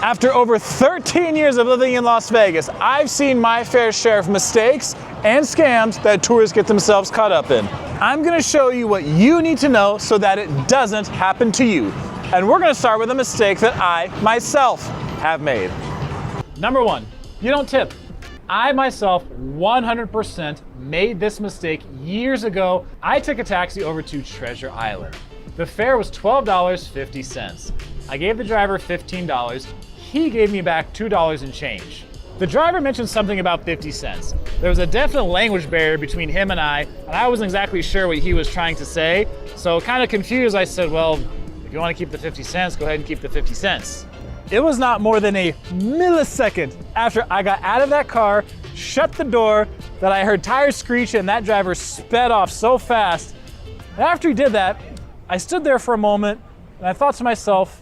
After over 13 years of living in Las Vegas, I've seen my fair share of mistakes and scams that tourists get themselves caught up in. I'm gonna show you what you need to know so that it doesn't happen to you. And we're gonna start with a mistake that I, myself, have made. Number one, you don't tip. I myself 100% made this mistake years ago. I took a taxi over to Treasure Island. The fare was $12.50. I gave the driver $15. He gave me back $2 and change. The driver mentioned something about 50 cents. There was a definite language barrier between him and I wasn't exactly sure what he was trying to say. So kind of confused, I said, well, if you want to keep the 50 cents, go ahead and keep the 50 cents. It was not more than a millisecond after I got out of that car, shut the door, that I heard tires screech and that driver sped off so fast. And after he did that, I stood there for a moment and I thought to myself,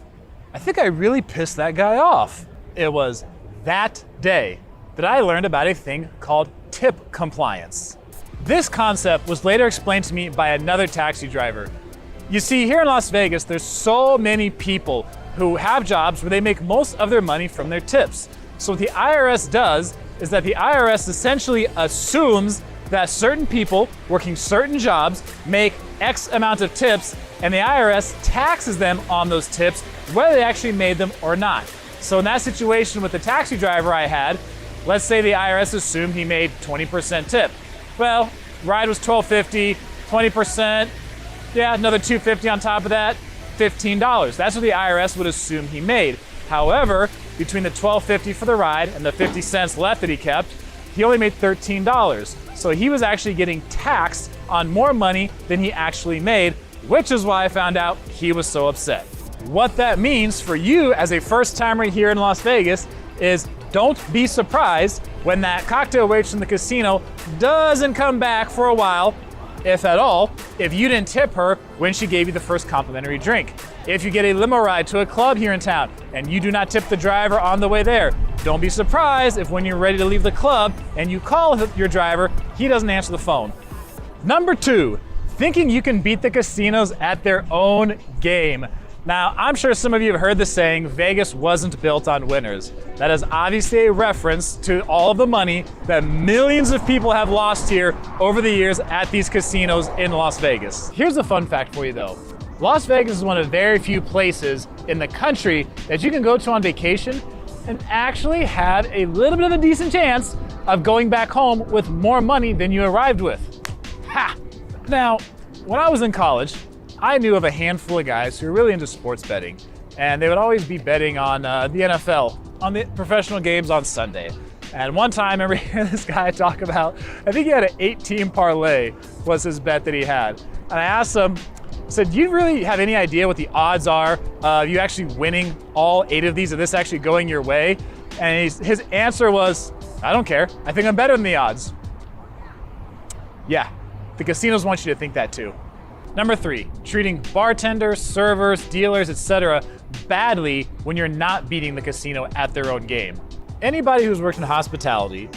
I think I really pissed that guy off. It was that day that I learned about a thing called tip compliance. This concept was later explained to me by another taxi driver. You see, here in Las Vegas, there's so many people who have jobs where they make most of their money from their tips. So what the IRS does is that the IRS essentially assumes that certain people working certain jobs make X amount of tips, and the IRS taxes them on those tips, whether they actually made them or not. So in that situation with the taxi driver I had, let's say the IRS assumed he made 20% tip. Well, ride was $12.50, 20%, yeah, another $2.50 on top of that, $15. That's what the IRS would assume he made. However, between the $12.50 for the ride and the 50 cents left that he kept, he only made $13. So he was actually getting taxed on more money than he actually made, which is why I found out he was so upset. What that means for you as a first timer here in Las Vegas is don't be surprised when that cocktail waitress in the casino doesn't come back for a while, if at all, if you didn't tip her when she gave you the first complimentary drink. If you get a limo ride to a club here in town and you do not tip the driver on the way there, don't be surprised if when you're ready to leave the club and you call your driver, he doesn't answer the phone. Number two, thinking you can beat the casinos at their own game. Now, I'm sure some of you have heard the saying, Vegas wasn't built on winners. That is obviously a reference to all of the money that millions of people have lost here over the years at these casinos in Las Vegas. Here's a fun fact for you though. Las Vegas is one of very few places in the country that you can go to on vacation and actually have a little bit of a decent chance of going back home with more money than you arrived with. Ha! Now, when I was in college, I knew of a handful of guys who were really into sports betting, and they would always be betting on the NFL, on the professional games on Sunday. And one time, I remember hearing this guy talk about, I think he had an 8-team parlay was his bet that he had. And I asked him, I said, do you really have any idea what the odds are of you actually winning all 8 of these, of this actually going your way? And his answer was, I don't care. I think I'm better than the odds. Yeah, the casinos want you to think that too. Number 3, treating bartenders, servers, dealers, etc. badly when you're not beating the casino at their own game. Anybody who's worked in hospitality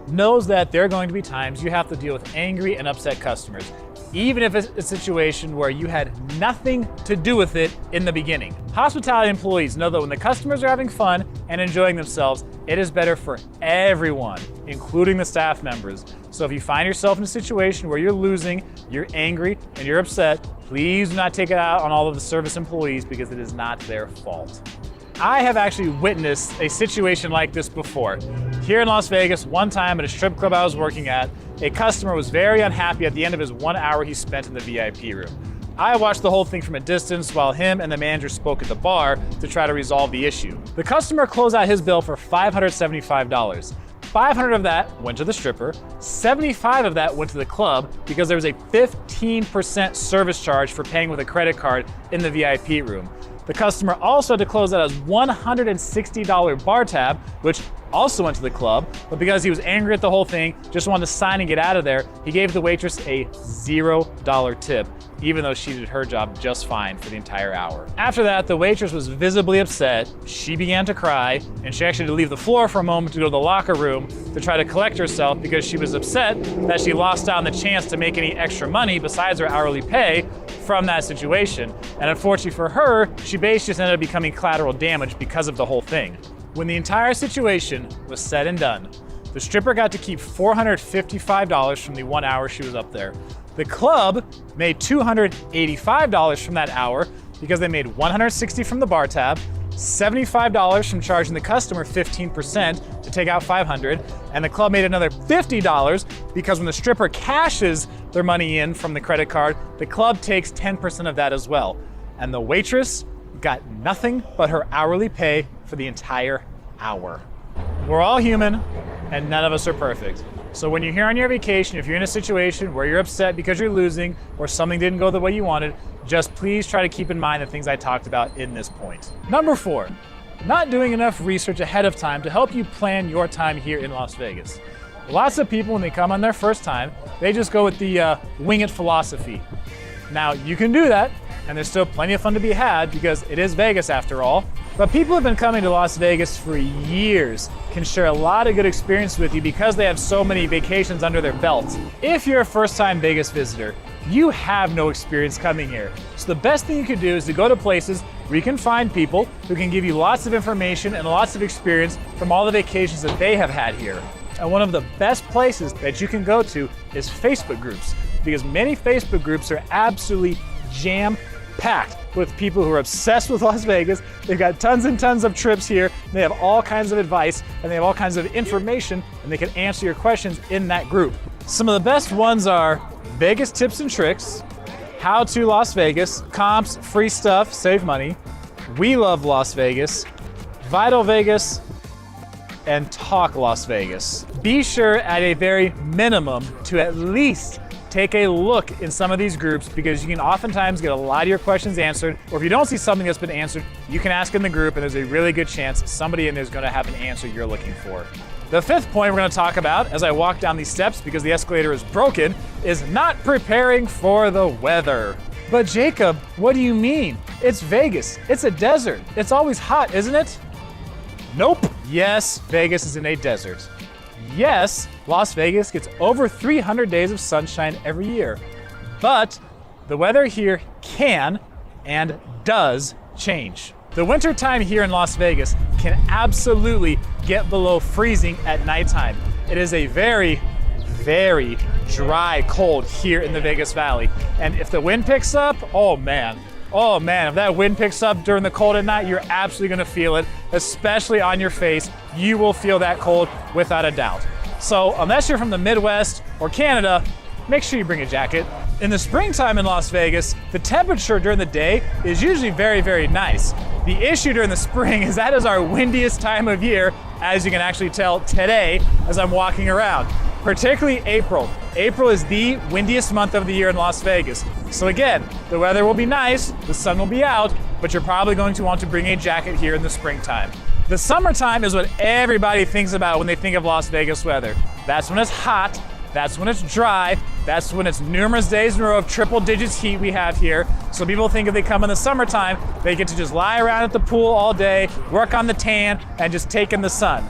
knows that there are going to be times you have to deal with angry and upset customers, even if it's a situation where you had nothing to do with it in the beginning. Hospitality employees know that when the customers are having fun and enjoying themselves, it is better for everyone, including the staff members. So if you find yourself in a situation where you're losing, you're angry, and you're upset, please do not take it out on all of the service employees because it is not their fault. I have actually witnessed a situation like this before. Here in Las Vegas, one time at a strip club I was working at, a customer was very unhappy at the end of his 1 hour he spent in the VIP room. I watched the whole thing from a distance while him and the manager spoke at the bar to try to resolve the issue. The customer closed out his bill for $575. 500 of that went to the stripper, 75 of that went to the club because there was a 15% service charge for paying with a credit card in the VIP room. The customer also had to close out his $160 bar tab, which also went to the club, but because he was angry at the whole thing, just wanted to sign and get out of there, he gave the waitress a $0 tip, even though she did her job just fine for the entire hour. After that, the waitress was visibly upset. She began to cry, and she actually had to leave the floor for a moment to go to the locker room to try to collect herself because she was upset that she lost out on the chance to make any extra money besides her hourly pay from that situation. And unfortunately for her, she basically just ended up becoming collateral damage because of the whole thing. When the entire situation was said and done, the stripper got to keep $455 from the 1 hour she was up there. The club made $285 from that hour because they made $160 from the bar tab, $75 from charging the customer 15% to take out $500, and the club made another $50 because when the stripper cashes their money in from the credit card, the club takes 10% of that as well. And the waitress got nothing but her hourly pay for the entire hour. We're all human, and none of us are perfect. So when you're here on your vacation, if you're in a situation where you're upset because you're losing or something didn't go the way you wanted, just please try to keep in mind the things I talked about in this point. Number 4, not doing enough research ahead of time to help you plan your time here in Las Vegas. Lots of people, when they come on their first time, they just go with the wing it philosophy. Now, you can do that, and there's still plenty of fun to be had because it is Vegas after all. But people who have been coming to Las Vegas for years can share a lot of good experience with you because they have so many vacations under their belt. If you're a first-time Vegas visitor, you have no experience coming here. So the best thing you can do is to go to places where you can find people who can give you lots of information and lots of experience from all the vacations that they have had here. And one of the best places that you can go to is Facebook groups, because many Facebook groups are absolutely jam-packed with people who are obsessed with Las Vegas. They've got tons and tons of trips here. They have all kinds of advice and they have all kinds of information, and they can answer your questions in that group. Some of the best ones are Vegas Tips and Tricks, How to Las Vegas, Comps, Free Stuff, Save Money, We Love Las Vegas, Vital Vegas, and Talk Las Vegas. Be sure at a very minimum to at least take a look in some of these groups, because you can oftentimes get a lot of your questions answered, or if you don't see something that's been answered, you can ask in the group and there's a really good chance somebody in there is going to have an answer you're looking for. The 5th point we're going to talk about as I walk down these steps, because the escalator is broken, is not preparing for the weather. But Jacob, what do you mean? It's Vegas. It's a desert. It's always hot, isn't it? Nope. Yes, Vegas is in a desert. Yes, Las Vegas gets over 300 days of sunshine every year, but the weather here can and does change. The winter time here in Las Vegas can absolutely get below freezing at nighttime. It is a very, very dry cold here in the Vegas Valley. And if the wind picks up, oh man, if that wind picks up during the cold at night, you're absolutely gonna feel it, especially on your face. You will feel that cold without a doubt. So unless you're from the Midwest or Canada, make sure you bring a jacket. In the springtime in Las Vegas, the temperature during the day is usually very, very nice. The issue during the spring is that is our windiest time of year, as you can actually tell today as I'm walking around. Particularly April. April is the windiest month of the year in Las Vegas. So again, the weather will be nice, the sun will be out, but you're probably going to want to bring a jacket here in the springtime. The summertime is what everybody thinks about when they think of Las Vegas weather. That's when it's hot, that's when it's dry, that's when it's numerous days in a row of triple digits heat we have here. So people think if they come in the summertime, they get to just lie around at the pool all day, work on the tan, and just take in the sun.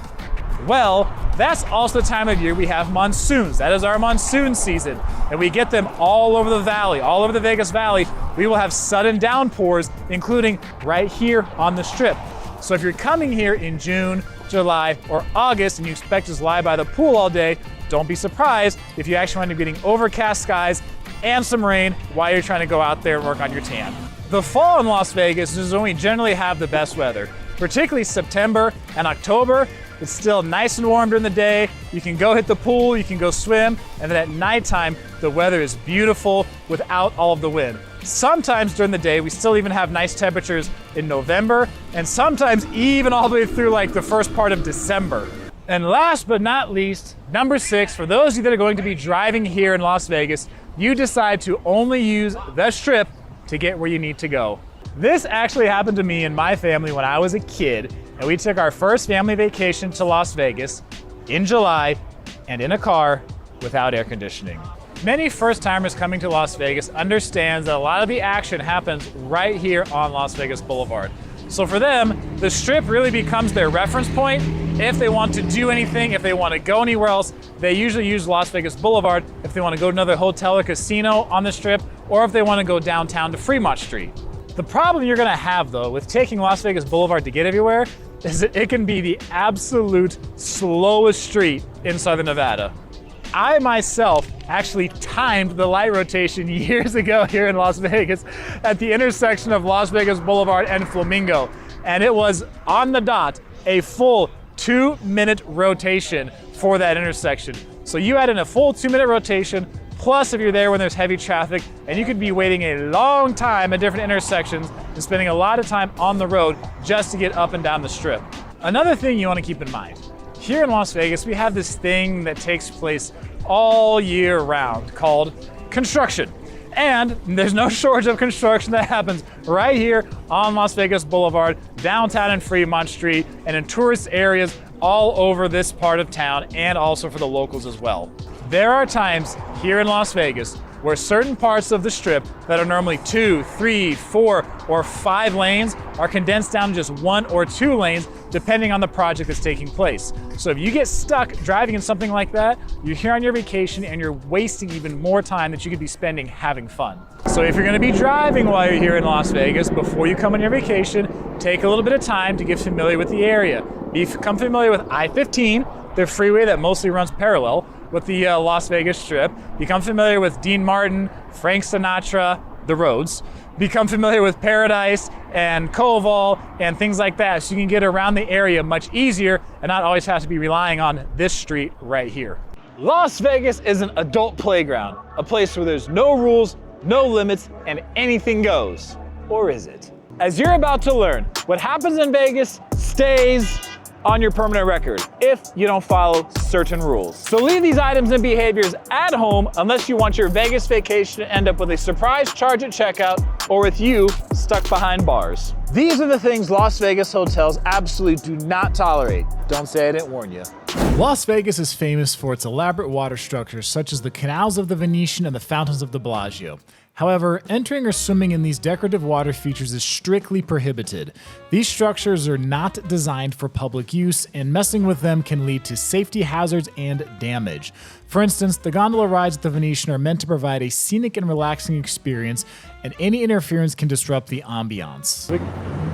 Well, that's also the time of year we have monsoons. That is our monsoon season. And we get them all over the valley, all over the Vegas Valley. We will have sudden downpours, including right here on the Strip. So if you're coming here in June, July, or August and you expect to just lie by the pool all day, don't be surprised if you actually wind up getting overcast skies and some rain while you're trying to go out there and work on your tan. The fall in Las Vegas is when we generally have the best weather, particularly September and October. It's still nice and warm during the day. You can go hit the pool, you can go swim, and then at nighttime, the weather is beautiful without all of the wind. Sometimes during the day, we still even have nice temperatures in November, and sometimes even all the way through like the first part of December. And last but not least, number 6, for those of you that are going to be driving here in Las Vegas, you decide to only use the Strip to get where you need to go. This actually happened to me and my family when I was a kid, and we took our first family vacation to Las Vegas in July and in a car without air conditioning. Many first-timers coming to Las Vegas understands that a lot of the action happens right here on Las Vegas Boulevard. So for them, the Strip really becomes their reference point, If they want to do anything, if they want to go anywhere else, they usually use Las Vegas Boulevard if they want to go to another hotel or casino on the Strip, or if they want to go downtown to Fremont Street. The problem you're gonna have though with taking Las Vegas Boulevard to get everywhere is that it can be the absolute slowest street in Southern Nevada. I myself actually timed the light rotation years ago here in Las Vegas at the intersection of Las Vegas Boulevard and Flamingo, and it was on the dot a full 2-minute rotation for that intersection. So you add in a full 2-minute rotation, plus if you're there when there's heavy traffic, and you could be waiting a long time at different intersections and spending a lot of time on the road just to get up and down the Strip. Another thing you want to keep in mind, here in Las Vegas, we have this thing that takes place all year round called construction. And there's no shortage of construction that happens right here on Las Vegas Boulevard, downtown in Fremont Street, and in tourist areas all over this part of town, and also for the locals as well. There are times here in Las Vegas where certain parts of the Strip that are normally 2, 3, 4, or 5 lanes are condensed down to just 1 or 2 lanes, depending on the project that's taking place. So if you get stuck driving in something like that, you're here on your vacation and you're wasting even more time that you could be spending having fun. So if you're gonna be driving while you're here in Las Vegas, before you come on your vacation, take a little bit of time to get familiar with the area. Become familiar with I-15, the freeway that mostly runs parallel with the Las Vegas Strip. Become familiar with Dean Martin, Frank Sinatra, the roads. Become familiar with Paradise and Koval and things like that, so you can get around the area much easier and not always have to be relying on this street right here. Las Vegas is an adult playground, a place where there's no rules, no limits, and anything goes. Or is it? As you're about to learn, what happens in Vegas stays on your permanent record if you don't follow certain rules. So leave these items and behaviors at home unless you want your Vegas vacation to end up with a surprise charge at checkout or with you stuck behind bars. These are the things Las Vegas hotels absolutely do not tolerate. Don't say I didn't warn you. Las Vegas is famous for its elaborate water structures such as the canals of the Venetian and the fountains of the Bellagio. However, entering or swimming in these decorative water features is strictly prohibited. These structures are not designed for public use, and messing with them can lead to safety hazards and damage. For instance, the gondola rides at the Venetian are meant to provide a scenic and relaxing experience, and any interference can disrupt the ambiance.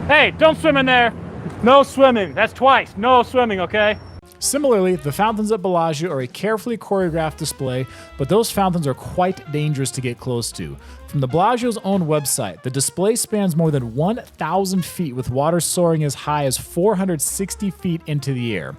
Hey, don't swim in there. No swimming. That's twice. No swimming, okay? Similarly, the fountains at Bellagio are a carefully choreographed display, but those fountains are quite dangerous to get close to. From the Bellagio's own website, the display spans more than 1,000 feet with water soaring as high as 460 feet into the air.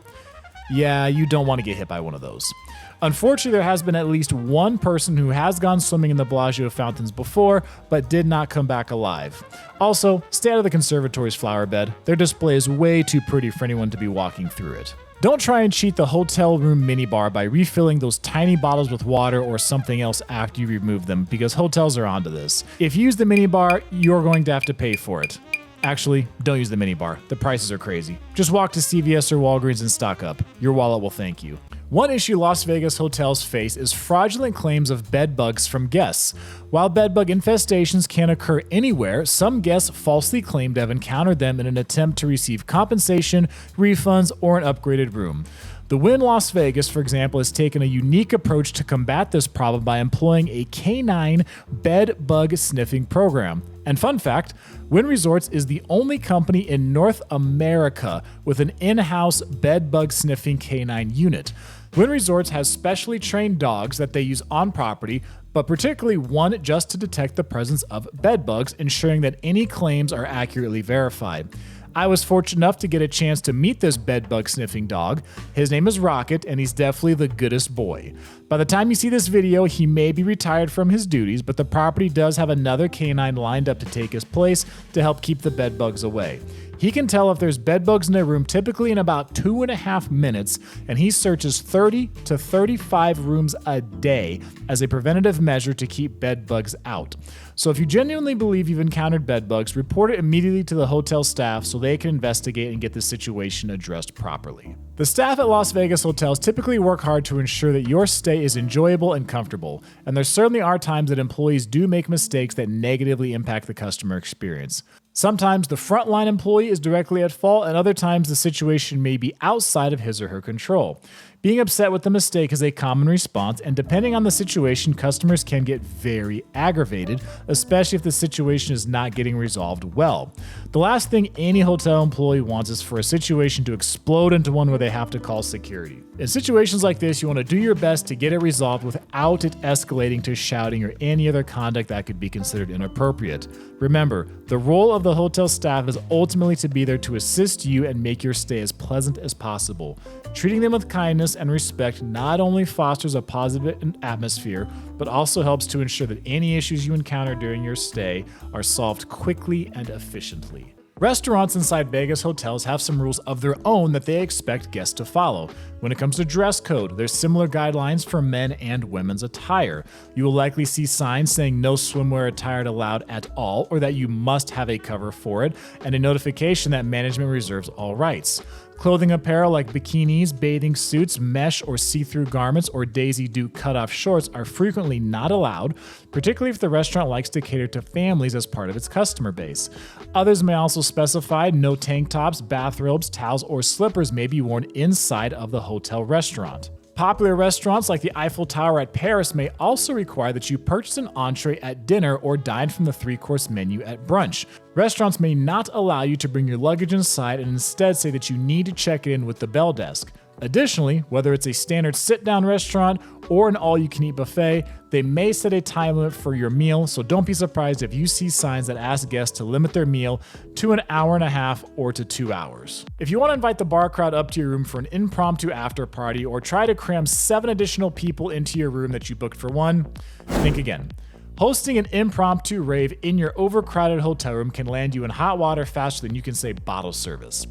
Yeah, you don't want to get hit by one of those. Unfortunately, there has been at least one person who has gone swimming in the Bellagio fountains before, but did not come back alive. Also, stay out of the conservatory's flower bed. Their display is way too pretty for anyone to be walking through it. Don't try and cheat the hotel room minibar by refilling those tiny bottles with water or something else after you remove them, because hotels are onto this. If you use the minibar, you're going to have to pay for it. Actually, don't use the minibar. The prices are crazy. Just walk to CVS or Walgreens and stock up. Your wallet will thank you. One issue Las Vegas hotels face is fraudulent claims of bed bugs from guests. While bed bug infestations can occur anywhere, some guests falsely claim to have encountered them in an attempt to receive compensation, refunds, or an upgraded room. The Wynn Las Vegas, for example, has taken a unique approach to combat this problem by employing a canine bed bug sniffing program. And fun fact, Wynn Resorts is the only company in North America with an in-house bed bug sniffing canine unit. Wynn Resorts has specially trained dogs that they use on property, but particularly one just to detect the presence of bed bugs, ensuring that any claims are accurately verified. I was fortunate enough to get a chance to meet this bed bug sniffing dog. His name is Rocket, and he's definitely the goodest boy. By the time you see this video, he may be retired from his duties, but the property does have another canine lined up to take his place to help keep the bed bugs away. He can tell if there's bed bugs in a room typically in about 2.5 minutes, and he searches 30 to 35 rooms a day as a preventative measure to keep bed bugs out. So if you genuinely believe you've encountered bed bugs, report it immediately to the hotel staff so they can investigate and get the situation addressed properly. The staff at Las Vegas hotels typically work hard to ensure that your stay is enjoyable and comfortable, and there certainly are times that employees do make mistakes that negatively impact the customer experience. Sometimes the frontline employee is directly at fault, and other times the situation may be outside of his or her control. Being upset with the mistake is a common response, and depending on the situation, customers can get very aggravated, especially if the situation is not getting resolved well. The last thing any hotel employee wants is for a situation to explode into one where they have to call security. In situations like this, you want to do your best to get it resolved without it escalating to shouting or any other conduct that could be considered inappropriate. Remember, the role of the hotel staff is ultimately to be there to assist you and make your stay as pleasant as possible. Treating them with kindness and respect not only fosters a positive atmosphere, but also helps to ensure that any issues you encounter during your stay are solved quickly and efficiently. Restaurants inside Vegas hotels have some rules of their own that they expect guests to follow. When it comes to dress code, there's similar guidelines for men and women's attire. You will likely see signs saying no swimwear attire allowed at all, or that you must have a cover for it, and a notification that management reserves all rights. Clothing apparel like bikinis, bathing suits, mesh or see-through garments, or Daisy Duke cutoff shorts are frequently not allowed, particularly if the restaurant likes to cater to families as part of its customer base. Others may also specify no tank tops, bathrobes, towels, or slippers may be worn inside of the hotel restaurant. Popular restaurants like the Eiffel Tower at Paris may also require that you purchase an entree at dinner or dine from the 3-course menu at brunch. Restaurants may not allow you to bring your luggage inside and instead say that you need to check it in with the bell desk. Additionally, whether it's a standard sit-down restaurant or an all-you-can-eat buffet, they may set a time limit for your meal, so don't be surprised if you see signs that ask guests to limit their meal to an hour and a half or to 2 hours. If you want to invite the bar crowd up to your room for an impromptu after party or try to cram 7 additional people into your room that you booked for one, think again. Hosting an impromptu rave in your overcrowded hotel room can land you in hot water faster than you can say bottle service.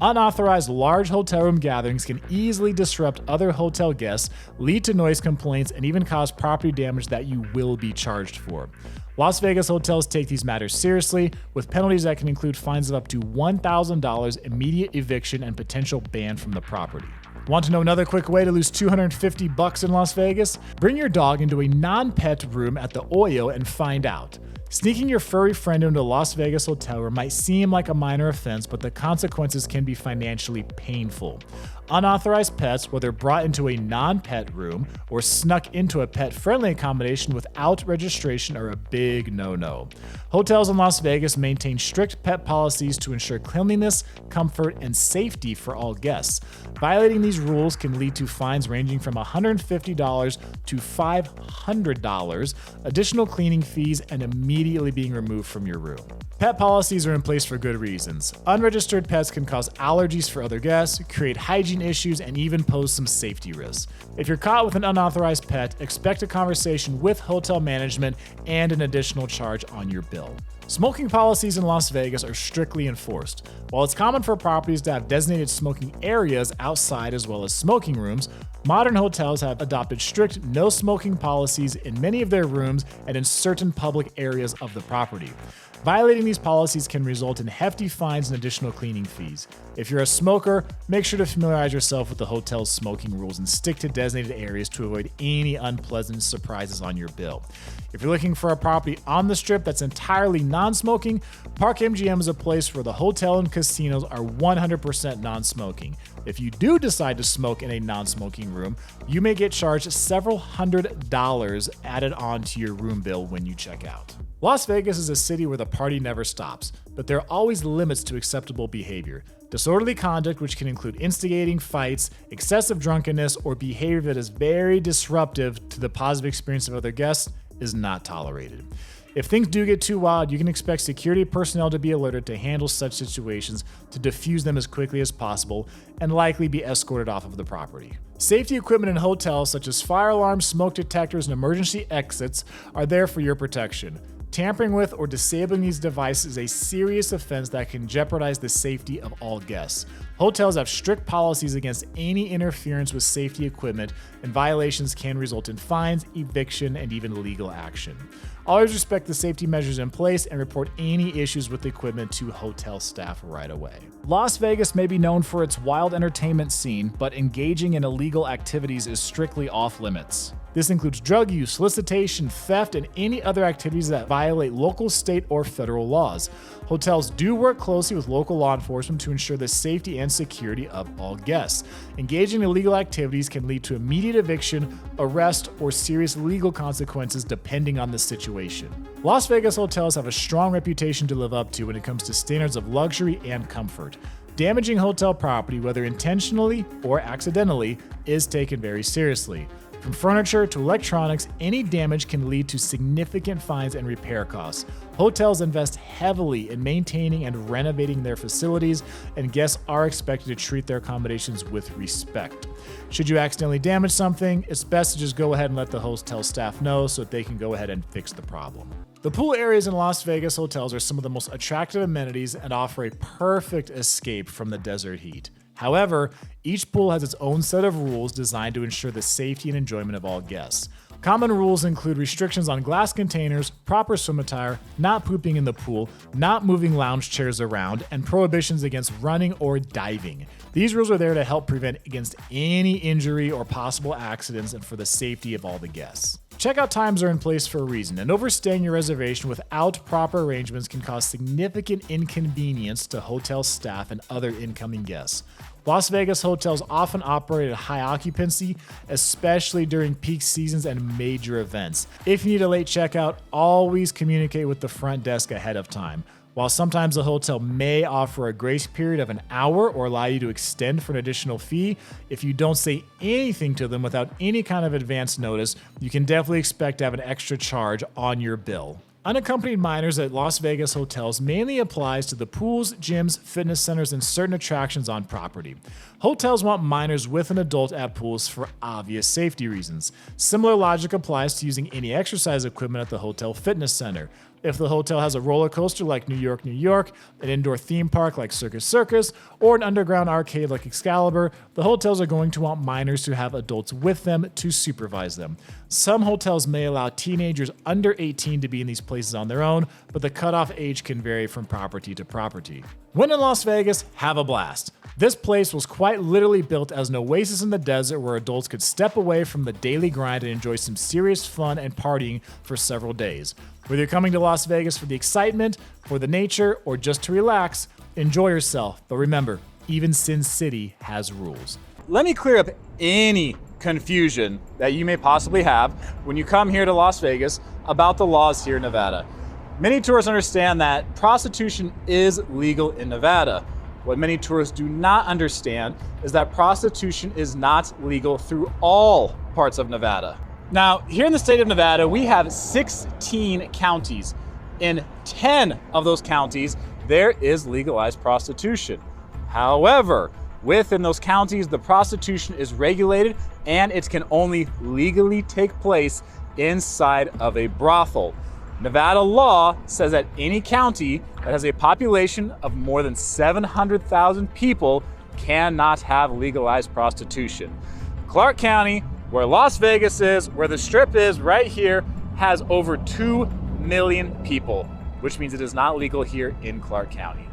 Unauthorized large hotel room gatherings can easily disrupt other hotel guests, lead to noise complaints, and even cause property damage that you will be charged for. Las Vegas hotels take these matters seriously, with penalties that can include fines of up to $1,000, immediate eviction, and potential ban from the property. Want to know another quick way to lose $250 in Las Vegas? Bring your dog into a non-pet room at the Oyo and find out. Sneaking your furry friend into a Las Vegas hotel room might seem like a minor offense, but the consequences can be financially painful. Unauthorized pets, whether brought into a non-pet room or snuck into a pet-friendly accommodation without registration, are a big no-no. Hotels in Las Vegas maintain strict pet policies to ensure cleanliness, comfort, and safety for all guests. Violating these rules can lead to fines ranging from $150 to $500, additional cleaning fees, and immediately being removed from your room. Pet policies are in place for good reasons. Unregistered pets can cause allergies for other guests, create hygiene issues, and even pose some safety risks. If you're caught with an unauthorized pet, expect a conversation with hotel management and an additional charge on your bill. Smoking policies in Las Vegas are strictly enforced. While it's common for properties to have designated smoking areas outside as well as smoking rooms, modern hotels have adopted strict no smoking policies in many of their rooms and in certain public areas of the property. Violating these policies can result in hefty fines and additional cleaning fees. If you're a smoker, make sure to familiarize yourself with the hotel's smoking rules and stick to designated areas to avoid any unpleasant surprises on your bill. If you're looking for a property on the Strip that's entirely non-smoking, Park MGM is a place where the hotel and casinos are 100% non-smoking. If you do decide to smoke in a non-smoking room, you may get charged several $100s added on to your room bill when you check out. Las Vegas is a city where the party never stops, but there are always limits to acceptable behavior. Disorderly conduct, which can include instigating fights, excessive drunkenness, or behavior that is very disruptive to the positive experience of other guests, is not tolerated. If things do get too wild, you can expect security personnel to be alerted to handle such situations, to defuse them as quickly as possible, and likely be escorted off of the property. Safety equipment in hotels such as fire alarms, smoke detectors, and emergency exits are there for your protection. Tampering with or disabling these devices is a serious offense that can jeopardize the safety of all guests. Hotels have strict policies against any interference with safety equipment, and violations can result in fines, eviction, and even legal action. Always respect the safety measures in place and report any issues with the equipment to hotel staff right away. Las Vegas may be known for its wild entertainment scene, but engaging in illegal activities is strictly off limits. This includes drug use, solicitation, theft, and any other activities that violate local, state, or federal laws. Hotels do work closely with local law enforcement to ensure the safety and security of all guests. Engaging in illegal activities can lead to immediate eviction, arrest, or serious legal consequences depending on the situation. Las Vegas hotels have a strong reputation to live up to when it comes to standards of luxury and comfort. Damaging hotel property, whether intentionally or accidentally, is taken very seriously. From furniture to electronics, any damage can lead to significant fines and repair costs. Hotels invest heavily in maintaining and renovating their facilities, and guests are expected to treat their accommodations with respect. Should you accidentally damage something, it's best to just go ahead and let the hotel staff know so that they can go ahead and fix the problem. The pool areas in Las Vegas hotels are some of the most attractive amenities and offer a perfect escape from the desert heat. However, each pool has its own set of rules designed to ensure the safety and enjoyment of all guests. Common rules include restrictions on glass containers, proper swim attire, not pooping in the pool, not moving lounge chairs around, and prohibitions against running or diving. These rules are there to help prevent against any injury or possible accidents and for the safety of all the guests. Checkout times are in place for a reason, and overstaying your reservation without proper arrangements can cause significant inconvenience to hotel staff and other incoming guests. Las Vegas hotels often operate at high occupancy, especially during peak seasons and major events. If you need a late checkout, always communicate with the front desk ahead of time. While sometimes the hotel may offer a grace period of an hour or allow you to extend for an additional fee, if you don't say anything to them without any kind of advance notice, you can definitely expect to have an extra charge on your bill. Unaccompanied minors at Las Vegas hotels mainly applies to the pools, gyms, fitness centers, and certain attractions on property. Hotels want minors with an adult at pools for obvious safety reasons. Similar logic applies to using any exercise equipment at the hotel fitness center. If the hotel has a roller coaster like New York, New York, an indoor theme park like Circus Circus, or an underground arcade like Excalibur, the hotels are going to want minors to have adults with them to supervise them. Some hotels may allow teenagers under 18 to be in these places on their own, but the cutoff age can vary from property to property. When in Las Vegas, have a blast. This place was quite literally built as an oasis in the desert where adults could step away from the daily grind and enjoy some serious fun and partying for several days. Whether you're coming to Las Vegas for the excitement, for the nature, or just to relax, enjoy yourself. But remember, even Sin City has rules. Let me clear up any confusion that you may possibly have when you come here to Las Vegas about the laws here in Nevada. Many tourists understand that prostitution is legal in Nevada. What many tourists do not understand is that prostitution is not legal through all parts of Nevada. Now, here in the state of Nevada, we have 16 counties. In 10 of those counties, there is legalized prostitution. However, within those counties, the prostitution is regulated and it can only legally take place inside of a brothel. Nevada law says that any county that has a population of more than 700,000 people cannot have legalized prostitution. Clark County, where Las Vegas is, where the Strip is right here, has over 2 million people, which means it is not legal here in Clark County.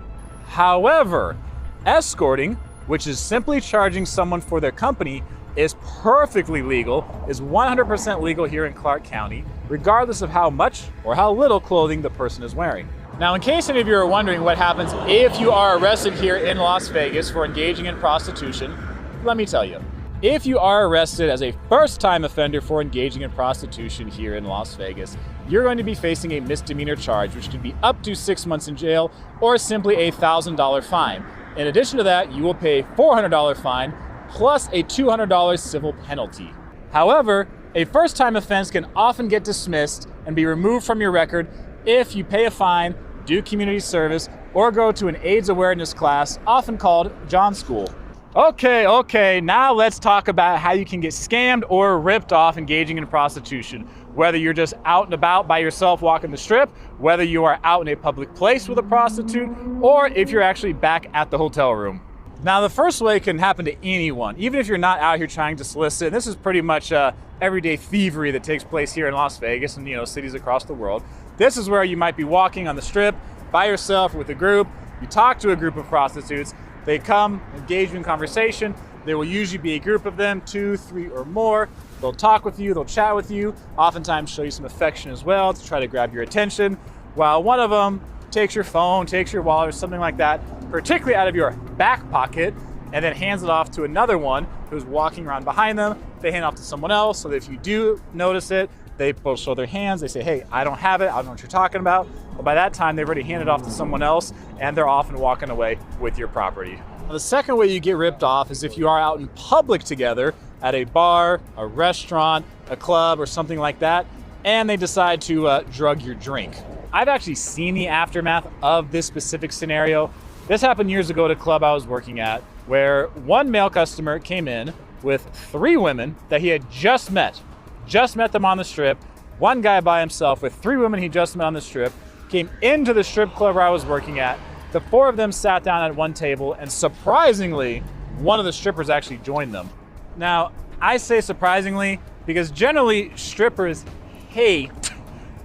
However, escorting, which is simply charging someone for their company, is perfectly legal, is 100% legal here in Clark County, regardless of how much or how little clothing the person is wearing. Now, in case any of you are wondering what happens if you are arrested here in Las Vegas for engaging in prostitution, let me tell you. If you are arrested as a first-time offender for engaging in prostitution here in Las Vegas, you're going to be facing a misdemeanor charge, which can be up to 6 months in jail or simply a $1,000 fine. In addition to that, you will pay a $400 fine plus a $200 civil penalty. However, a first-time offense can often get dismissed and be removed from your record if you pay a fine, do community service, or go to an AIDS awareness class, often called John School. Okay, now let's talk about how you can get scammed or ripped off engaging in prostitution. Whether you're just out and about by yourself walking the Strip, whether you are out in a public place with a prostitute, or if you're actually back at the hotel room. Now, the first way can happen to anyone, even if you're not out here trying to solicit. And this is pretty much everyday thievery that takes place here in Las Vegas and cities across the world. This is where you might be walking on the Strip by yourself with a group. You talk to a group of prostitutes. They come, engage you in conversation. There will usually be a group of them, 2, 3, or more. They'll talk with you, they'll chat with you, oftentimes show you some affection as well to try to grab your attention, while one of them takes your phone, takes your wallet or something like that, particularly out of your back pocket, and then hands it off to another one who's walking around behind them. They hand it off to someone else, so that if you do notice it, they both show their hands, they say, hey, I don't have it, I don't know what you're talking about. But by that time, they've already handed it off to someone else, and they're off and walking away with your property. Now, the second way you get ripped off is if you are out in public together at a bar, a restaurant, a club, or something like that, and they decide to drug your drink. I've actually seen the aftermath of this specific scenario. This happened years ago at a club I was working at, where one male customer came in with 3 women that he had just met them on the strip. One guy by himself with 3 women he just met on the strip, came into the strip club where I was working at. The 4 of them sat down at one table, and surprisingly, one of the strippers actually joined them. Now, I say surprisingly because generally strippers hate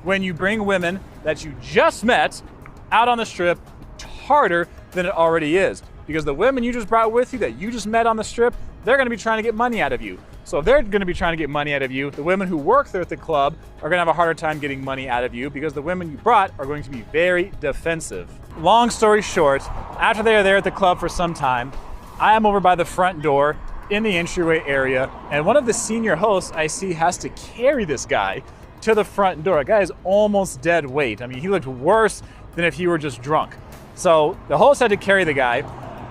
when you bring women that you just met out on the strip harder than it already is. Because the women you just brought with you that you just met on the strip, they're gonna be trying to get money out of you. So if they're gonna be trying to get money out of you, the women who work there at the club are gonna have a harder time getting money out of you because the women you brought are going to be very defensive. Long story short, after they are there at the club for some time, I am over by the front door in the entryway area, and one of the senior hosts I see has to carry this guy to the front door. The guy is almost dead weight. I mean, he looked worse than if he were just drunk. So the host had to carry the guy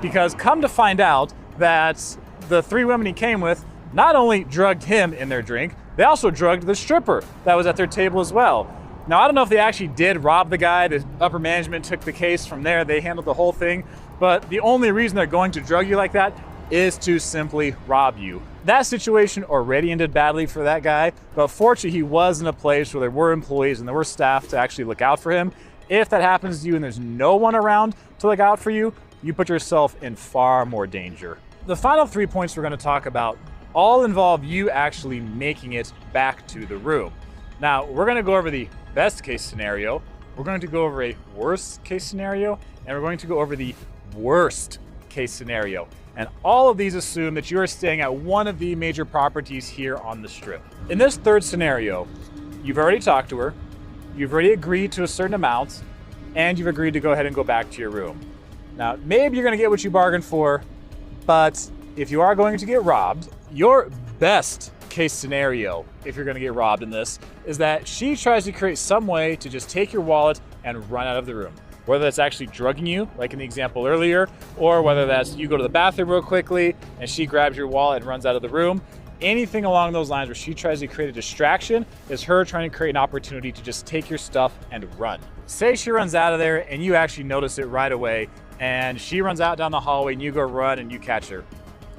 because come to find out that the 3 women he came with not only drugged him in their drink, they also drugged the stripper that was at their table as well. Now, I don't know if they actually did rob the guy. The upper management took the case from there. They handled the whole thing. But the only reason they're going to drug you like that is to simply rob you. That situation already ended badly for that guy, but fortunately he was in a place where there were employees and there were staff to actually look out for him. If that happens to you and there's no one around to look out for you, you put yourself in far more danger. The final 3 points we're going to talk about all involve you actually making it back to the room. Now, we're going to go over the best case scenario, we're going to go over a worst case scenario, and we're going to go over the worst case scenario. And all of these assume that you are staying at one of the major properties here on the strip. In this third scenario, you've already talked to her, you've already agreed to a certain amount, and you've agreed to go ahead and go back to your room. Now, maybe you're going to get what you bargained for, but if you are going to get robbed, your best case scenario, if you're going to get robbed in this, is that she tries to create some way to just take your wallet and run out of the room. Whether that's actually drugging you, like in the example earlier, or whether that's you go to the bathroom real quickly and she grabs your wallet and runs out of the room. Anything along those lines where she tries to create a distraction is her trying to create an opportunity to just take your stuff and run. Say she runs out of there and you actually notice it right away, and she runs out down the hallway and you go run and you catch her.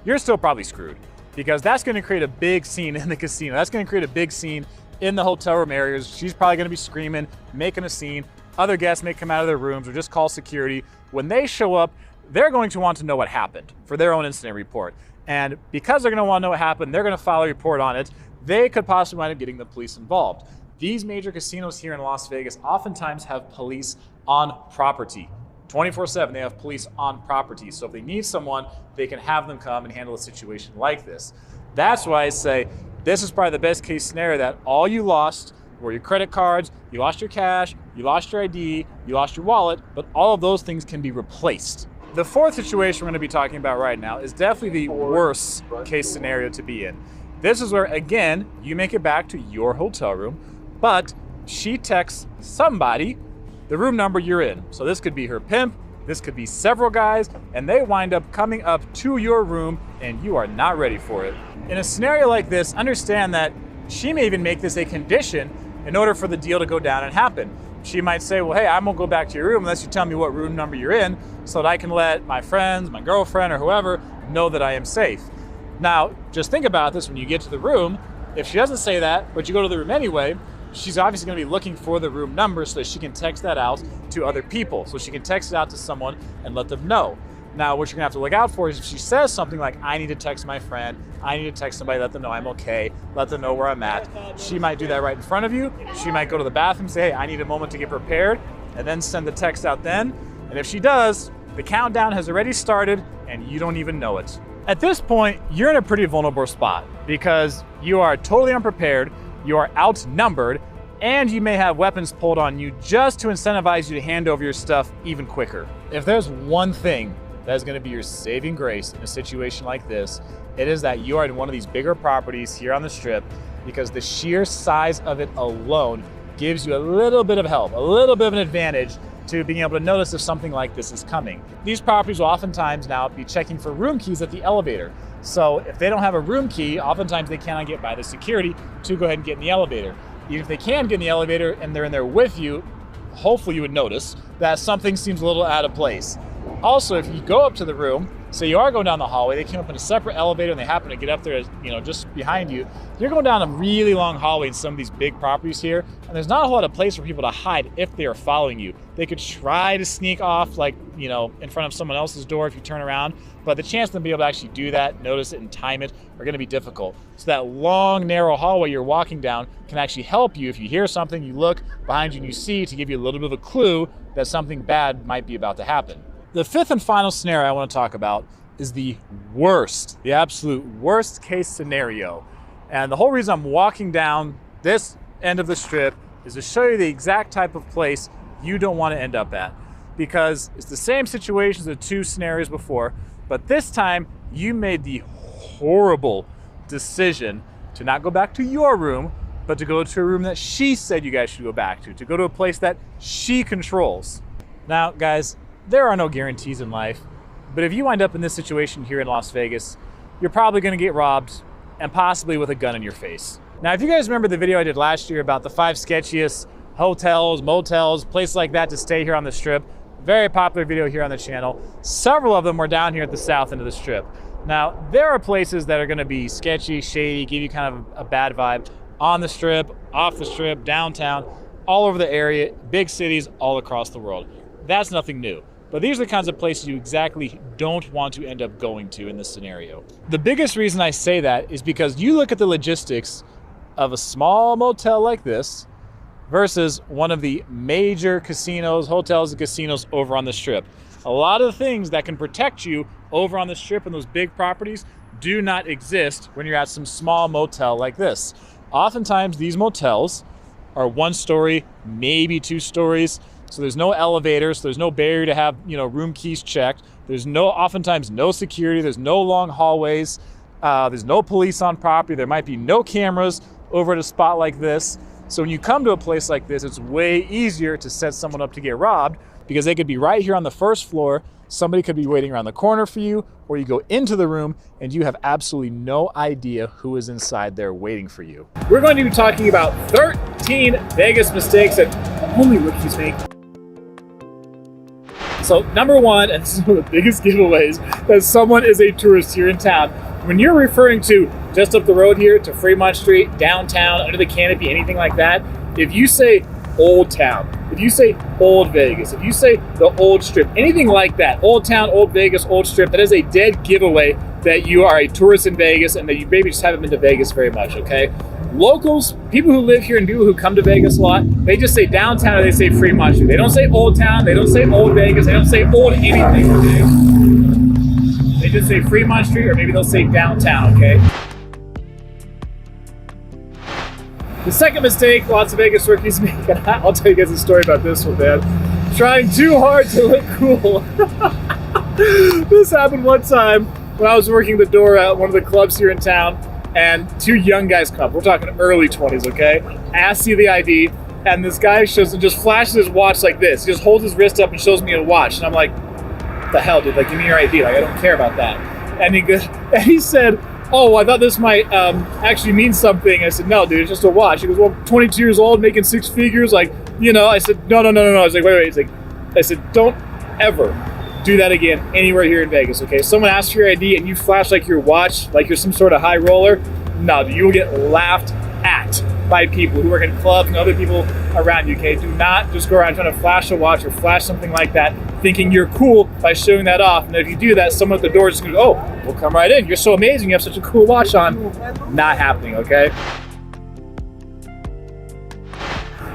You're still probably screwed, because that's going to create a big scene in the casino. That's going to create a big scene in the hotel room areas. She's probably going to be screaming, making a scene. Other guests may come out of their rooms or just call security. When they show up, they're going to want to know what happened for their own incident report. And because they're going to want to know what happened, they're going to file a report on it. They could possibly wind up getting the police involved. These major casinos here in Las Vegas oftentimes have police on property. 24/7, they have police on property. So if they need someone, they can have them come and handle a situation like this. That's why I say this is probably the best case scenario, that all you lost were your credit cards, you lost your cash, you lost your ID, you lost your wallet, but all of those things can be replaced. The fourth situation we're going to be talking about right now is definitely the worst case scenario to be in. This is where, again, you make it back to your hotel room, but she texts somebody the room number you're in. So this could be her pimp, this could be several guys, and they wind up coming up to your room and you are not ready for it. In a scenario like this, understand that she may even make this a condition in order for the deal to go down and happen. She might say, well, hey, I'm gonna go back to your room unless you tell me what room number you're in so that I can let my friends, my girlfriend, or whoever know that I am safe. Now, just think about this when you get to the room. If she doesn't say that, but you go to the room anyway, she's obviously gonna be looking for the room number so that she can text that out to other people. So she can text it out to someone and let them know. Now, what you're gonna have to look out for is if she says something like, I need to text my friend, I need to text somebody, let them know I'm okay, let them know where I'm at. She might do that right in front of you. She might go to the bathroom, say, hey, I need a moment to get prepared, and then send the text out then. And if she does, the countdown has already started and you don't even know it. At this point, you're in a pretty vulnerable spot because you are totally unprepared, you are outnumbered, and you may have weapons pulled on you just to incentivize you to hand over your stuff even quicker. If there's one thing that is going to be your saving grace in a situation like this, it is that you are in one of these bigger properties here on the Strip, because the sheer size of it alone gives you a little bit of help, a little bit of an advantage to being able to notice if something like this is coming. These properties will oftentimes now be checking for room keys at the elevator. So if they don't have a room key, oftentimes they cannot get by the security to go ahead and get in the elevator. Even if they can get in the elevator and they're in there with you, hopefully you would notice that something seems a little out of place. Also, if you go up to the room, say you are going down the hallway, they came up in a separate elevator and they happen to get up there, just behind you, you're going down a really long hallway in some of these big properties here, and there's not a whole lot of place for people to hide if they are following you. They could try to sneak off, in front of someone else's door if you turn around, but the chance of them being able to actually do that, notice it, and time it are going to be difficult. So that long, narrow hallway you're walking down can actually help you if you hear something, you look behind you and you see, to give you a little bit of a clue that something bad might be about to happen. The fifth and final scenario I want to talk about is the absolute worst case scenario. And the whole reason I'm walking down this end of the Strip is to show you the exact type of place you don't want to end up at. Because it's the same situation as the two scenarios before, but this time you made the horrible decision to not go back to your room, but to go to a room that she said you guys should go back to go to a place that she controls. Now, guys, there are no guarantees in life, but if you wind up in this situation here in Las Vegas, you're probably going to get robbed, and possibly with a gun in your face. Now, if you guys remember the video I did last year about the 5 sketchiest hotels, motels, places like that to stay here on the Strip, very popular video here on the channel. Several of them were down here at the south end of the Strip. Now, there are places that are going to be sketchy, shady, give you kind of a bad vibe on the Strip, off the Strip, downtown, all over the area, big cities all across the world. That's nothing new. But these are the kinds of places you exactly don't want to end up going to in this scenario. The biggest reason I say that is because you look at the logistics of a small motel like this versus one of the major casinos, hotels and casinos over on the Strip. A lot of the things that can protect you over on the Strip and those big properties do not exist when you're at some small motel like this. Oftentimes these motels are 1 story, maybe 2 stories. So there's no elevators, so there's no barrier to have, room keys checked. There's oftentimes no security, there's no long hallways, there's no police on property, there might be no cameras over at a spot like this. So when you come to a place like this, it's way easier to set someone up to get robbed, because they could be right here on the first floor, somebody could be waiting around the corner for you, or you go into the room and you have absolutely no idea who is inside there waiting for you. We're going to be talking about 13 Vegas mistakes that only rookies make. So number 1, and this is one of the biggest giveaways, that someone is a tourist here in town. When you're referring to just up the road here to Fremont Street, downtown, under the canopy, anything like that, if you say Old Town, if you say Old Vegas, if you say the Old Strip, anything like that, Old Town, Old Vegas, Old Strip, that is a dead giveaway that you are a tourist in Vegas and that you maybe just haven't been to Vegas very much, okay? Locals, people who live here and people who come to Vegas a lot, they just say downtown or they say Fremont Street. They don't say Old Town, they don't say Old Vegas, they don't say Old anything, okay? They just say Fremont Street or maybe they'll say downtown, okay? The second mistake lots of Vegas rookies make, and I'll tell you guys a story about this one, man. Trying too hard to look cool. This happened one time when I was working the door at one of the clubs here in town, and 2 young guys come up. We're talking early 20s, okay? Ask you the ID, and this guy just flashes his watch like this. He just holds his wrist up and shows me a watch, and I'm like, what the hell, dude? Like, give me your ID. Like, I don't care about that. And he said, oh, I thought this might actually mean something. I said, no, dude, it's just a watch. He goes, well, 22 years old, making 6 figures. Like, I said, no. I was like, wait. I said, don't ever do that again anywhere here in Vegas, okay? If someone asks for your ID and you flash like your watch, like you're some sort of high roller, no, you will get laughed at by people who work in clubs and other people around you, okay? Do not just go around trying to flash a watch or flash something like that thinking you're cool by showing that off. And if you do that, someone at the door is just gonna go, oh, we'll come right in. You're so amazing, you have such a cool watch on. Not happening, okay?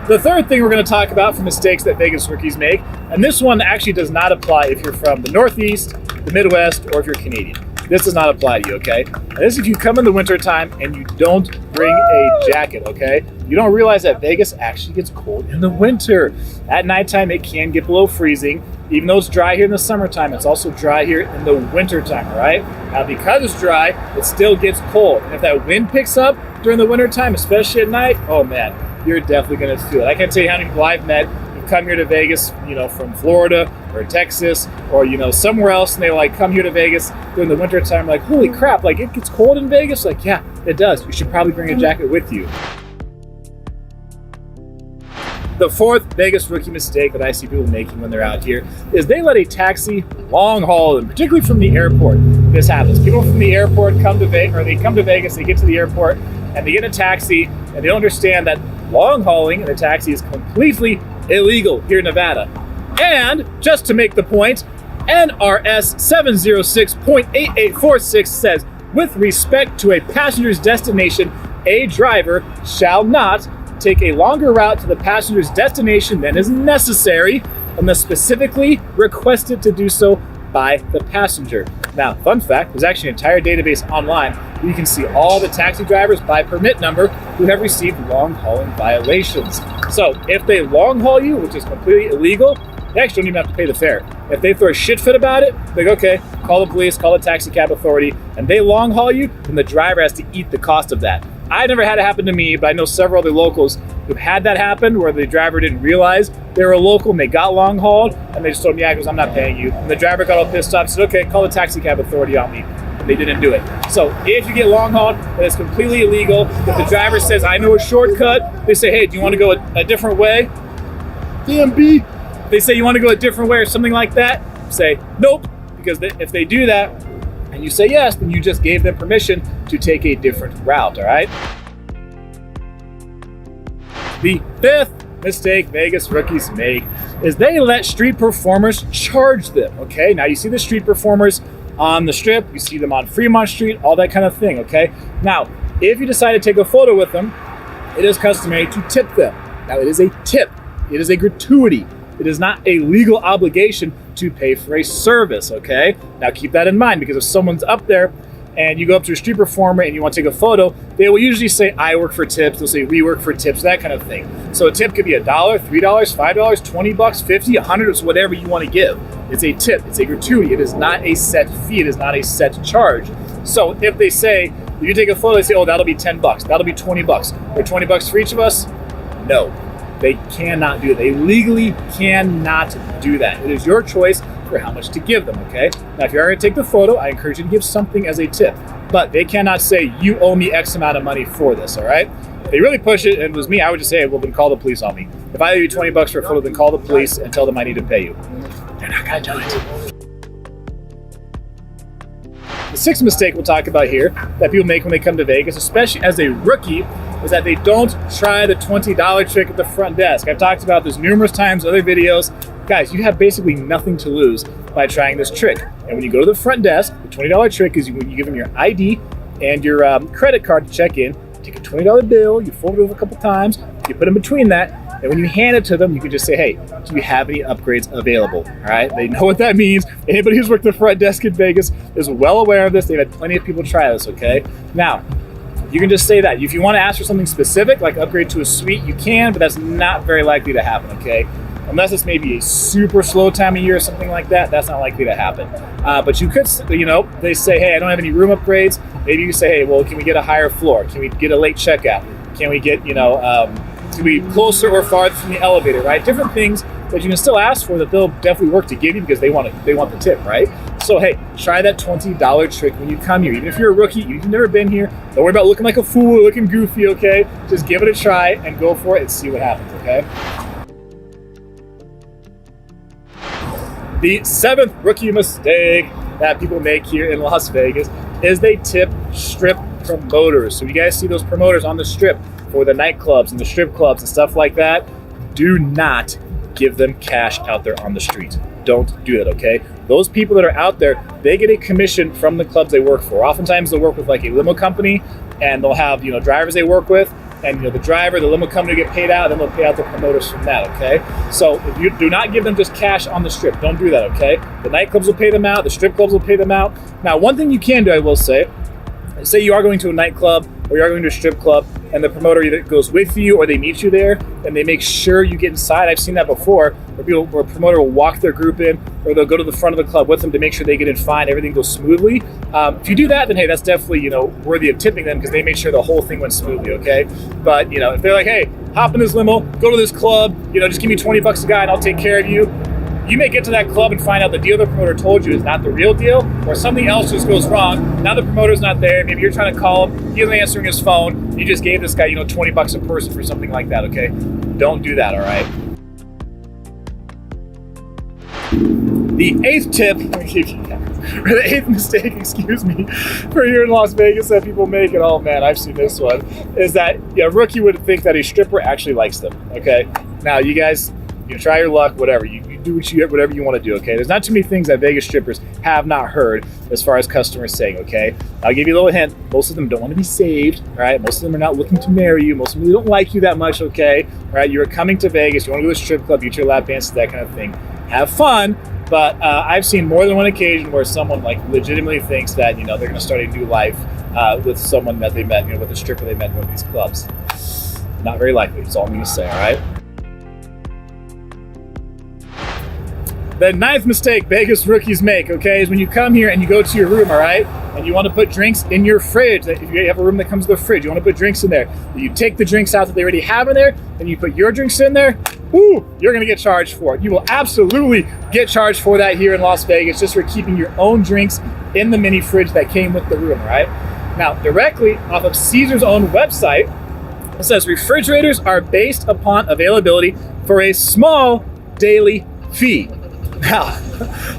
The third thing we're going to talk about for mistakes that Vegas rookies make, and this one actually does not apply if you're from the Northeast, the Midwest, or if you're Canadian. this does not apply to you, okay? And this is if you come in the wintertime and you don't bring a jacket, okay? You don't realize that Vegas actually gets cold in the winter. At nighttime, it can get below freezing. Even though it's dry here in the summertime, it's also dry here in the wintertime, all right? Now, because it's dry, it still gets cold. And if that wind picks up during the wintertime, especially at night, oh man, you're definitely gonna feel it. I can't tell you how many people I've met who come here to Vegas, from Florida or Texas or, somewhere else, and they like come here to Vegas during the wintertime, like, holy crap, like it gets cold in Vegas? Like, yeah, it does. You should probably bring a jacket with you. The fourth Vegas rookie mistake that I see people making when they're out here is they let a taxi long haul them, particularly from the airport. This happens. People from the airport come to Vegas, or they come to Vegas, they get to the airport, and they get a taxi, and they don't understand that long hauling in a taxi is completely illegal here in Nevada. And just to make the point, NRS 706.8846 says, with respect to a passenger's destination, a driver shall not take a longer route to the passenger's destination than is necessary unless specifically requested to do so by the passenger. Now, fun fact, there's actually an entire database online where you can see all the taxi drivers by permit number who have received long hauling violations. So if they long haul you, which is completely illegal, they actually don't even have to pay the fare. If they throw a shit fit about it, they go, okay, call the police, call the taxi cab authority, and they long haul you, then the driver has to eat the cost of that. I never had it happen to me, but I know several other locals who've had that happen where the driver didn't realize they were a local and they got long hauled, and they just told me, yeah, because I'm not paying you. And the driver got all pissed off and said, okay, call the taxi cab authority on me. And they didn't do it. So if you get long hauled, that is completely illegal. If the driver says, I know a shortcut, they say, hey, do you want to go a different way? DMB. They say you want to go a different way or something like that, say nope, because if they do that and you say yes, then you just gave them permission to take a different route, all right? The fifth mistake Vegas rookies make is they let street performers charge them, okay? Now you see the street performers on the Strip, you see them on Fremont Street, all that kind of thing, okay? Now, if you decide to take a photo with them, it is customary to tip them. Now it is a tip, it is a gratuity. It is not a legal obligation to pay for a service, okay? Now keep that in mind, because if someone's up there and you go up to a street performer and you want to take a photo, they will usually say, I work for tips. They'll say, we work for tips, that kind of thing. So a tip could be $1, $3, $5, $20, $50, $100, it's whatever you want to give. It's a tip, it's a gratuity. It is not a set fee, it is not a set charge. So if they say, if you take a photo, they say, oh, that'll be $10, that'll be $20. Or $20 for each of us? No. They cannot do it. They legally cannot do that. It is your choice for how much to give them, okay? Now, if you are going to take the photo, I encourage you to give something as a tip. But they cannot say, you owe me X amount of money for this, all right? If they really push it, and it was me, I would just say, well, then call the police on me. If I owe you $20 for a photo, then call the police and tell them I need to pay you. They're not going to do it. The sixth mistake we'll talk about here that people make when they come to Vegas, especially as a rookie, is that they don't try the $20 trick at the front desk. I've talked about this numerous times in other videos. Guys, you have basically nothing to lose by trying this trick. And when you go to the front desk, the $20 trick is when you give them your ID and your credit card to check in, take a $20 bill, you fold it over a couple times, you put in between that, and when you hand it to them, you can just say, hey, do you have any upgrades available? All right, they know what that means. Anybody who's worked the front desk in Vegas is well aware of this. They've had plenty of people try this, okay? Now, you can just say that. If you want to ask for something specific, like upgrade to a suite, you can, but that's not very likely to happen, okay? Unless it's maybe a super slow time of year or something like that, that's not likely to happen. But you could, they say, hey, I don't have any room upgrades. Maybe you say, hey, well, can we get a higher floor? Can we get a late checkout? Can we get, can we be closer or farther from the elevator, right? Different things that you can still ask for that they'll definitely work to give you because they want the tip, right? So hey, try that $20 trick when you come here. Even if you're a rookie, you've never been here, don't worry about looking like a fool or looking goofy, okay? Just give it a try and go for it and see what happens, okay? The seventh rookie mistake that people make here in Las Vegas is they tip strip promoters. So you guys see those promoters on the strip for the nightclubs and the strip clubs and stuff like that. Do not give them cash out there on the street. Don't do that, okay? Those people that are out there, they get a commission from the clubs they work for. Oftentimes they'll work with like a limo company and they'll have, drivers they work with. and the driver, the limo company get paid out, and then they'll pay out the promoters from that, okay? So if you do not give them just cash on the strip, don't do that, okay? The nightclubs will pay them out, the strip clubs will pay them out. Now, one thing you can do, I will say you are going to a nightclub or you are going to a strip club, and the promoter either goes with you or they meet you there and they make sure you get inside. I've seen that before, where a promoter will walk their group in, or they'll go to the front of the club with them to make sure they get in fine, everything goes smoothly. If you do that, then hey, that's definitely worthy of tipping them, because they made sure the whole thing went smoothly, okay? But if they're like, hey, hop in this limo, go to this club, just give me $20 a guy and I'll take care of you. You may get to that club and find out the deal the promoter told you is not the real deal, or something else just goes wrong. Now the promoter's not there. Maybe you're trying to call him. He isn't answering his phone. You just gave this guy, $20 a person for something like that, okay? Don't do that, all right? The eighth tip, or the eighth mistake, for here in Las Vegas that people make, and oh man, I've seen this one, is that a rookie would think that a stripper actually likes them, okay? Now, you guys, try your luck, whatever. You do whatever you want to do, okay? There's not too many things that Vegas strippers have not heard as far as customers saying, okay? I'll give you a little hint. Most of them don't want to be saved, all right? Most of them are not looking to marry you. Most of them don't like you that much, okay? All right, you're coming to Vegas. You want to go to a strip club, get your lap dances, that kind of thing. Have fun, but I've seen more than one occasion where someone legitimately thinks that, they're going to start a new life with someone that they met, with a stripper they met in one of these clubs. Not very likely, that's all I'm going to say, all right? The ninth mistake Vegas rookies make, okay, is when you come here and you go to your room, all right, and you want to put drinks in your fridge. If you have a room that comes with a fridge, you want to put drinks in there. You take the drinks out that they already have in there, and you put your drinks in there, woo, you're going to get charged for it. You will absolutely get charged for that here in Las Vegas, just for keeping your own drinks in the mini fridge that came with the room, all right? Now, directly off of Caesar's own website, it says refrigerators are based upon availability for a small daily fee. Now,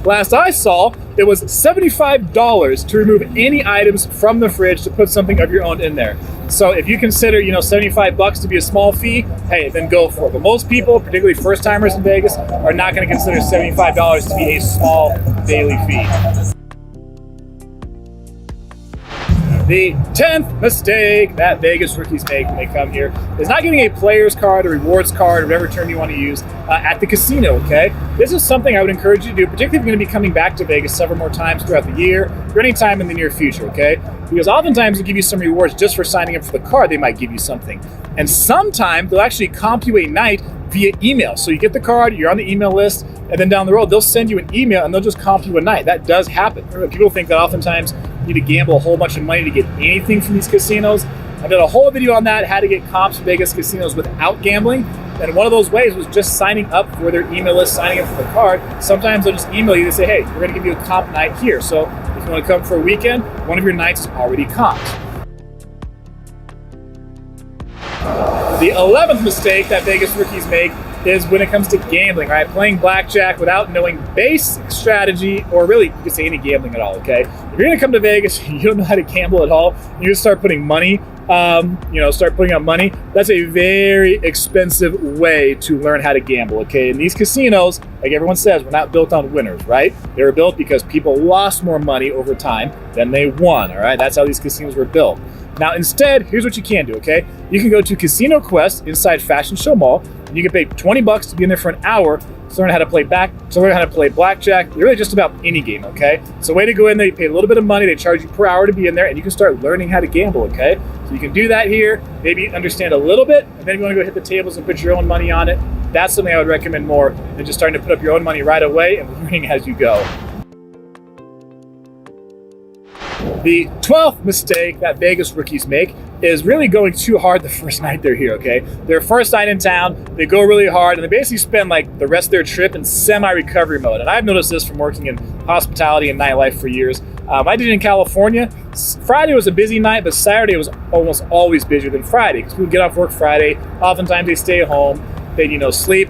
last I saw, it was $75 to remove any items from the fridge to put something of your own in there. So if you consider, $75 to be a small fee, hey, then go for it. But most people, particularly first timers in Vegas, are not going to consider $75 to be a small daily fee. The 10th mistake that Vegas rookies make when they come here is not getting a player's card, a rewards card, or whatever term you want to use, at the casino, okay? This is something I would encourage you to do, particularly if you're going to be coming back to Vegas several more times throughout the year, or any time in the near future, okay? Because oftentimes they'll give you some rewards just for signing up for the card. They might give you something. And sometimes they'll actually comp you a night via email. So you get the card, you're on the email list, and then down the road, they'll send you an email and they'll just comp you a night. That does happen. People think that oftentimes you need to gamble a whole bunch of money to get anything from these casinos. I did a whole video on that, how to get comps from Vegas casinos without gambling. And one of those ways was just signing up for their email list, signing up for the card. Sometimes they'll just email you to say, hey, we're going to give you a comp night here. So if you want to come for a weekend, one of your nights is already comped. The 11th mistake that Vegas rookies make is when it comes to gambling, right? Playing blackjack without knowing basic strategy, or really, you could say any gambling at all, okay? If you're gonna come to Vegas and you don't know how to gamble at all, you just start putting money, start putting up money, that's a very expensive way to learn how to gamble, okay? And these casinos, like everyone says, were not built on winners, right? They were built because people lost more money over time than they won, all right? That's how these casinos were built. Now, instead, here's what you can do, okay? You can go to Casino Quest inside Fashion Show Mall, and you can pay $20 to be in there for an hour to learn how to play blackjack, really just about any game, okay? So way to go in there, you pay a little bit of money, they charge you per hour to be in there, and you can start learning how to gamble, okay? So you can do that here, maybe understand a little bit, and then if you want to go hit the tables and put your own money on it, that's something I would recommend more than just starting to put up your own money right away and learning as you go. The 12th mistake that Vegas rookies make is really going too hard the first night they're here, okay? Their first night in town, they go really hard, and they basically spend like the rest of their trip in semi-recovery mode. And I've noticed this from working in hospitality and nightlife for years. I did it in California. Friday was a busy night, but Saturday was almost always busier than Friday, because people get off work Friday. Oftentimes they stay home, they sleep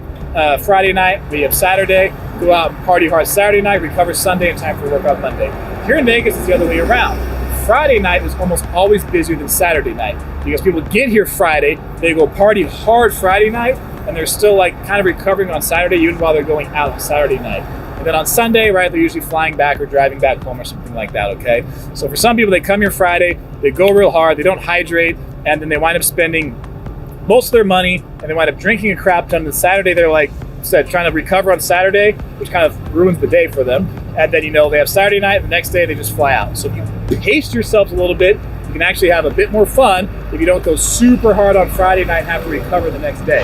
Friday night, we have Saturday, go out and party hard Saturday night, recover Sunday in time for workout Monday. Here in Vegas, it's the other way around. Friday night is almost always busier than Saturday night, because people get here Friday, they go party hard Friday night, and they're still kind of recovering on Saturday, even while they're going out Saturday night. And then on Sunday, right, they're usually flying back or driving back home or something like that, okay? So for some people, they come here Friday, they go real hard, they don't hydrate, and then they wind up spending most of their money, and they wind up drinking a crap ton. And Saturday, they're like said, trying to recover on Saturday, which kind of ruins the day for them. And then, they have Saturday night, and the next day they just fly out. So if you pace yourselves a little bit, you can actually have a bit more fun if you don't go super hard on Friday night and have to recover the next day.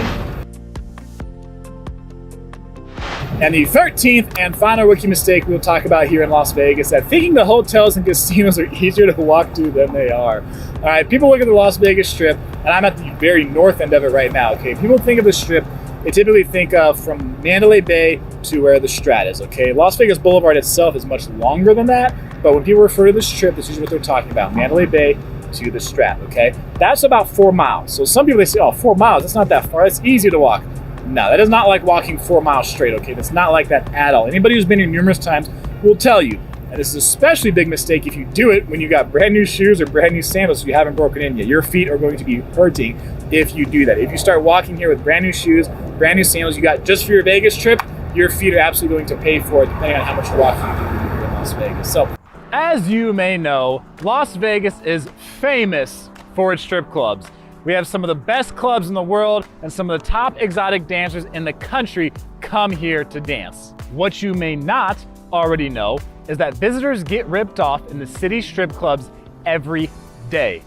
And the 13th and final rookie mistake we'll talk about here in Las Vegas, that thinking the hotels and casinos are easier to walk to than they are. All right, people look at the Las Vegas Strip, and I'm at the very north end of it right now, okay? People think of the Strip, they typically think of from Mandalay Bay to where the Strat is, okay? Las Vegas Boulevard itself is much longer than that, but when people refer to the Strip, that's usually what they're talking about, Mandalay Bay to the Strat, okay? That's about 4 miles. So some people, they say, oh, 4 miles, that's not that far, that's easy to walk. No, that is not like walking 4 miles straight, okay? That's not like that at all. Anybody who's been here numerous times will tell you, and this is an especially big mistake if you do it when you got brand new shoes or brand new sandals so you haven't broken in yet. Your feet are going to be hurting if you do that. If you start walking here with brand new shoes, brand new sandals you got just for your Vegas trip, your feet are absolutely going to pay for it depending on how much walking you do here in Las Vegas. So, as you may know, Las Vegas is famous for its strip clubs. We have some of the best clubs in the world, and some of the top exotic dancers in the country come here to dance. What you may not already know is that visitors get ripped off in the city strip clubs every day,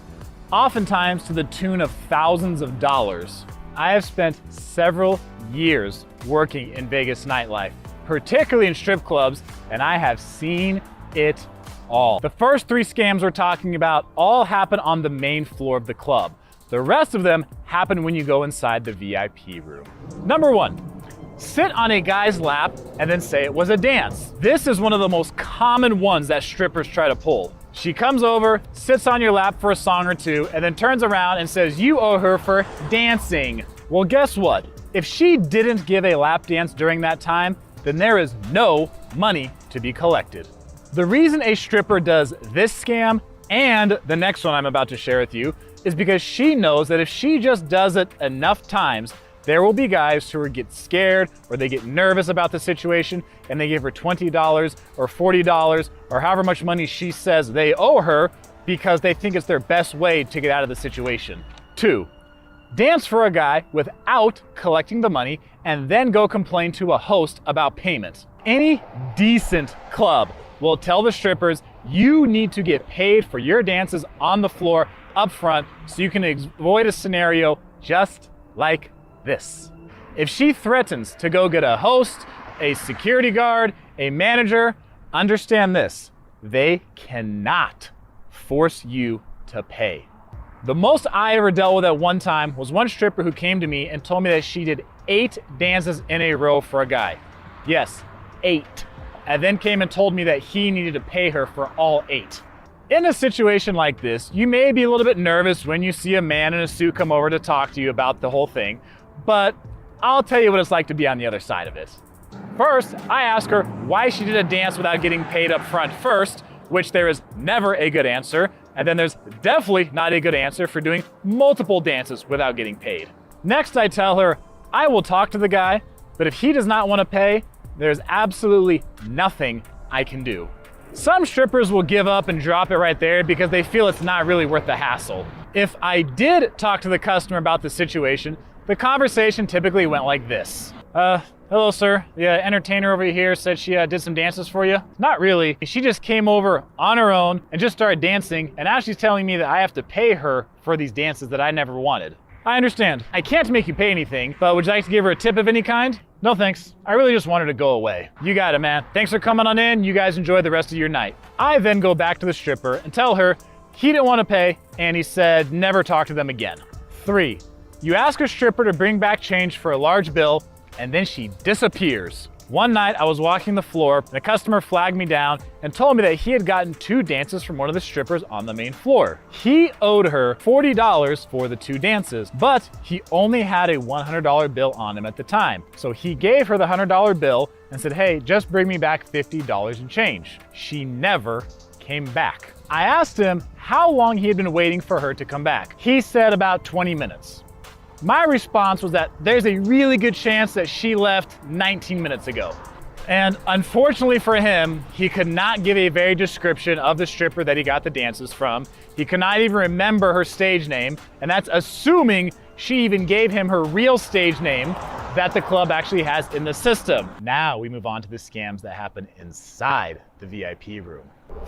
oftentimes to the tune of thousands of dollars. I have spent several years working in Vegas nightlife, particularly in strip clubs, and I have seen it all. The first 3 scams we're talking about all happen on the main floor of the club. The rest of them happen when you go inside the VIP room. Number 1, sit on a guy's lap and then say it was a dance. This is one of the most common ones that strippers try to pull. She comes over, sits on your lap for a song or two, and then turns around and says you owe her for dancing. Well, guess what? If she didn't give a lap dance during that time, then there is no money to be collected. The reason a stripper does this scam and the next one I'm about to share with you is because she knows that if she just does it enough times, there will be guys who get scared or they get nervous about the situation and they give her $20 or $40 or however much money she says they owe her because they think it's their best way to get out of the situation. 2, dance for a guy without collecting the money and then go complain to a host about payment. Any decent club will tell the strippers you need to get paid for your dances on the floor up front so you can avoid a scenario just like this. If she threatens to go get a host, a security guard, a manager, understand this, they cannot force you to pay. The most I ever dealt with at one time was one stripper who came to me and told me that she did 8 dances in a row for a guy. Yes, 8. And then came and told me that he needed to pay her for all 8. In a situation like this, you may be a little bit nervous when you see a man in a suit come over to talk to you about the whole thing, but I'll tell you what it's like to be on the other side of it. First, I ask her why she did a dance without getting paid up front first, which there is never a good answer, and then there's definitely not a good answer for doing multiple dances without getting paid. Next, I tell her I will talk to the guy, but if he does not want to pay, there's absolutely nothing I can do. Some strippers will give up and drop it right there because they feel it's not really worth the hassle. If I did talk to the customer about the situation, the conversation typically went like this. Hello sir, the entertainer over here said she did some dances for you. Not really. She just came over on her own and just started dancing, and now she's telling me that I have to pay her for these dances that I never wanted. I understand. I can't make you pay anything, but would you like to give her a tip of any kind? No thanks. I really just wanted to go away. You got it, man. Thanks for coming on in. You guys enjoy the rest of your night. I then go back to the stripper and tell her he didn't want to pay and he said never talk to them again. 3, you ask a stripper to bring back change for a large bill and then she disappears. One night I was walking the floor and a customer flagged me down and told me that he had gotten 2 dances from one of the strippers on the main floor. He owed her $40 for the 2 dances, but he only had a $100 bill on him at the time. So he gave her the $100 bill and said, hey, just bring me back $50 in change. She never came back. I asked him how long he had been waiting for her to come back. He said about 20 minutes. My response was that there's a really good chance that she left 19 minutes ago. And unfortunately for him, he could not give a very description of the stripper that he got the dances from. He could not even remember her stage name, and that's assuming She even gave him her real stage name that the club actually has in the system. Now we move on to the scams that happen inside the VIP room.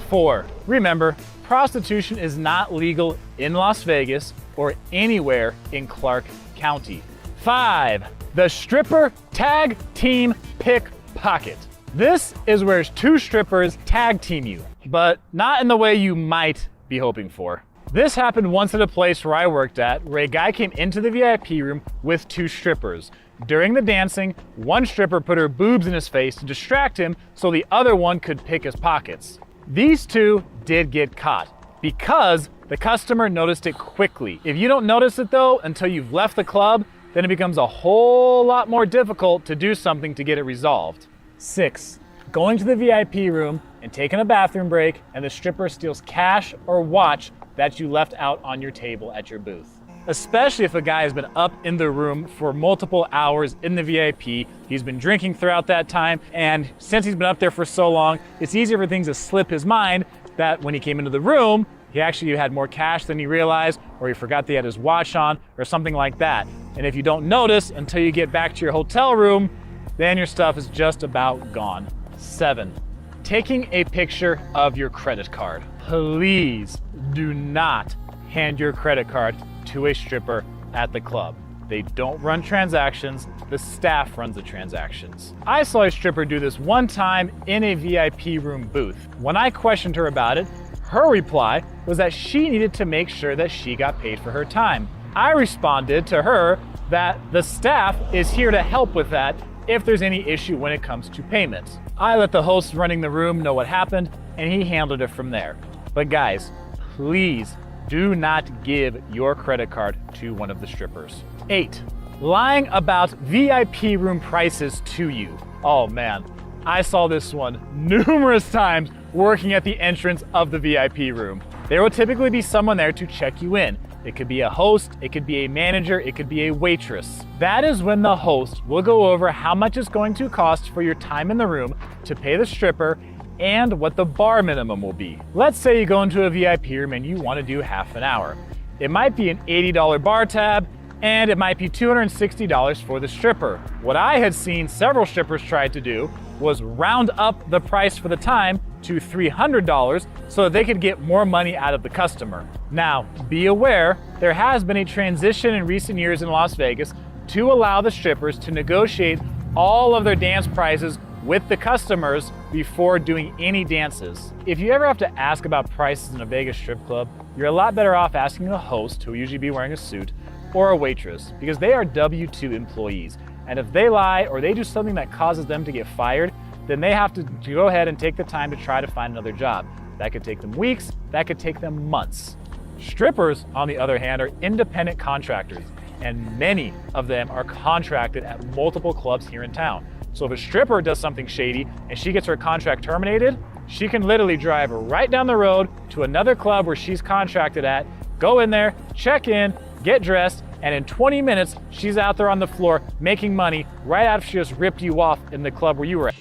4, remember, prostitution is not legal in Las Vegas or anywhere in Clark County. 5, the stripper tag team pickpocket. This is where 2 strippers tag team you, but not in the way you might be hoping for. This happened once at a place where I worked at, where a guy came into the VIP room with 2 strippers. During the dancing, one stripper put her boobs in his face to distract him so the other one could pick his pockets. These 2 did get caught because the customer noticed it quickly. If you don't notice it though until you've left the club, then it becomes a whole lot more difficult to do something to get it resolved. 6, going to the VIP room and taking a bathroom break and the stripper steals cash or watch that you left out on your table at your booth. Especially if a guy has been up in the room for multiple hours in the VIP, he's been drinking throughout that time, and since he's been up there for so long, it's easier for things to slip his mind that when he came into the room, he actually had more cash than he realized, or he forgot that he had his watch on, or something like that. And if you don't notice until you get back to your hotel room, then your stuff is just about gone. 7, taking a picture of your credit card. Please do not hand your credit card to a stripper at the club. They don't run transactions, the staff runs the transactions. I saw a stripper do this one time in a VIP room booth. When I questioned her about it, her reply was that she needed to make sure that she got paid for her time. I responded to her that the staff is here to help with that if there's any issue when it comes to payments. I let the host running the room know what happened, and he handled it from there. But guys, please do not give your credit card to one of the strippers. 8, lying about VIP room prices to you. Oh man, I saw this one numerous times working at the entrance of the VIP room. There will typically be someone there to check you in. It could be a host, it could be a manager, it could be a waitress. That is when the host will go over how much it's going to cost for your time in the room to pay the stripper and what the bar minimum will be. Let's say you go into a VIP room and you want to do half an hour. It might be an $80 bar tab, and it might be $260 for the stripper. What I had seen several strippers try to do was round up the price for the time to $300 so that they could get more money out of the customer. Now, be aware, there has been a transition in recent years in Las Vegas to allow the strippers to negotiate all of their dance prices with the customers before doing any dances. If you ever have to ask about prices in a Vegas strip club, you're a lot better off asking a host, who will usually be wearing a suit, or a waitress, because they are W-2 employees. And if they lie or they do something that causes them to get fired, then they have to go ahead and take the time to try to find another job. That could take them weeks, that could take them months. Strippers, on the other hand, are independent contractors, and many of them are contracted at multiple clubs here in town. So if a stripper does something shady and she gets her contract terminated, she can literally drive right down the road to another club where she's contracted at, go in there, check in, get dressed, and in 20 minutes, she's out there on the floor making money right after she just ripped you off in the club where you were at.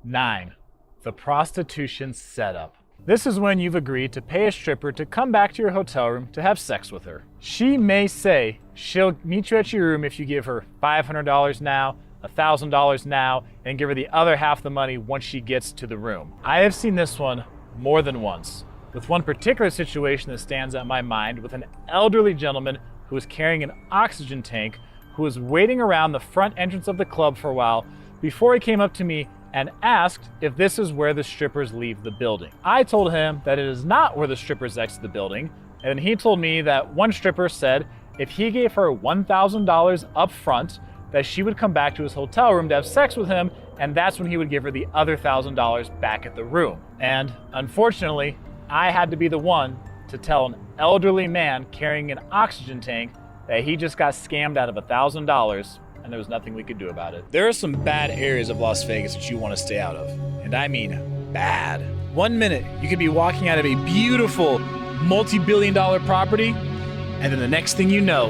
9, the prostitution setup. This is when you've agreed to pay a stripper to come back to your hotel room to have sex with her. She may say she'll meet you at your room if you give her $500 now, $1,000 now, and give her the other half the money once she gets to the room. I have seen this one more than once, with one particular situation that stands out in my mind with an elderly gentleman who was carrying an oxygen tank, who was waiting around the front entrance of the club for a while before he came up to me and asked if this is where the strippers leave the building. I told him that it is not where the strippers exit the building, and he told me that one stripper said if he gave her $1,000 up front, that she would come back to his hotel room to have sex with him, and that's when he would give her the other $1,000 back at the room. And unfortunately, I had to be the one to tell an elderly man carrying an oxygen tank that he just got scammed out of $1,000, and there was nothing we could do about it. There are some bad areas of Las Vegas that you want to stay out of, and I mean bad. 1 minute, you could be walking out of a beautiful multi-billion-dollar property, and then the next thing you know,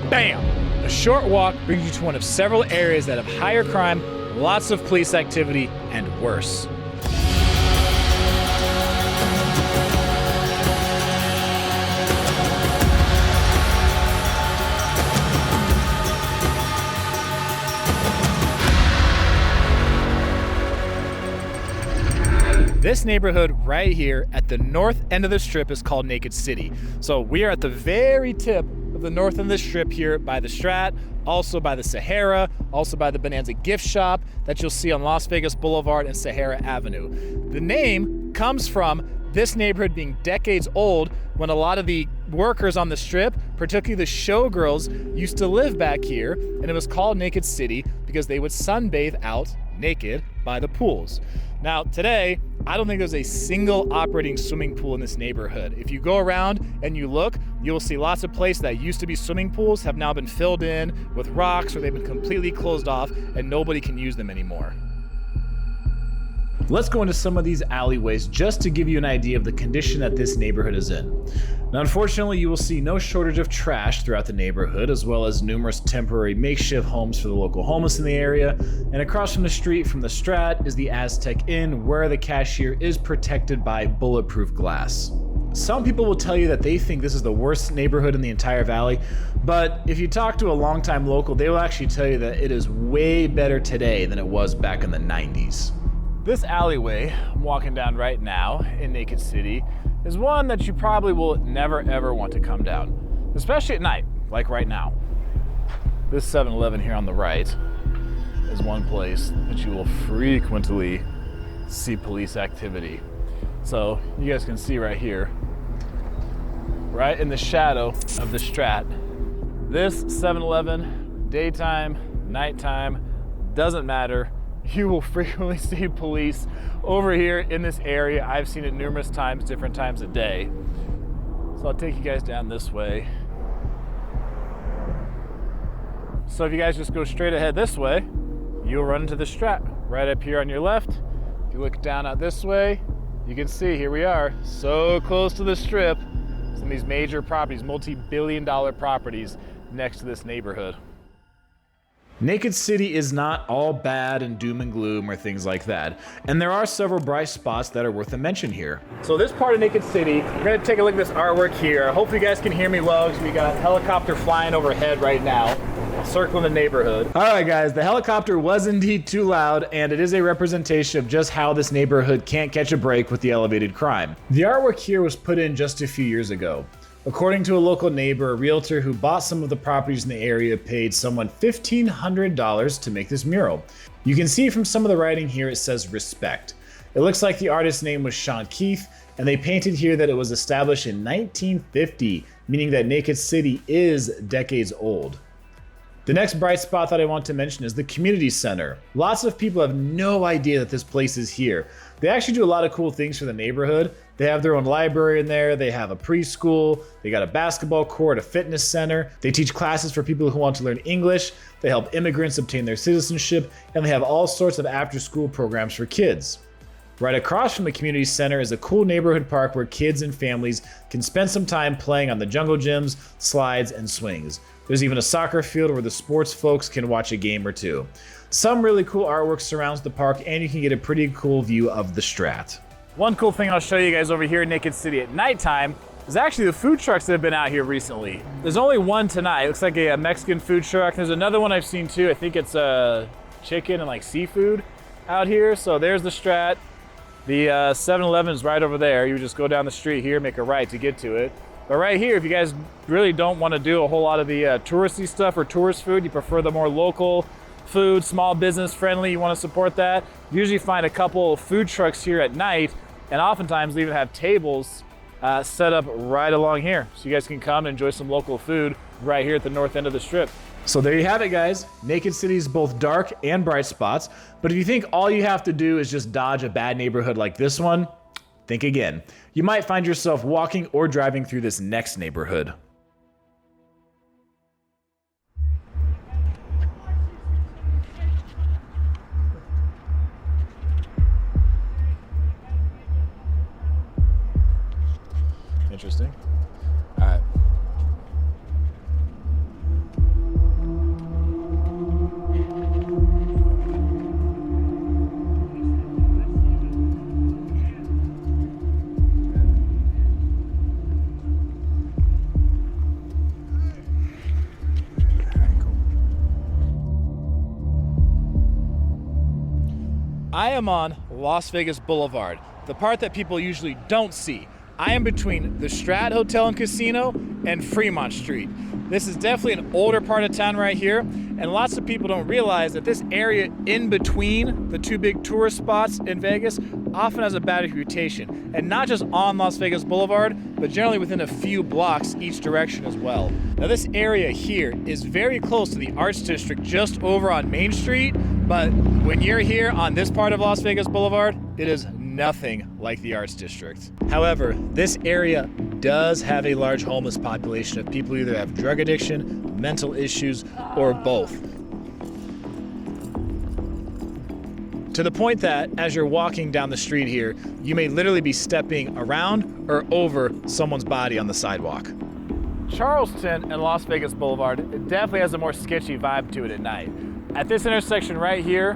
bam! A short walk brings you to one of several areas that have higher crime, lots of police activity, and worse. This neighborhood right here at the north end of the strip is called Naked City. So we are at the very tip of the north end of the strip here by the Strat, also by the Sahara, also by the Bonanza gift shop that you'll see on Las Vegas Boulevard and Sahara Avenue. The name comes from this neighborhood being decades old when a lot of the workers on the strip, particularly the showgirls, used to live back here, and it was called Naked City because they would sunbathe out naked by the pools. Now today, I don't think there's a single operating swimming pool in this neighborhood. If you go around and you look, you'll see lots of places that used to be swimming pools have now been filled in with rocks, or they've been completely closed off and nobody can use them anymore. Let's go into some of these alleyways just to give you an idea of the condition that this neighborhood is in. Now, unfortunately, you will see no shortage of trash throughout the neighborhood, as well as numerous temporary makeshift homes for the local homeless in the area. And across from the street from the Strat is the Aztec Inn, where the cashier is protected by bulletproof glass. Some people will tell you that they think this is the worst neighborhood in the entire valley, but if you talk to a longtime local, they will actually tell you that it is way better today than it was back in the 90s. This alleyway I'm walking down right now in Naked City is one that you probably will never ever want to come down, especially at night, like right now. This 7-Eleven here on the right is one place that you will frequently see police activity. So you guys can see right here, right in the shadow of the Strat, this 7-Eleven, daytime, nighttime, doesn't matter. You will frequently see police over here in this area. I've seen it numerous times, different times a day. So I'll take you guys down this way. So if you guys just go straight ahead this way, you'll run into the Strat. Right up here on your left, if you look down out this way, you can see here we are, so close to the strip. Some of these major properties, multi-billion-dollar properties next to this neighborhood. Naked City is not all bad and doom and gloom or things like that. And there are several bright spots that are worth a mention here. So this part of Naked City, we're gonna take a look at this artwork here. Hopefully you guys can hear me well because we got a helicopter flying overhead right now, circling the neighborhood. All right guys, the helicopter was indeed too loud, and it is a representation of just how this neighborhood can't catch a break with the elevated crime. The artwork here was put in just a few years ago. According to a local neighbor, a realtor who bought some of the properties in the area paid someone $1,500 to make this mural. You can see from some of the writing here it says respect. It looks like the artist's name was Sean Keith, and they painted here that it was established in 1950, meaning that Naked City is decades old. The next bright spot that I want to mention is the community center. Lots of people have no idea that this place is here. They actually do a lot of cool things for the neighborhood. They have their own library in there, they have a preschool, they got a basketball court, a fitness center. They teach classes for people who want to learn English, they help immigrants obtain their citizenship, and they have all sorts of after-school programs for kids. Right across from the community center is a cool neighborhood park where kids and families can spend some time playing on the jungle gyms, slides, and swings. There's even a soccer field where the sports folks can watch a game or two. Some really cool artwork surrounds the park, and you can get a pretty cool view of the Strat. One cool thing I'll show you guys over here in Naked City at nighttime is actually the food trucks that have been out here recently. There's only one tonight. It looks like a Mexican food truck. There's another one I've seen too. I think it's chicken and like seafood out here. So there's the Strat. The 7-Eleven is right over there. You just go down the street here, make a right to get to it. But right here, if you guys really don't want to do a whole lot of the touristy stuff or tourist food, you prefer the more local food, small business friendly, you want to support that, you usually find a couple of food trucks here at night, and oftentimes they even have tables set up right along here. So you guys can come and enjoy some local food right here at the north end of the strip. So there you have it, guys. Naked City's both dark and bright spots, but if you think all you have to do is just dodge a bad neighborhood like this one, think again. You might find yourself walking or driving through this next neighborhood. Interesting. All right. I am on Las Vegas Boulevard. the part that people usually don't see. I am between the Strat Hotel and Casino and Fremont Street. This is definitely an older part of town right here, and lots of people don't realize that this area in between the two big tourist spots in Vegas often has a bad reputation, and not just on Las Vegas Boulevard, but generally within a few blocks each direction as well. Now this area here is very close to the Arts District just over on Main Street, but when you're here on this part of Las Vegas Boulevard, it is nothing like the Arts District. However, this area does have a large homeless population of people who either have drug addiction, mental issues, or both. To the point that as you're walking down the street here, you may literally be stepping around or over someone's body on the sidewalk. Charleston and Las Vegas Boulevard, it definitely has a more sketchy vibe to it at night. At this intersection right here,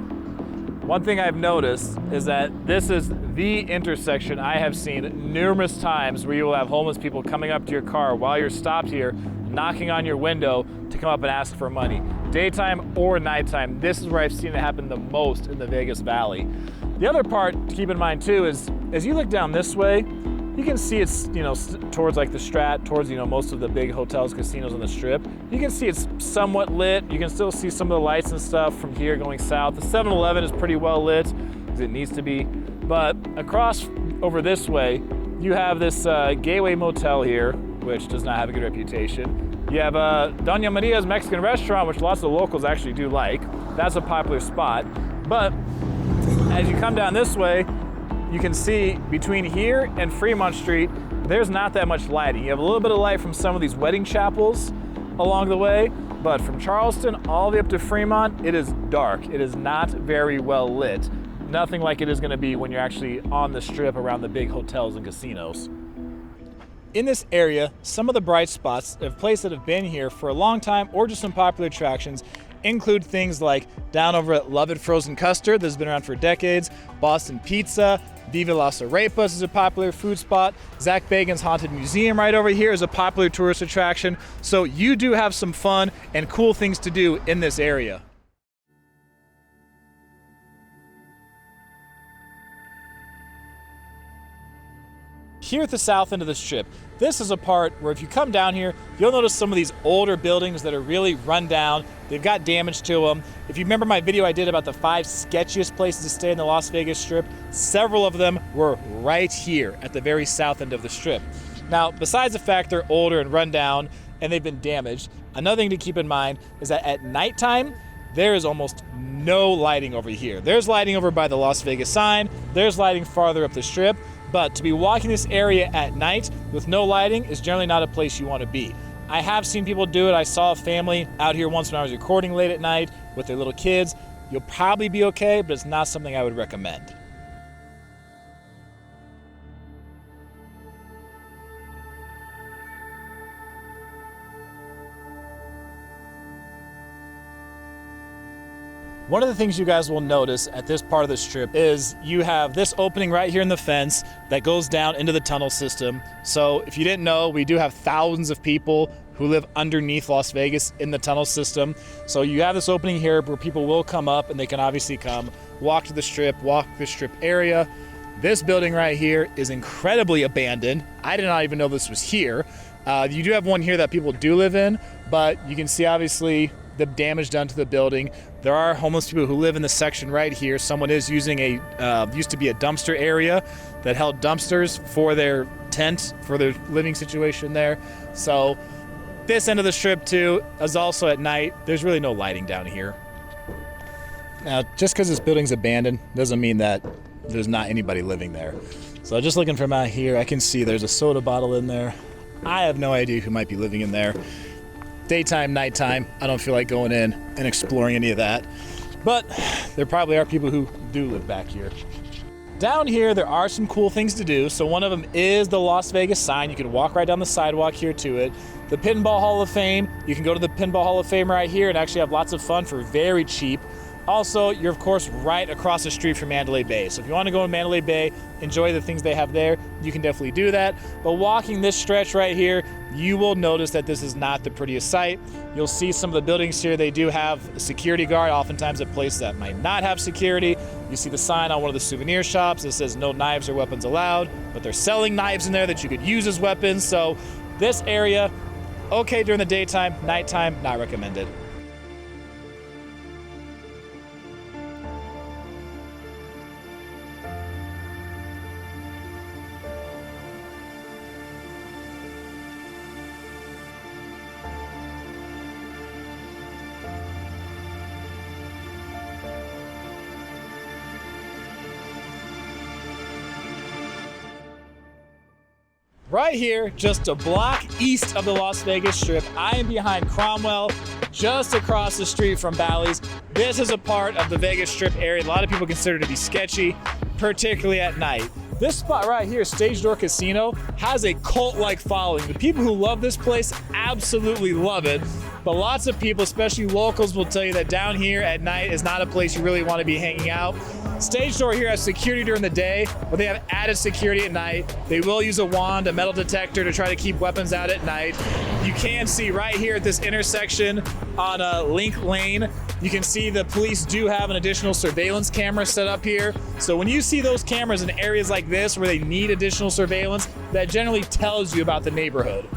one thing I've noticed is that this is the intersection I have seen numerous times where you will have homeless people coming up to your car while you're stopped here, knocking on your window to come up and ask for money. Daytime or nighttime, this is where I've seen it happen the most in the Vegas Valley. The other part to keep in mind too is, as you look down this way, you can see it's, towards like the Strat, towards, most of the big hotels, casinos on the Strip. You can see it's somewhat lit. You can still see some of the lights and stuff from here going south. The 7-Eleven is pretty well lit, because it needs to be. But across over this way, you have this Gateway Motel here, which does not have a good reputation. You have Doña Maria's Mexican restaurant, which lots of locals actually do like. That's a popular spot. But as you come down this way, you can see between here and Fremont Street, there's not that much lighting. You have a little bit of light from some of these wedding chapels along the way, but from Charleston all the way up to Fremont, it is dark. It is not very well lit. Nothing like it is gonna be when you're actually on the Strip around the big hotels and casinos. In this area, some of the bright spots of places that have been here for a long time or just some popular attractions include things like down over at Lovett Frozen Custard, that's been around for decades, Boston Pizza, Viva Las Arepas is a popular food spot, Zach Bagan's Haunted Museum right over here is a popular tourist attraction, so you do have some fun and cool things to do in this area. Here at the south end of the Strip, this is a part where if you come down here, you'll notice some of these older buildings that are really run down. They've got damage to them. If you remember my video I did about the 5 sketchiest places to stay in the Las Vegas Strip, several of them were right here at the very south end of the Strip. Now, besides the fact they're older and run down and they've been damaged, another thing to keep in mind is that at nighttime, there is almost no lighting over here. There's lighting over by the Las Vegas sign, there's lighting farther up the Strip, but to be walking this area at night with no lighting is generally not a place you want to be. I have seen people do it. I saw a family out here once when I was recording late at night with their little kids. You'll probably be okay, but it's not something I would recommend. One of the things you guys will notice at this part of the Strip is you have this opening right here in the fence that goes down into the tunnel system. So if you didn't know, we do have thousands of people who live underneath Las Vegas in the tunnel system. So you have this opening here where people will come up and they can obviously come walk to the Strip, walk the Strip area. This building right here is incredibly abandoned. I did not even know this was here. You do have one here that people do live in, but you can see obviously the damage done to the building. There are homeless people who live in the section right here. Someone is using used to be a dumpster area that held dumpsters for their tent, for their living situation there. So this end of the Strip too is also at night. There's really no lighting down here. Now, just because this building's abandoned doesn't mean that there's not anybody living there. So just looking from out here, I can see there's a soda bottle in there. I have no idea who might be living in there. Daytime, nighttime, I don't feel like going in and exploring any of that. But there probably are people who do live back here. Down here, there are some cool things to do. So one of them is the Las Vegas sign. You can walk right down the sidewalk here to it. The Pinball Hall of Fame, you can go to the Pinball Hall of Fame right here and actually have lots of fun for very cheap. Also, you're of course right across the street from Mandalay Bay. So if you want to go to Mandalay Bay, enjoy the things they have there, you can definitely do that. But walking this stretch right here, you will notice that this is not the prettiest sight. You'll see some of the buildings here, they do have a security guard, oftentimes at places that might not have security. You see the sign on one of the souvenir shops that says no knives or weapons allowed, but they're selling knives in there that you could use as weapons. So this area, okay during the daytime, nighttime, not recommended. Right here, just a block east of the Las Vegas Strip, I am behind Cromwell, just across the street from Bally's. This is a part of the Vegas Strip area a lot of people consider to be sketchy, particularly at night. This spot right here, Stage Door Casino, has a cult-like following. The people who love this place absolutely love it, but lots of people, especially locals, will tell you that down here at night is not a place you really want to be hanging out. Stage Door here has security during the day, but they have added security at night. They will use a wand, a metal detector to try to keep weapons out at night. You can see right here at this intersection on Link Lane, you can see the police do have an additional surveillance camera set up here. So when you see those cameras in areas like this where they need additional surveillance, that generally tells you about the neighborhood.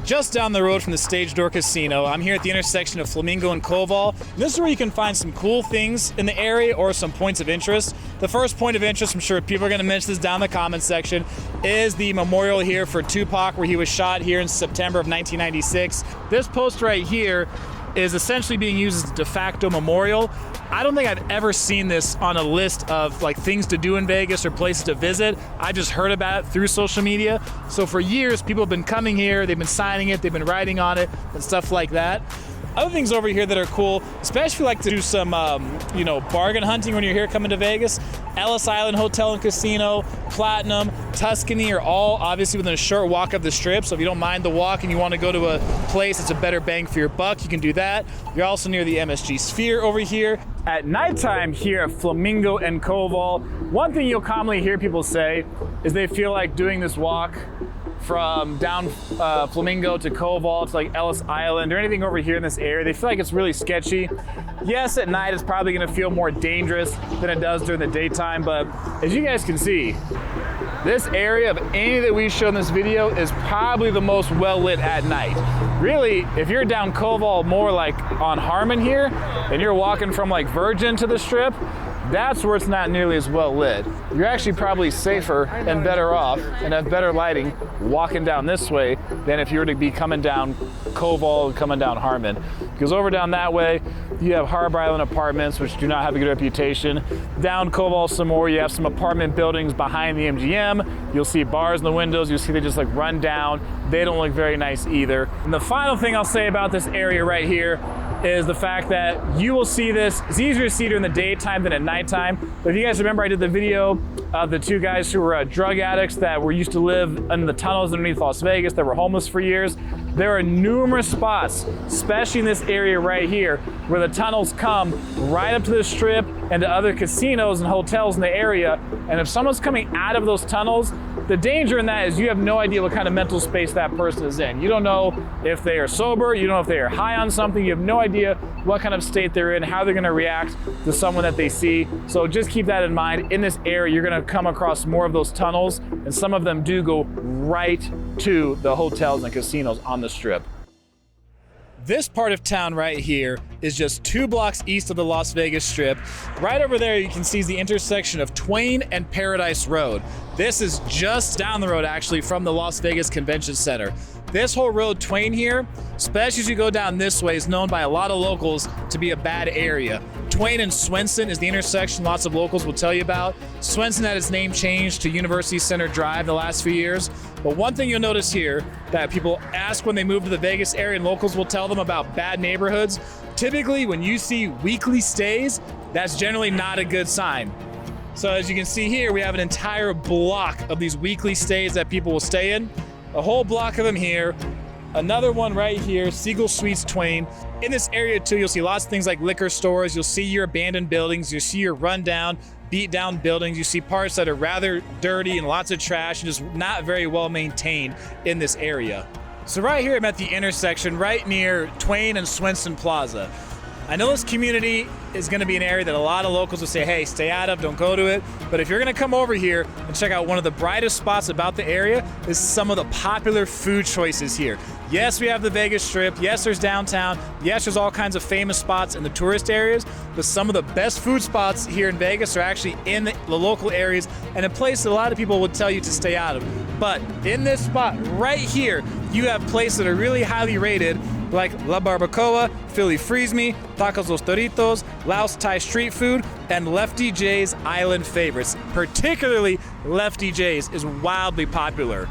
Just down the road from the Stage Door Casino, I'm here at the intersection of Flamingo and Koval. This is where you can find some cool things in the area or some points of interest. The first point of interest, I'm sure people are going to mention this down in the comments section, is the memorial here for Tupac, where he was shot here in September of 1996. This post right here is essentially being used as a de facto memorial. I don't think I've ever seen this on a list of like things to do in Vegas or places to visit. I just heard about it through social media. So for years, people have been coming here, they've been signing it, they've been writing on it and stuff like that. Other things over here that are cool, especially if you like to do some, bargain hunting when you're here coming to Vegas. Ellis Island Hotel and Casino, Platinum, Tuscany are all obviously within a short walk of the Strip. So if you don't mind the walk and you want to go to a place that's a better bang for your buck, you can do that. You're also near the MSG Sphere over here. At nighttime here at Flamingo and Koval, one thing you'll commonly hear people say is they feel like doing this walk from down Flamingo to Koval to like Ellis Island or anything over here in this area, they feel like it's really sketchy. Yes, at night it's probably gonna feel more dangerous than it does during the daytime, but as you guys can see, this area of any that we show in this video is probably the most well lit at night. Really, if you're down Koval more like on Harmon here, and you're walking from like Virgin to the Strip, that's where it's not nearly as well lit. You're actually probably safer and better off and have better lighting walking down this way than if you were to be coming down Koval and coming down Harmon. Because over down that way, you have Harbor Island Apartments, which do not have a good reputation. Down Koval some more, you have some apartment buildings behind the MGM. You'll see bars in the windows. You'll see they just like run down. They don't look very nice either. And the final thing I'll say about this area right here is the fact that you will see this. It's easier to see during the daytime than at nighttime. But if you guys remember, I did the video of the two guys who were drug addicts that were used to live in the tunnels underneath Las Vegas that were homeless for years. There are numerous spots, especially in this area right here, where the tunnels come right up to the Strip and to other casinos and hotels in the area. And if someone's coming out of those tunnels, the danger in that is you have no idea what kind of mental space that person is in. You don't know if they are sober, you don't know if they are high on something, you have no idea what kind of state they're in, how they're gonna react to someone that they see. So just keep that in mind. In this area, you're gonna come across more of those tunnels, and some of them do go right to the hotels and casinos on the Strip. This part of town right here is just 2 blocks east of the Las Vegas Strip. Right over there you can see the intersection of Twain and Paradise Road. This is just down the road actually from the Las Vegas Convention Center. This whole road, Twain here, especially as you go down this way, is known by a lot of locals to be a bad area. Twain and Swenson is the intersection lots of locals will tell you about. Swenson had its name changed to University Center Drive the last few years. But one thing you'll notice here that people ask when they move to the Vegas area and locals will tell them about bad neighborhoods, typically when you see weekly stays, that's generally not a good sign. So as you can see here, we have an entire block of these weekly stays that people will stay in. A whole block of them here. Another one right here, Siegel Suites Twain. In this area too, you'll see lots of things like liquor stores. You'll see your abandoned buildings. You'll see your rundown, beat down buildings. You see parts that are rather dirty and lots of trash and just not very well maintained in this area. So right here, I'm at the intersection right near Twain and Swenson Plaza. I know this community is going to be an area that a lot of locals will say, hey, stay out of, don't go to it. But if you're going to come over here and check out one of the brightest spots about the area is some of the popular food choices here. Yes, we have the Vegas Strip. Yes, there's downtown. Yes, there's all kinds of famous spots in the tourist areas. But some of the best food spots here in Vegas are actually in the local areas and a place that a lot of people would tell you to stay out of. But in this spot right here, you have places that are really highly rated, like La Barbacoa, Philly Freeze Me, Tacos Los Doritos, Laos Thai Street Food, and Lefty J's Island Favorites. Particularly Lefty J's is wildly popular.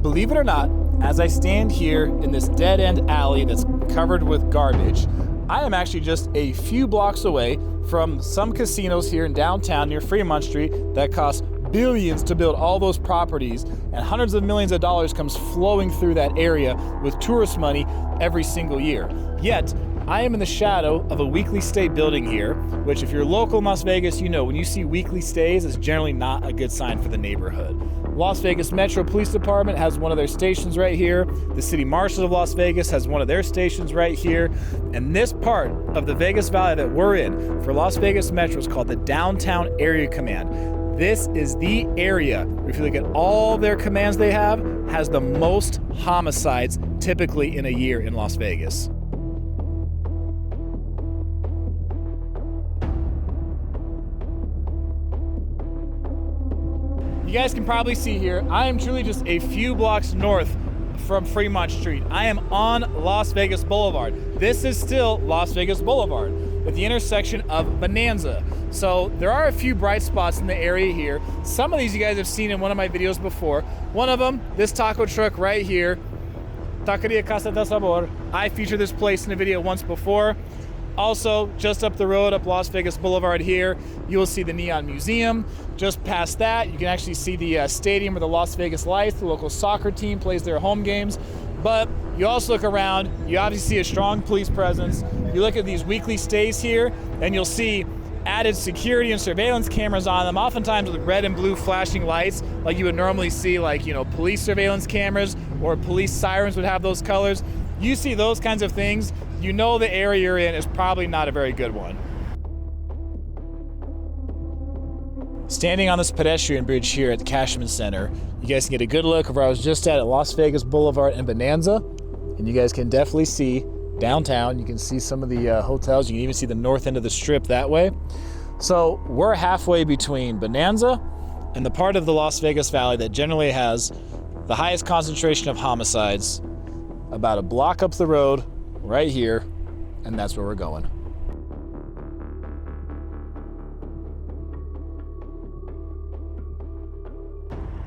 Believe it or not, as I stand here in this dead-end alley that's covered with garbage, I am actually just a few blocks away from some casinos here in downtown near Fremont Street that cost billions to build all those properties, and hundreds of millions of dollars comes flowing through that area with tourist money every single year. Yet, I am in the shadow of a weekly stay building here, which if you're local in Las Vegas, you know when you see weekly stays, it's generally not a good sign for the neighborhood. Las Vegas Metro Police Department has one of their stations right here. The City Marshal of Las Vegas has one of their stations right here. And this part of the Vegas Valley that we're in for Las Vegas Metro is called the Downtown Area Command. This is the area, if you look at all their commands they have, has the most homicides typically in a year in Las Vegas. You guys can probably see here, I am truly just a few blocks north from Fremont Street. I am on Las Vegas Boulevard. This is still Las Vegas Boulevard at the intersection of Bonanza. So there are a few bright spots in the area here. Some of these you guys have seen in one of my videos before. One of them, this taco truck right here, Taqueria Casa del Sabor. I featured this place in a video once before. Also, just up the road, up Las Vegas Boulevard here, you will see the Neon Museum. Just past that, you can actually see the stadium where the Las Vegas Lights, the local soccer team, plays their home games. But you also look around, you obviously see a strong police presence. You look at these weekly stays here, and you'll see added security and surveillance cameras on them, oftentimes with red and blue flashing lights, like you would normally see, like, you know, police surveillance cameras or police sirens would have those colors. You see those kinds of things, you know the area you're in is probably not a very good one. Standing on this pedestrian bridge here at the Cashman Center, you guys can get a good look of where I was just at Las Vegas Boulevard and Bonanza, and you guys can definitely see downtown. You can see some of the hotels. You can even see the north end of the strip that way. So we're halfway between Bonanza and the part of the Las Vegas Valley that generally has the highest concentration of homicides, about a block up the road right here, and that's where we're going.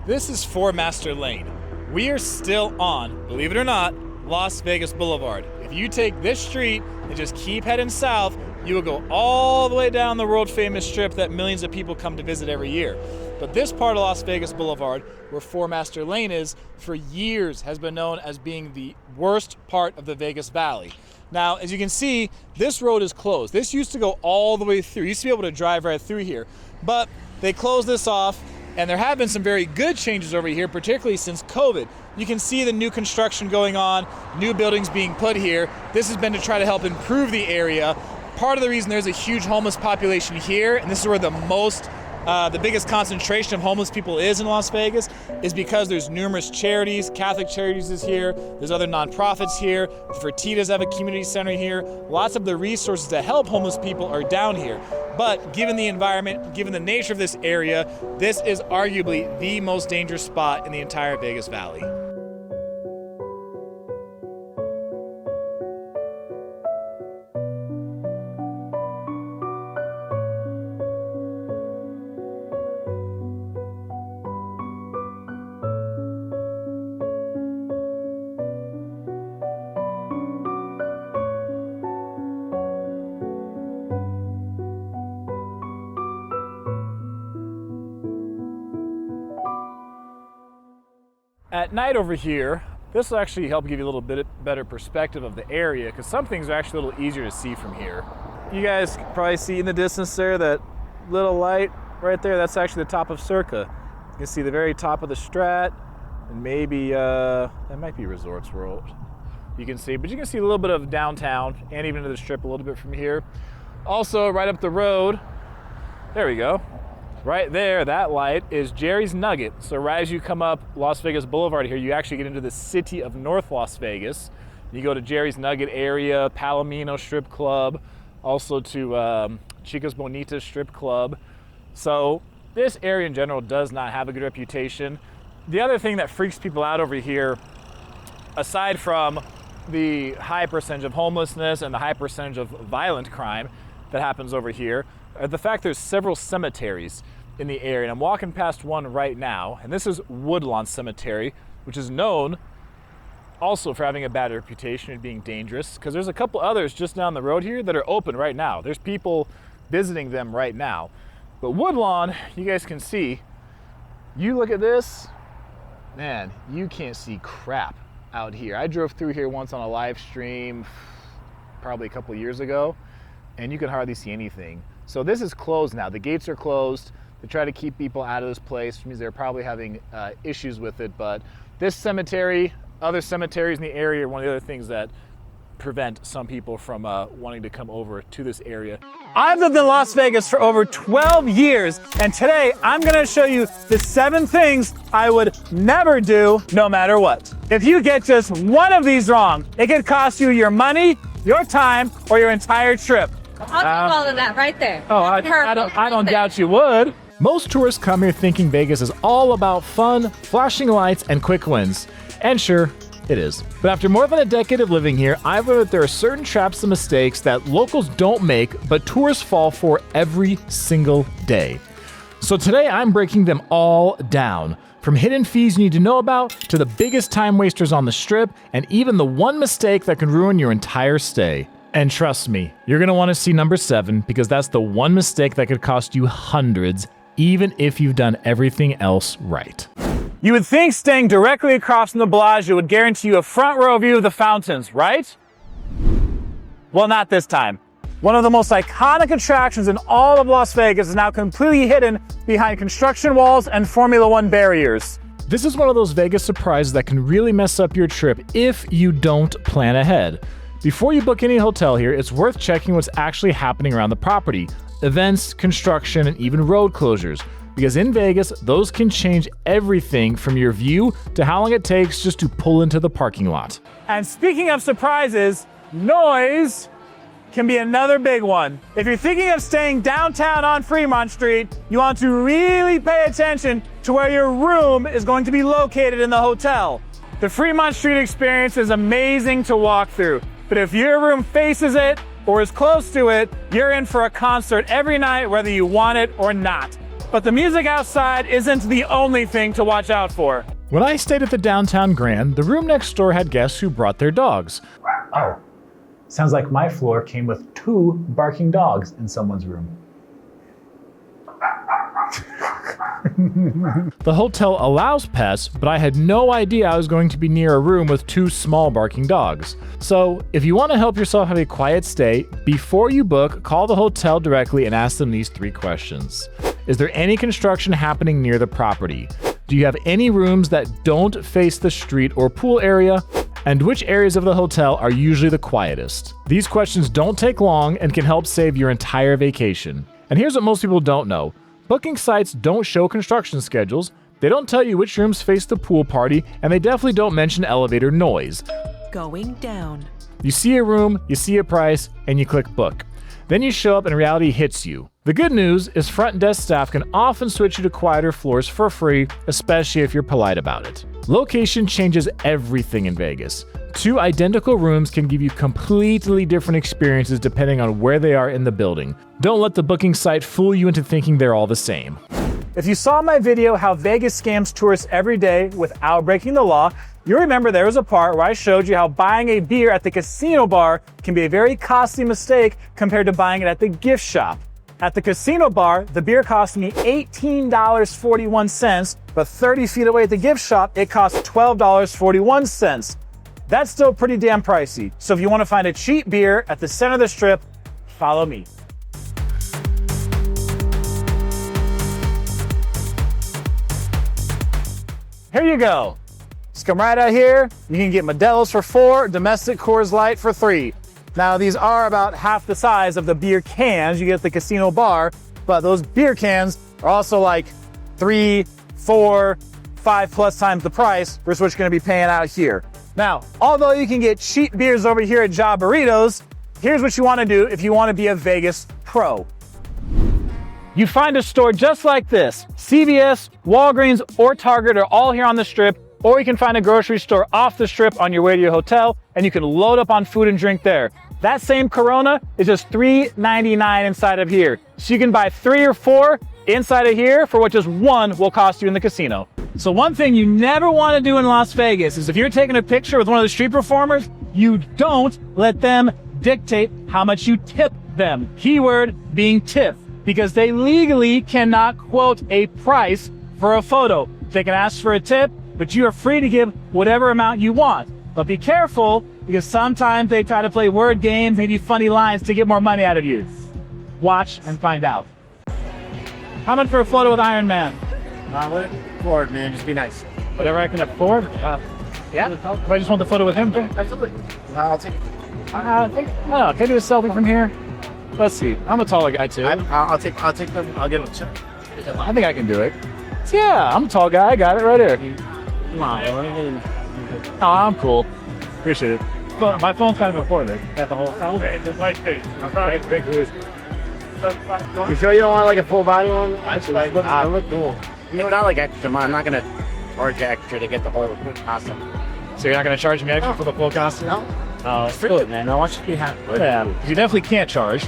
This is Four Master Lane. We are still on, believe it or not, Las Vegas Boulevard. If you take this street and just keep heading south, you will go all the way down the world famous strip that millions of people come to visit every year. But this part of Las Vegas Boulevard, where Four Master Lane is, for years has been known as being the worst part of the Vegas Valley. Now, as you can see, this road is closed. This used to go all the way through. You used to be able to drive right through here, but they closed this off, and there have been some very good changes over here, particularly since COVID. You can see the new construction going on, new buildings being put here. This has been to try to help improve the area. Part of the reason there's a huge homeless population here, and this is where the biggest concentration of homeless people is in Las Vegas, is because there's numerous charities. Catholic Charities is here. There's other nonprofits here. The Fertitas have a community center here. Lots of the resources to help homeless people are down here. But given the environment, given the nature of this area, this is arguably the most dangerous spot in the entire Vegas Valley. At night over here, this will actually help give you a little bit better perspective of the area, because some things are actually a little easier to see from here. You guys can probably see in the distance there, that little light right there, that's actually the top of Circa. You can see the very top of the Strat, and maybe, that might be Resorts World. You can see, but you can see a little bit of downtown and even into the Strip a little bit from here. Also, right up the road, there we go. Right there, that light is Jerry's Nugget. So right as you come up Las Vegas Boulevard here, you actually get into the city of North Las Vegas. You go to Jerry's Nugget area, Palomino Strip Club, also to Chicas Bonitas Strip Club. So this area in general does not have a good reputation. The other thing that freaks people out over here, aside from the high percentage of homelessness and the high percentage of violent crime that happens over here, the fact there's several cemeteries in the area. And I'm walking past one right now, and this is Woodlawn Cemetery, which is known also for having a bad reputation and being dangerous, because there's a couple others just down the road here that are open right now. There's people visiting them right now. But Woodlawn, you guys can see, you look at this, man, you can't see crap out here. I drove through here once on a live stream probably a couple years ago, and you can hardly see anything. So this is closed now. The gates are closed. They try to keep people out of this place, which means they're probably having issues with it. But this cemetery, other cemeteries in the area are one of the other things that prevent some people from wanting to come over to this area. I've lived in Las Vegas for over 12 years, and today I'm gonna show you the 7 things I would never do no matter what. If you get just one of these wrong, it could cost you your money, your time, or your entire trip. I'll do all of that right there. Oh, I don't doubt you would. Most tourists come here thinking Vegas is all about fun, flashing lights, and quick wins. And sure, it is. But after more than a decade of living here, I've learned that there are certain traps and mistakes that locals don't make, but tourists fall for every single day. So today I'm breaking them all down. From hidden fees you need to know about, to the biggest time wasters on the Strip, and even the one mistake that can ruin your entire stay. And trust me, you're gonna wanna see number 7, because that's the one mistake that could cost you hundreds, even if you've done everything else right. You would think staying directly across from the Bellagio would guarantee you a front row view of the fountains, right? Well, not this time. One of the most iconic attractions in all of Las Vegas is now completely hidden behind construction walls and Formula One barriers. This is one of those Vegas surprises that can really mess up your trip if you don't plan ahead. Before you book any hotel here, it's worth checking what's actually happening around the property. Events, construction, and even road closures. Because in Vegas, those can change everything from your view to how long it takes just to pull into the parking lot. And speaking of surprises, noise can be another big one. If you're thinking of staying downtown on Fremont Street, you want to really pay attention to where your room is going to be located in the hotel. The Fremont Street experience is amazing to walk through, but if your room faces it or is close to it, you're in for a concert every night, whether you want it or not. But the music outside isn't the only thing to watch out for. When I stayed at the downtown Grand, the room next door had guests who brought their dogs. Oh, sounds like my floor came with 2 barking dogs in someone's room. The hotel allows pets, but I had no idea I was going to be near a room with 2 small barking dogs. So, if you want to help yourself have a quiet stay, before you book, call the hotel directly and ask them these 3 questions. Is there any construction happening near the property? Do you have any rooms that don't face the street or pool area? And which areas of the hotel are usually the quietest? These questions don't take long and can help save your entire vacation. And here's what most people don't know. Booking sites don't show construction schedules, they don't tell you which rooms face the pool party, and they definitely don't mention elevator noise. Going down. You see a room, you see a price, and you click book. Then you show up and reality hits you. The good news is front desk staff can often switch you to quieter floors for free, especially if you're polite about it. Location changes everything in Vegas. 2 identical rooms can give you completely different experiences depending on where they are in the building. Don't let the booking site fool you into thinking they're all the same. If you saw my video, How Vegas Scams Tourists Every Day Without Breaking the Law, you remember there was a part where I showed you how buying a beer at the casino bar can be a very costly mistake compared to buying it at the gift shop. At the casino bar, the beer cost me $18.41, but 30 feet away at the gift shop, it costs $12.41. That's still pretty damn pricey. So if you want to find a cheap beer at the center of the strip, follow me. Here you go. Just come right out here. You can get Modelo's for $4, domestic Coors Light for $3. Now these are about half the size of the beer cans you get at the casino bar, but those beer cans are also like 3, 4, 5 plus times the price versus what you're gonna be paying out here. Now, although you can get cheap beers over here at Ja Burritos, here's what you wanna do if you wanna be a Vegas pro. You find a store just like this. CVS, Walgreens, or Target are all here on the strip, or you can find a grocery store off the strip on your way to your hotel, and you can load up on food and drink there. That same Corona is just $3.99 inside of here. So you can buy 3 or 4 inside of here for what just 1 will cost you in the casino. So one thing you never want to do in Las Vegas is if you're taking a picture with one of the street performers, you don't let them dictate how much you tip them. Keyword being tip, because they legally cannot quote a price for a photo. They can ask for a tip, but you are free to give whatever amount you want. But be careful, because sometimes they try to play word games, maybe funny lines to get more money out of you. Watch and find out. How much for a photo with Iron Man? Afford, man. Just be nice. Whatever I can afford? Yeah. I just want the photo with him. Absolutely. I'll take. Can I do a selfie from here? Let's see. I'm a taller guy too. I'll take them. I'll give them a check. I think I can do it. Yeah, I'm a tall guy. I got it right here. Come on. Oh, I'm cool. Appreciate it. But my phone's kind of important. Got the whole phone. It's like, hey, I'm sorry. You sure you don't want like a full body one? I look cool. You know, not like extra. I'm not gonna charge extra to get the whole costume. So you're not going to charge me extra for the full costume? No. Oh, It's free, man. I want you to be happy. yeah. You definitely can't charge.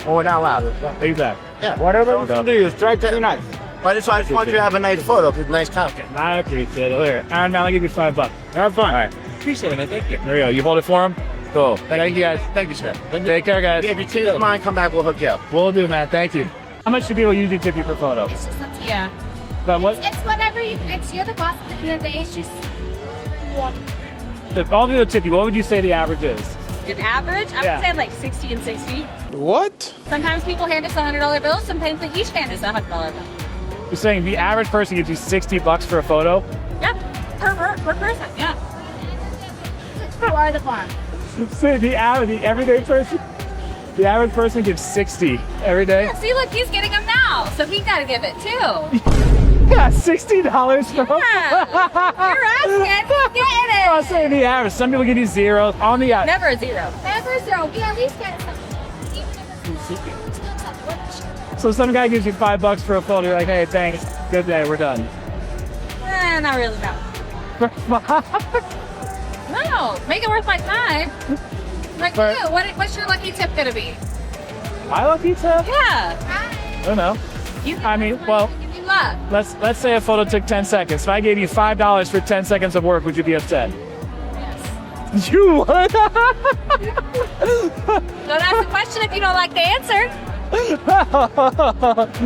Oh, we're not allowed. Exactly. Yeah. Whatever you can do, is try to be nice. But I just want you to have a nice photo, a nice costume. I appreciate it. Here, Iron Man, I'll give you $5. Have fun. All right. Appreciate it, man. Thank you. There you go. You hold it for him? Cool. Thank you, guys. Thank you, sir. Take care, guys. If you change your mind, come back. We'll hook you up. Will do, man. Thank you. How much do people usually tip you for photos? Yeah. But what? It's whatever you're the boss at the end of the day. It's just If all people tip you, what would you say the average is? An average? I would say like 60 and 60. What? Sometimes people hand us $100 bills. Sometimes they each hand us $100 bill. You're saying the average person gives you $60 for a photo? Yep. Per person. Yeah. for the farm. So the everyday person? The average person gives 60 every day? Yeah, see, look, he's getting them now. So we got to give it too. Yeah, $60 for Yeah. You're asking. Get it. I'll say the average. Some people give you 0 on the average. Never a 0. Never zero. We at least get something. Even if it's still something. So some guy gives you $5 for a photo. You're like, hey, thanks. Good day. We're done. Not really, no. No, make it worth my time. Like But- you, what's your lucky tip gonna be? My lucky tip? Yeah. I don't know. I mean, well, Give you luck. let's say a photo took 10 seconds. If I gave you $5 for 10 seconds of work, would you be upset? Yes. You would? Don't ask the question if you don't like the answer.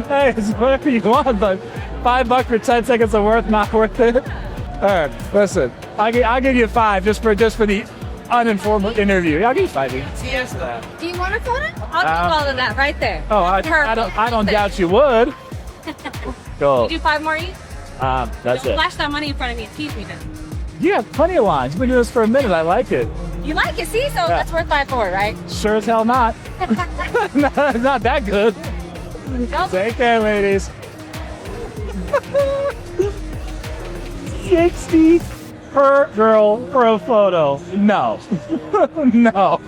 Hey, it's whatever you want, but $5 for 10 seconds of work, not worth it. All right, listen, I'll give you 5 just for the uninformed interview. I'll give you 5. Yes. Do you want a photo? I'll do all of that right there. Oh, I don't doubt you would. Cool. Do 5 more each? That's Don't it. flash that money in front of me and tease me then. You have plenty of lines. You've been doing this for a minute. I like it. You like it, see? So that's worth 5 more, right? Sure as hell not. Not that good. Nope. Take care, ladies. 60 per girl for a photo. No. No.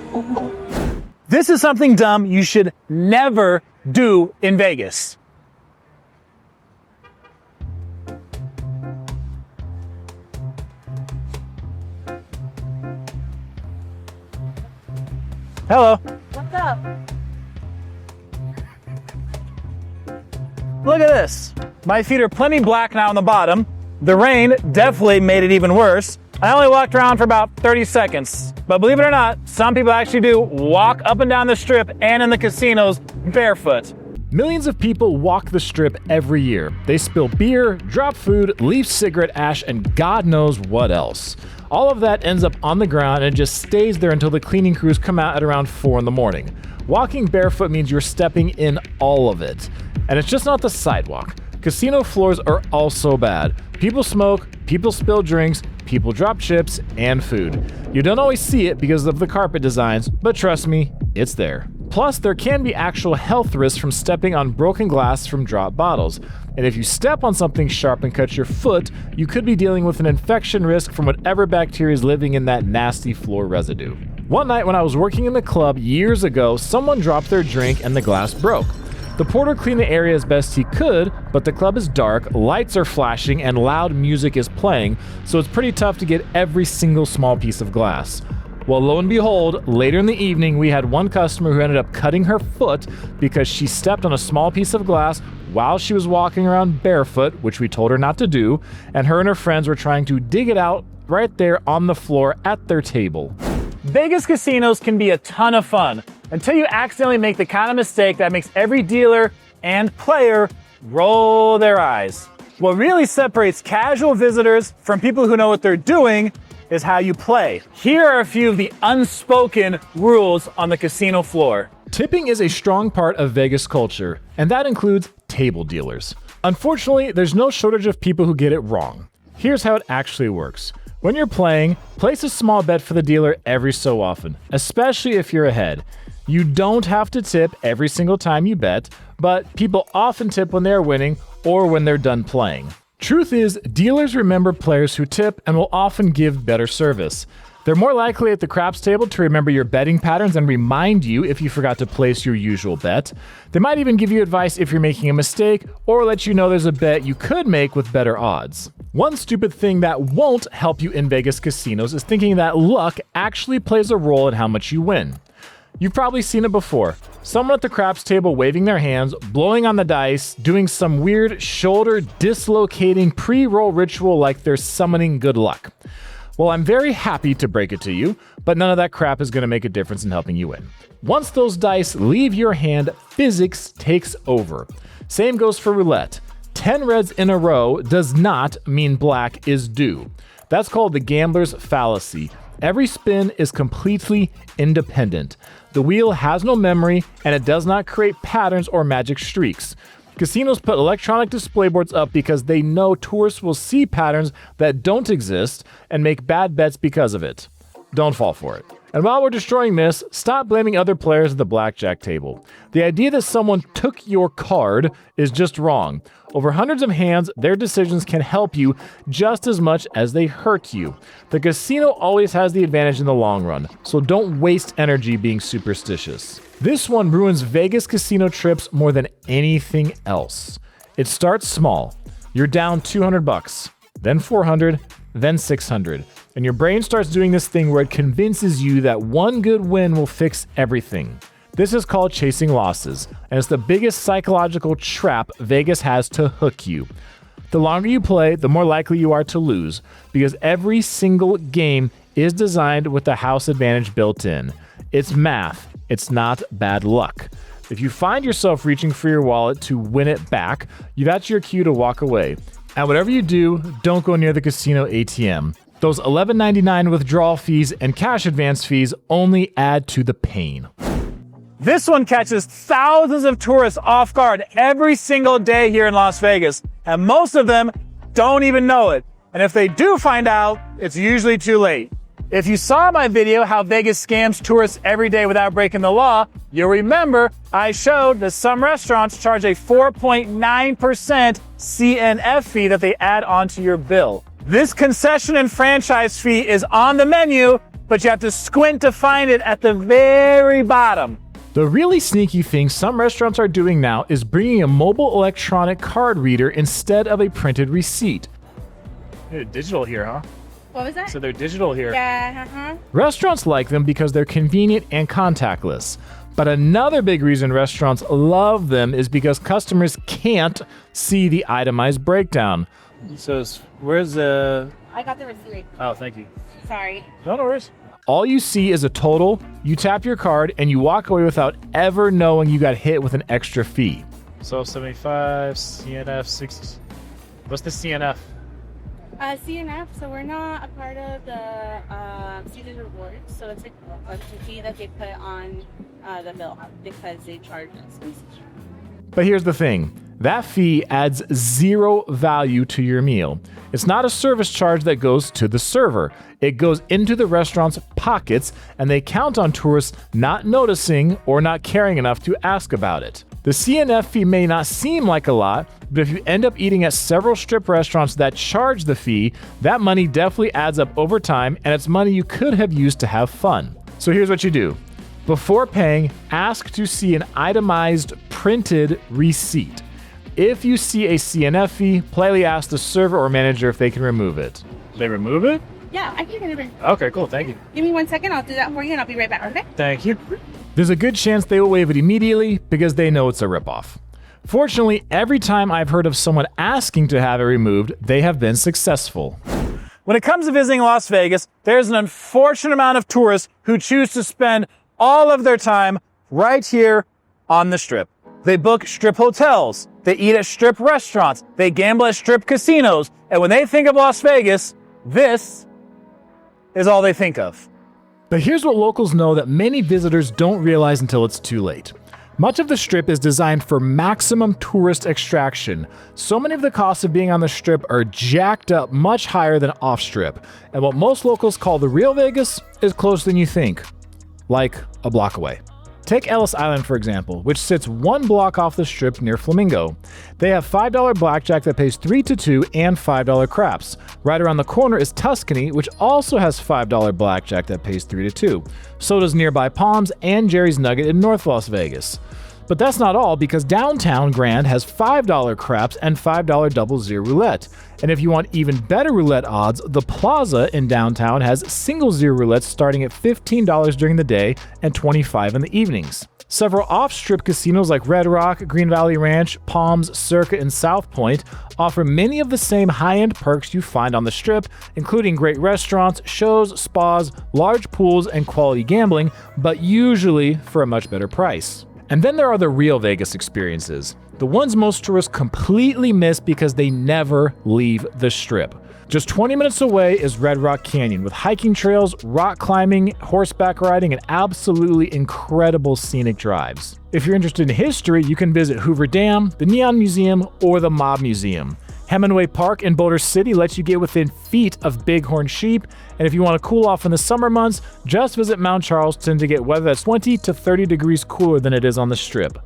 This is something dumb you should never do in Vegas. Hello. What's up? Look at this. My feet are plenty black now on the bottom. The rain definitely made it even worse. I only walked around for about 30 seconds. But believe it or not, some people actually do walk up and down the strip and in the casinos barefoot. Millions of people walk the strip every year. They spill beer, drop food, leave cigarette ash, and God knows what else. All of that ends up on the ground and it just stays there until the cleaning crews come out at around 4 in the morning. Walking barefoot means you're stepping in all of it. And it's just not the sidewalk. Casino floors are also bad. People smoke, people spill drinks, people drop chips and food. You don't always see it because of the carpet designs, but trust me, it's there. Plus, there can be actual health risks from stepping on broken glass from dropped bottles. And if you step on something sharp and cut your foot, you could be dealing with an infection risk from whatever bacteria is living in that nasty floor residue. One night when I was working in the club years ago, someone dropped their drink and the glass broke. The porter cleaned the area as best he could, but the club is dark, lights are flashing, and loud music is playing, so it's pretty tough to get every single small piece of glass. Well, lo and behold, later in the evening, we had one customer who ended up cutting her foot because she stepped on a small piece of glass while she was walking around barefoot, which we told her not to do, and her friends were trying to dig it out right there on the floor at their table. Vegas casinos can be a ton of fun until you accidentally make the kind of mistake that makes every dealer and player roll their eyes. What really separates casual visitors from people who know what they're doing is how you play. Here are a few of the unspoken rules on the casino floor. Tipping is a strong part of Vegas culture, and that includes table dealers. Unfortunately, there's no shortage of people who get it wrong. Here's how it actually works. When you're playing, place a small bet for the dealer every so often, especially if you're ahead. You don't have to tip every single time you bet, but people often tip when they're winning or when they're done playing. Truth is, dealers remember players who tip and will often give better service. They're more likely at the craps table to remember your betting patterns and remind you if you forgot to place your usual bet. They might even give you advice if you're making a mistake or let you know there's a bet you could make with better odds. One stupid thing that won't help you in Vegas casinos is thinking that luck actually plays a role in how much you win. You've probably seen it before. Someone at the craps table waving their hands, blowing on the dice, doing some weird shoulder dislocating pre-roll ritual like they're summoning good luck. Well, I'm very happy to break it to you, but none of that crap is going to make a difference in helping you win. Once those dice leave your hand, physics takes over. Same goes for roulette. 10 reds in a row does not mean black is due. That's called the gambler's fallacy. Every spin is completely independent. The wheel has no memory, and it does not create patterns or magic streaks. Casinos put electronic display boards up because they know tourists will see patterns that don't exist and make bad bets because of it. Don't fall for it. And while we're destroying this, stop blaming other players at the blackjack table. The idea that someone took your card is just wrong. Over hundreds of hands, their decisions can help you just as much as they hurt you. The casino always has the advantage in the long run, so don't waste energy being superstitious. This one ruins Vegas casino trips more than anything else. It starts small. You're down $200, then $400, then $600. And your brain starts doing this thing where it convinces you that one good win will fix everything. This is called chasing losses, and it's the biggest psychological trap Vegas has to hook you. The longer you play, the more likely you are to lose, because every single game is designed with the house advantage built in. It's math, it's not bad luck. If you find yourself reaching for your wallet to win it back, that's your cue to walk away. And whatever you do, don't go near the casino ATM. Those $11.99 withdrawal fees and cash advance fees only add to the pain. This one catches thousands of tourists off guard every single day here in Las Vegas, and most of them don't even know it. And if they do find out, it's usually too late. If you saw my video, How Vegas Scams Tourists Every Day Without Breaking the Law, you'll remember I showed that some restaurants charge a 4.9% CNF fee that they add onto your bill. This concession and franchise fee is on the menu, but you have to squint to find it at the very bottom. The really sneaky thing some restaurants are doing now is bringing a mobile electronic card reader instead of a printed receipt. They're digital here, huh? What was that? So they're digital here. Yeah, Restaurants like them because they're convenient and contactless. But another big reason restaurants love them is because customers can't see the itemized breakdown. So where's the... I got the receipt. Oh, thank you. Sorry. No worries. All you see is a total, you tap your card, and you walk away without ever knowing you got hit with an extra fee. So 75, CNF 60. What's the CNF? CNF, so we're not a part of the student rewards, so it's like a fee that they put on the bill because they charge us. But here's the thing. That fee adds zero value to your meal. It's not a service charge that goes to the server. It goes into the restaurant's pockets, and they count on tourists not noticing or not caring enough to ask about it. The CNF fee may not seem like a lot, but if you end up eating at several strip restaurants that charge the fee, that money definitely adds up over time, and it's money you could have used to have fun. So here's what you do. Before paying, ask to see an itemized printed receipt. If you see a CNF fee, politely ask the server or manager if they can remove it. They remove it? Yeah, I can get it. Okay, cool. Thank you. Give me 1 second. I'll do that for you, and I'll be right back, okay? Thank you. There's a good chance they will waive it immediately because they know it's a ripoff. Fortunately, every time I've heard of someone asking to have it removed, they have been successful. When it comes to visiting Las Vegas, there's an unfortunate amount of tourists who choose to spend all of their time right here on the Strip. They book strip hotels, they eat at strip restaurants, they gamble at strip casinos, and when they think of Las Vegas, this is all they think of. But here's what locals know that many visitors don't realize until it's too late. Much of the Strip is designed for maximum tourist extraction. So many of the costs of being on the Strip are jacked up much higher than off-Strip. And what most locals call the real Vegas is closer than you think. Like a block away. Take Ellis Island, for example, which sits 1 block off the Strip near Flamingo. They have $5 blackjack that pays 3 to 2 and $5 craps. Right around the corner is Tuscany, which also has $5 blackjack that pays 3 to 2. So does nearby Palms and Jerry's Nugget in North Las Vegas. But that's not all, because downtown Grand has $5 craps and $5 double zero roulette. And if you want even better roulette odds, the Plaza in downtown has single zero roulette starting at $15 during the day and $25 in the evenings. Several off-strip casinos like Red Rock, Green Valley Ranch, Palms, Circa, and South Point offer many of the same high-end perks you find on the Strip, including great restaurants, shows, spas, large pools, and quality gambling, but usually for a much better price. And then there are the real Vegas experiences, the ones most tourists completely miss because they never leave the Strip. Just 20 minutes away is Red Rock Canyon with hiking trails, rock climbing, horseback riding, and absolutely incredible scenic drives. If you're interested in history, you can visit Hoover Dam, the Neon Museum, or the Mob Museum. Hemingway Park in Boulder City lets you get within feet of bighorn sheep, and if you want to cool off in the summer months, just visit Mount Charleston to get weather that's 20 to 30 degrees cooler than it is on the Strip.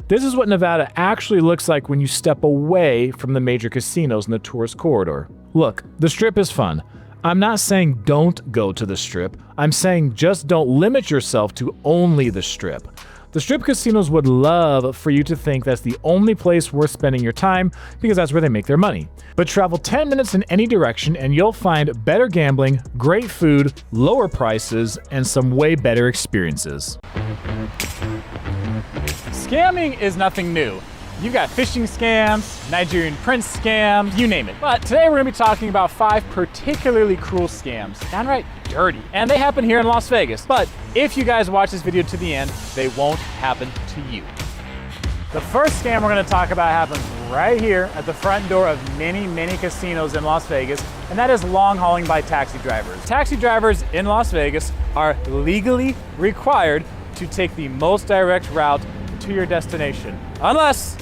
This is what Nevada actually looks like when you step away from the major casinos in the tourist corridor. Look, the Strip is fun. I'm not saying don't go to the Strip. I'm saying just don't limit yourself to only the Strip. The Strip casinos would love for you to think that's the only place worth spending your time because that's where they make their money. But travel 10 minutes in any direction and you'll find better gambling, great food, lower prices, and some way better experiences. Scamming is nothing new. You've got phishing scams, Nigerian prince scams, you name it. But today we're gonna be talking about 5 particularly cruel scams, downright dirty. And they happen here in Las Vegas. But if you guys watch this video to the end, they won't happen to you. The first scam we're gonna talk about happens right here at the front door of many, many casinos in Las Vegas, and that is long hauling by taxi drivers. Taxi drivers in Las Vegas are legally required to take the most direct route to your destination, unless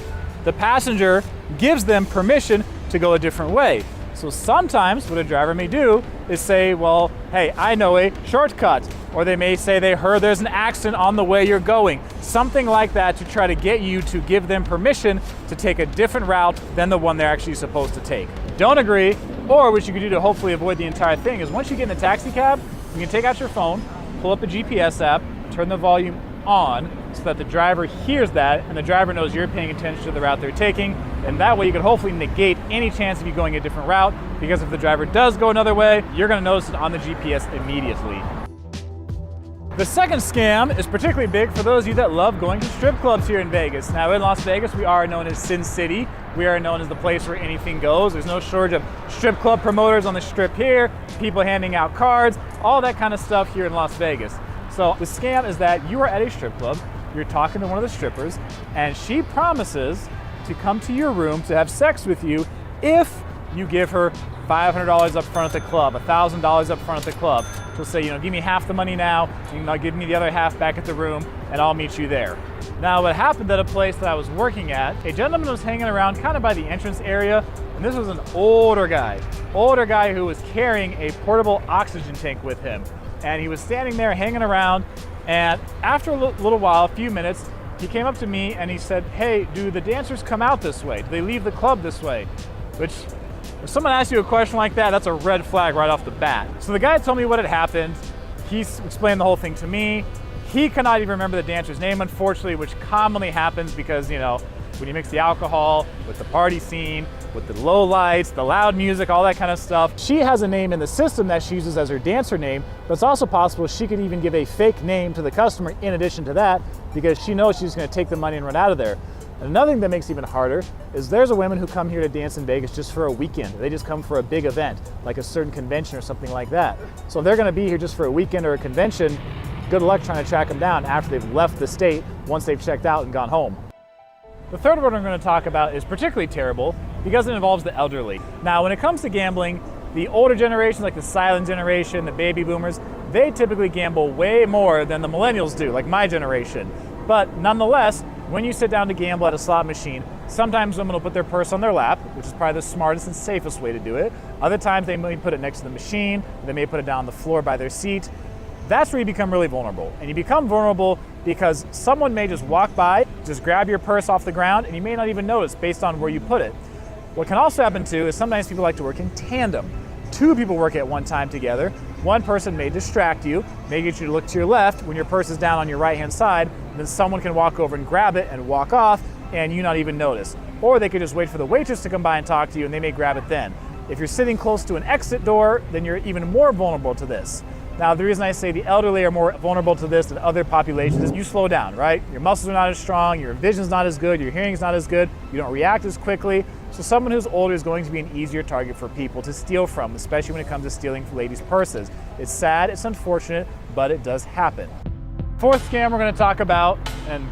the passenger gives them permission to go a different way. So sometimes what a driver may do is say, well, hey, I know a shortcut. Or they may say they heard there's an accident on the way you're going. Something like that to try to get you to give them permission to take a different route than the one they're actually supposed to take. Don't agree, or what you can do to hopefully avoid the entire thing is once you get in the taxi cab, you can take out your phone, pull up a GPS app, turn the volume on so that the driver hears that and the driver knows you're paying attention to the route they're taking, and that way you can hopefully negate any chance of you going a different route, because if the driver does go another way, you're going to notice it on the GPS immediately. The second scam is particularly big for those of you that love going to strip clubs here in Vegas. Now in Las Vegas, we are known as Sin City. We are known as the place where anything goes. There's no shortage of strip club promoters on the Strip here, people handing out cards, all that kind of stuff here in Las Vegas. So the scam is that you are at a strip club, you're talking to one of the strippers, and she promises to come to your room to have sex with you if you give her $500 up front at the club, $1,000 up front at the club. She'll say, you know, give me half the money now, you know, give me the other half back at the room, and I'll meet you there. Now, what happened at a place that I was working at, a gentleman was hanging around kind of by the entrance area, and this was an older guy who was carrying a portable oxygen tank with him. And he was standing there hanging around, and after a little while, a few minutes, he came up to me and he said, hey, do the dancers come out this way? Do they leave the club this way? Which, if someone asks you a question like that, that's a red flag right off the bat. So the guy told me what had happened. He explained the whole thing to me. He cannot even remember the dancer's name, unfortunately, which commonly happens because, you know, when you mix the alcohol with the party scene, with the low lights, the loud music, all that kind of stuff. She has a name in the system that she uses as her dancer name, but it's also possible she could even give a fake name to the customer in addition to that, because she knows she's gonna take the money and run out of there. Another thing that makes it even harder is there's a women who come here to dance in Vegas just for a weekend. They just come for a big event, like a certain convention or something like that. So if they're gonna be here just for a weekend or a convention, good luck trying to track them down after they've left the state once they've checked out and gone home. The third one I'm going to talk about is particularly terrible because it involves the elderly. Now, when it comes to gambling, the older generations, like the silent generation, the baby boomers, they typically gamble way more than the millennials do, like my generation. But nonetheless, when you sit down to gamble at a slot machine, sometimes women will put their purse on their lap, which is probably the smartest and safest way to do it. Other times they may put it next to the machine, they may put it down on the floor by their seat. That's where you become really vulnerable. And you become vulnerable because someone may just walk by, just grab your purse off the ground, and you may not even notice based on where you put it. What can also happen too is sometimes people like to work in tandem. Two people work at one time together. One person may distract you, may get you to look to your left when your purse is down on your right-hand side, and then someone can walk over and grab it and walk off, and you not even notice. Or they could just wait for the waitress to come by and talk to you, and they may grab it then. If you're sitting close to an exit door, then you're even more vulnerable to this. Now, the reason I say the elderly are more vulnerable to this than other populations is you slow down, right? Your muscles are not as strong, your vision's not as good, your hearing's not as good, you don't react as quickly. So someone who's older is going to be an easier target for people to steal from, especially when it comes to stealing ladies' purses. It's sad, it's unfortunate, but it does happen. Fourth scam we're going to talk about, and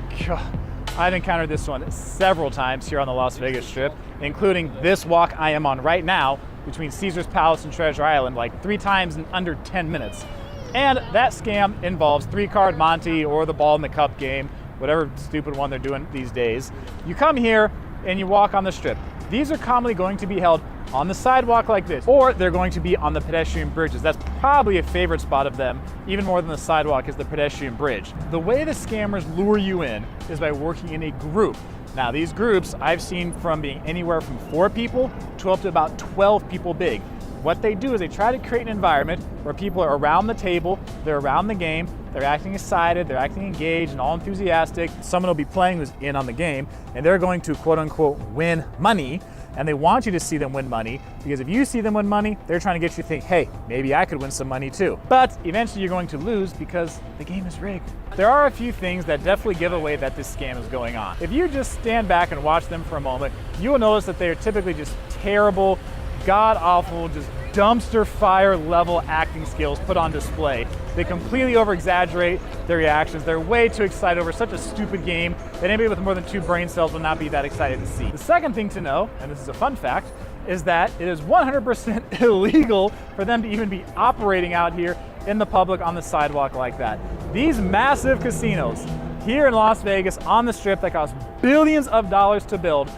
I've encountered this one several times here on the Las Vegas Strip, including this walk I am on right now between Caesar's Palace and Treasure Island, like 3 times in under 10 minutes. And that scam involves 3-card Monte or the ball in the cup game, whatever stupid one they're doing these days. You come here and you walk on the strip. These are commonly going to be held on the sidewalk like this, or they're going to be on the pedestrian bridges. That's probably a favorite spot of them, even more than the sidewalk is the pedestrian bridge. The way the scammers lure you in is by working in a group. Now, these groups I've seen from being anywhere from 4 people to up to about 12 people big. What they do is they try to create an environment where people are around the table, they're around the game, they're acting excited, they're acting engaged and all enthusiastic. Someone will be playing who's in on the game, and they're going to quote unquote win money. And they want you to see them win money, because if you see them win money, they're trying to get you to think, hey, maybe I could win some money too. But eventually you're going to lose because the game is rigged. There are a few things that definitely give away that this scam is going on. If you just stand back and watch them for a moment, you will notice that they are typically just terrible, god-awful, just dumpster fire level acting skills put on display. They completely over-exaggerate their reactions. They're way too excited over such a stupid game that anybody with more than 2 brain cells will not be that excited to see. The second thing to know, and this is a fun fact, is that it is 100% illegal for them to even be operating out here in the public on the sidewalk like that. These massive casinos here in Las Vegas on the Strip that cost billions of dollars to build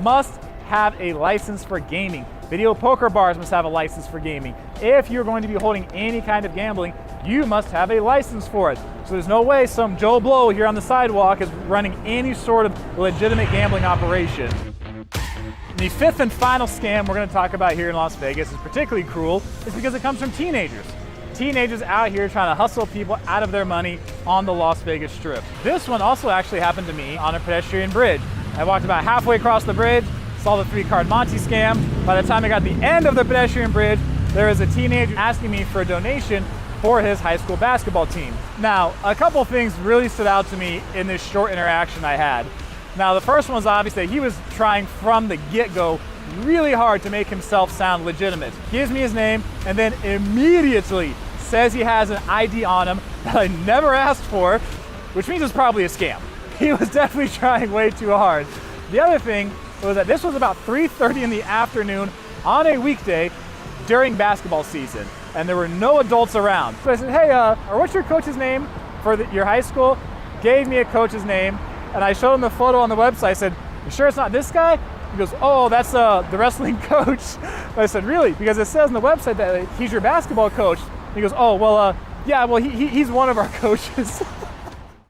must have a license for gaming. Video poker bars must have a license for gaming. If you're going to be holding any kind of gambling, you must have a license for it. So there's no way some Joe Blow here on the sidewalk is running any sort of legitimate gambling operation. The fifth and final scam we're going to talk about here in Las Vegas is particularly cruel, is because it comes from teenagers. Teenagers out here trying to hustle people out of their money on the Las Vegas Strip. This one also actually happened to me on a pedestrian bridge. I walked about halfway across the bridge, saw the 3-card Monte scam. By the time I got to the end of the pedestrian bridge, there was a teenager asking me for a donation for his high school basketball team. Now, a couple things really stood out to me in this short interaction I had. Now, the first one was obvious that he was trying from the get-go really hard to make himself sound legitimate. Gives me his name and then immediately says he has an ID on him that I never asked for, which means it's probably a scam. He was definitely trying way too hard. The other thing was that this was about 3:30 in the afternoon on a weekday during basketball season, and there were no adults around. So I said, hey, what's your coach's name for your high school? Gave me a coach's name, and I showed him the photo on the website. I said, you sure it's not this guy? He goes, oh, that's the wrestling coach. I said, really? Because it says on the website that he's your basketball coach. He goes, oh, well, yeah, well, he's one of our coaches.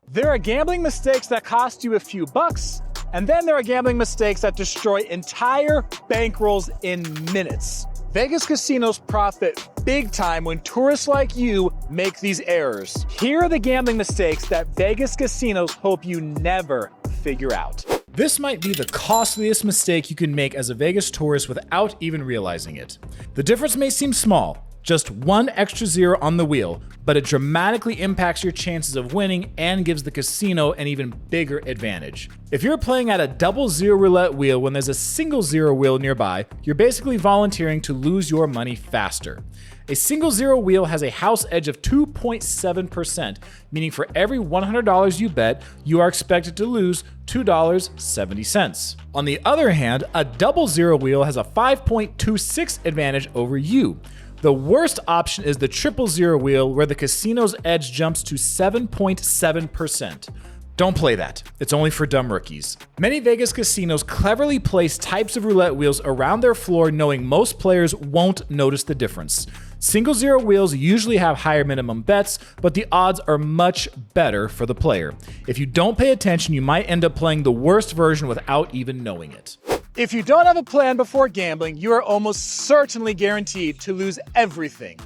There are gambling mistakes that cost you a few bucks, and then there are gambling mistakes that destroy entire bankrolls in minutes. Vegas casinos profit big time when tourists like you make these errors. Here are the gambling mistakes that Vegas casinos hope you never figure out. This might be the costliest mistake you can make as a Vegas tourist without even realizing it. The difference may seem small, just one extra zero on the wheel, but it dramatically impacts your chances of winning and gives the casino an even bigger advantage. If you're playing at a double zero roulette wheel when there's a single zero wheel nearby, you're basically volunteering to lose your money faster. A single zero wheel has a house edge of 2.7%, meaning for every $100 you bet, you are expected to lose $2.70. On the other hand, a double zero wheel has a 5.26 advantage over you. The worst option is the triple zero wheel, where the casino's edge jumps to 7.7%. Don't play that. It's only for dumb rookies. Many Vegas casinos cleverly place types of roulette wheels around their floor, knowing most players won't notice the difference. Single zero wheels usually have higher minimum bets, but the odds are much better for the player. If you don't pay attention, you might end up playing the worst version without even knowing it. If you don't have a plan before gambling, you are almost certainly guaranteed to lose everything.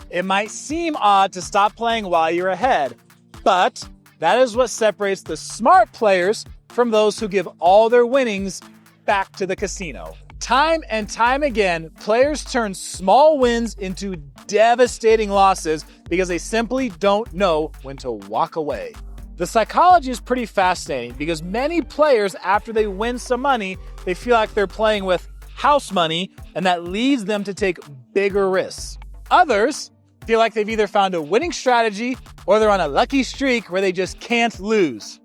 It might seem odd to stop playing while you're ahead, but that is what separates the smart players from those who give all their winnings back to the casino. Time and time again, players turn small wins into devastating losses because they simply don't know when to walk away. The psychology is pretty fascinating because many players, after they win some money, they feel like they're playing with house money, and that leads them to take bigger risks. Others feel like they've either found a winning strategy or they're on a lucky streak where they just can't lose.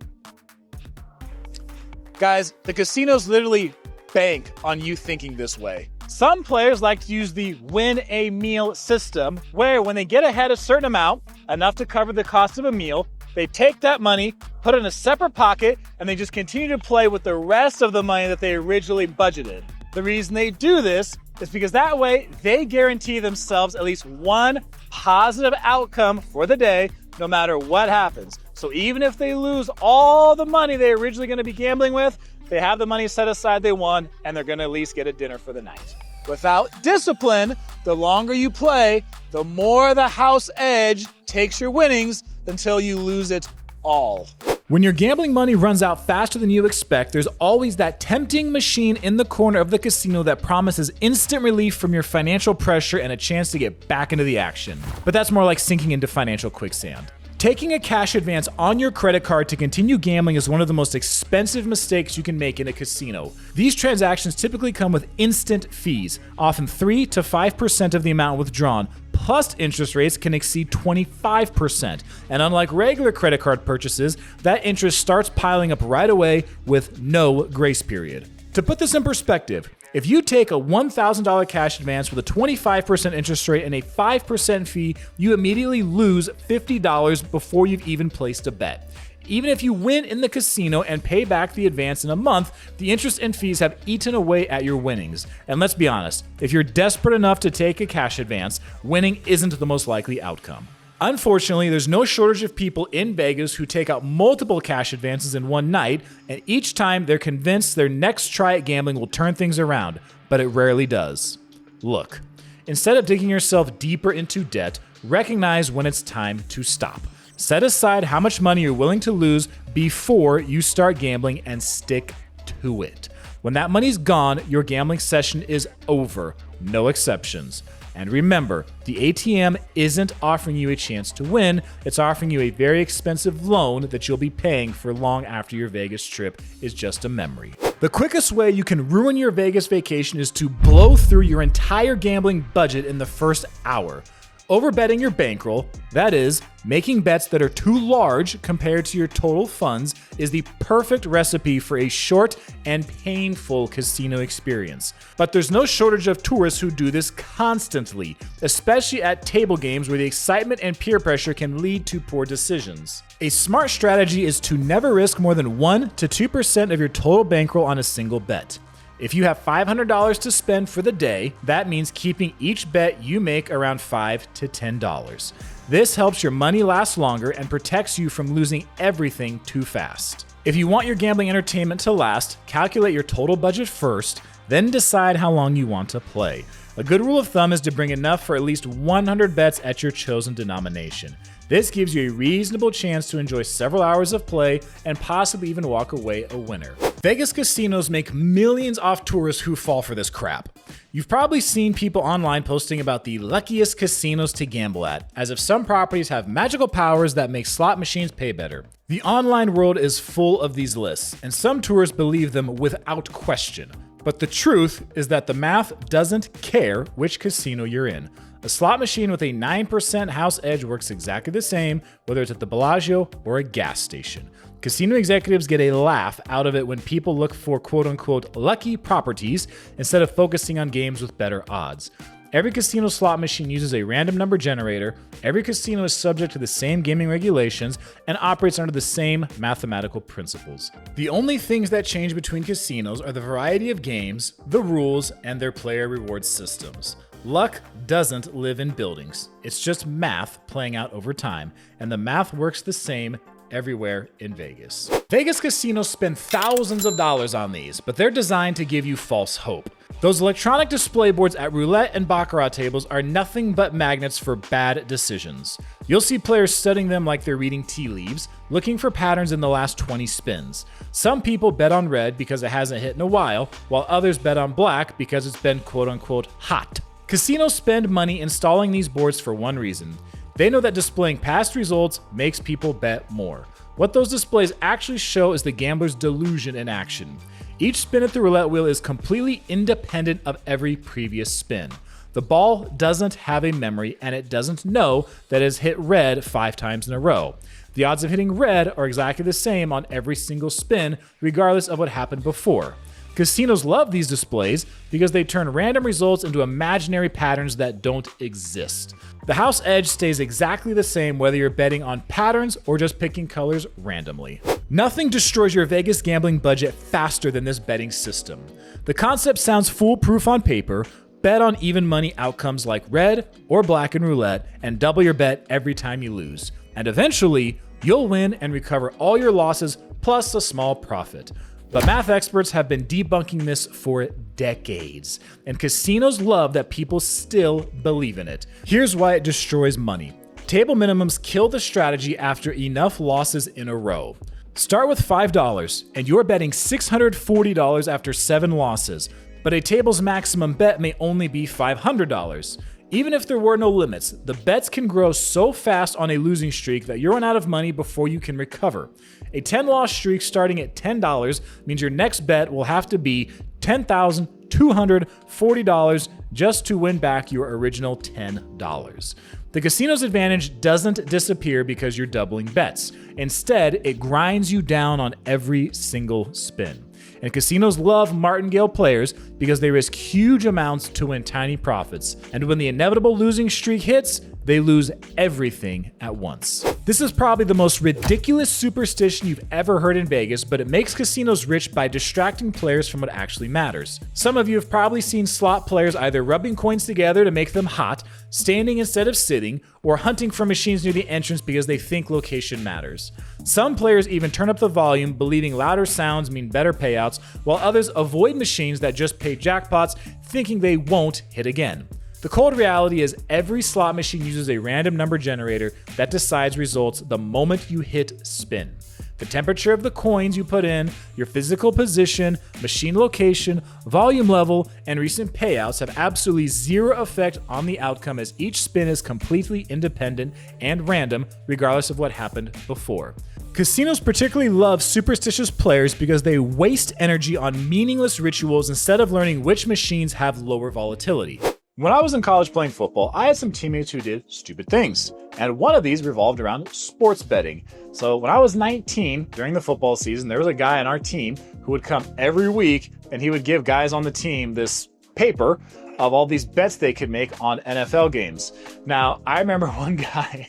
Guys, the casinos literally bank on you thinking this way. Some players like to use the win a meal system, where when they get ahead a certain amount, enough to cover the cost of a meal, they take that money, put it in a separate pocket, and they just continue to play with the rest of the money that they originally budgeted. The reason they do this is because that way they guarantee themselves at least one positive outcome for the day, no matter what happens. So even if they lose all the money they were originally going to be gambling with, they have the money set aside they won, and they're going to at least get a dinner for the night. Without discipline, the longer you play, the more the house edge takes your winnings until you lose it all. When your gambling money runs out faster than you expect, there's always that tempting machine in the corner of the casino that promises instant relief from your financial pressure and a chance to get back into the action. But that's more like sinking into financial quicksand. Taking a cash advance on your credit card to continue gambling is one of the most expensive mistakes you can make in a casino. These transactions typically come with instant fees, often 3 to 5% of the amount withdrawn, plus interest rates can exceed 25%. And unlike regular credit card purchases, that interest starts piling up right away with no grace period. To put this in perspective, if you take a $1,000 cash advance with a 25% interest rate and a 5% fee, you immediately lose $50 before you've even placed a bet. Even if you win in the casino and pay back the advance in a month, the interest and fees have eaten away at your winnings. And let's be honest, if you're desperate enough to take a cash advance, winning isn't the most likely outcome. Unfortunately, there's no shortage of people in Vegas who take out multiple cash advances in one night, and each time they're convinced their next try at gambling will turn things around, but it rarely does. Look, instead of digging yourself deeper into debt, recognize when it's time to stop. Set aside how much money you're willing to lose before you start gambling and stick to it. When that money's gone, your gambling session is over. No exceptions. And remember, the ATM isn't offering you a chance to win, it's offering you a very expensive loan that you'll be paying for long after your Vegas trip is just a memory. The quickest way you can ruin your Vegas vacation is to blow through your entire gambling budget in the first hour. Overbetting your bankroll, that is, making bets that are too large compared to your total funds, is the perfect recipe for a short and painful casino experience. But there's no shortage of tourists who do this constantly, especially at table games where the excitement and peer pressure can lead to poor decisions. A smart strategy is to never risk more than 1 to 2% of your total bankroll on a single bet. If you have $500 to spend for the day, that means keeping each bet you make around $5 to $10. This helps your money last longer and protects you from losing everything too fast. If you want your gambling entertainment to last, calculate your total budget first, then decide how long you want to play. A good rule of thumb is to bring enough for at least 100 bets at your chosen denomination. This gives you a reasonable chance to enjoy several hours of play and possibly even walk away a winner. Vegas casinos make millions off tourists who fall for this crap. You've probably seen people online posting about the luckiest casinos to gamble at, as if some properties have magical powers that make slot machines pay better. The online world is full of these lists, and some tourists believe them without question. But the truth is that the math doesn't care which casino you're in. A slot machine with a 9% house edge works exactly the same, whether it's at the Bellagio or a gas station. Casino executives get a laugh out of it when people look for quote-unquote lucky properties instead of focusing on games with better odds. Every casino slot machine uses a random number generator, every casino is subject to the same gaming regulations, and operates under the same mathematical principles. The only things that change between casinos are the variety of games, the rules, and their player reward systems. Luck doesn't live in buildings. It's just math playing out over time, and the math works the same everywhere in Vegas. Vegas casinos spend thousands of dollars on these, but they're designed to give you false hope. Those electronic display boards at roulette and baccarat tables are nothing but magnets for bad decisions. You'll see players studying them like they're reading tea leaves, looking for patterns in the last 20 spins. Some people bet on red because it hasn't hit in a while, while others bet on black because it's been quote-unquote hot. Casinos spend money installing these boards for one reason. They know that displaying past results makes people bet more. What those displays actually show is the gambler's delusion in action. Each spin at the roulette wheel is completely independent of every previous spin. The ball doesn't have a memory, and it doesn't know that it has hit red 5 times in a row. The odds of hitting red are exactly the same on every single spin, regardless of what happened before. Casinos love these displays because they turn random results into imaginary patterns that don't exist. The house edge stays exactly the same whether you're betting on patterns or just picking colors randomly. Nothing destroys your Vegas gambling budget faster than this betting system. The concept sounds foolproof on paper. Bet on even money outcomes like red or black in roulette and double your bet every time you lose. And eventually, you'll win and recover all your losses plus a small profit. But math experts have been debunking this for decades, and casinos love that people still believe in it. Here's why it destroys money. Table minimums kill the strategy after enough losses in a row. Start with $5, and you're betting $640 after 7 losses, but a table's maximum bet may only be $500. Even if there were no limits, the bets can grow so fast on a losing streak that you run out of money before you can recover. A 10-loss streak starting at $10 means your next bet will have to be $10,240 just to win back your original $10. The casino's advantage doesn't disappear because you're doubling bets. Instead, it grinds you down on every single spin. And casinos love martingale players because they risk huge amounts to win tiny profits. And when the inevitable losing streak hits, they lose everything at once. This is probably the most ridiculous superstition you've ever heard in Vegas, but it makes casinos rich by distracting players from what actually matters. Some of you have probably seen slot players either rubbing coins together to make them hot, standing instead of sitting, or hunting for machines near the entrance because they think location matters. Some players even turn up the volume, believing louder sounds mean better payouts, while others avoid machines that just pay jackpots, thinking they won't hit again. The cold reality is every slot machine uses a random number generator that decides results the moment you hit spin. The temperature of the coins you put in, your physical position, machine location, volume level, and recent payouts have absolutely zero effect on the outcome, as each spin is completely independent and random regardless of what happened before. Casinos particularly love superstitious players because they waste energy on meaningless rituals instead of learning which machines have lower volatility. When I was in college playing football, I had some teammates who did stupid things, and one of these revolved around sports betting. So when I was 19, during the football season, there was a guy on our team who would come every week, and he would give guys on the team this paper of all these bets they could make on NFL games. Now, I remember one guy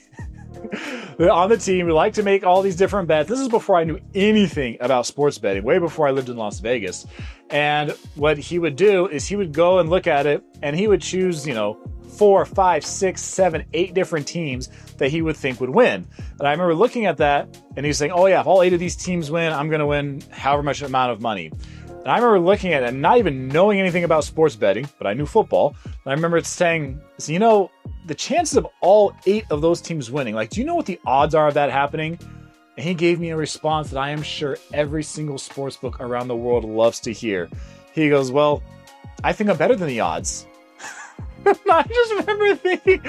on the team who liked to make all these different bets. This is before I knew anything about sports betting, way before I lived in Las Vegas. And what he would do is he would go and look at it, and he would choose, 4, 5, 6, 7, 8 different teams that he would think would win. And I remember looking at that, and he was saying, oh yeah, if all 8 of these teams win, I'm going to win however much amount of money. And I remember looking at it and not even knowing anything about sports betting, but I knew football. And I remember saying, the chances of all 8 of those teams winning, do you know what the odds are of that happening? And he gave me a response that I am sure every single sports book around the world loves to hear. He goes, well, I think I'm better than the odds. I just remember thinking,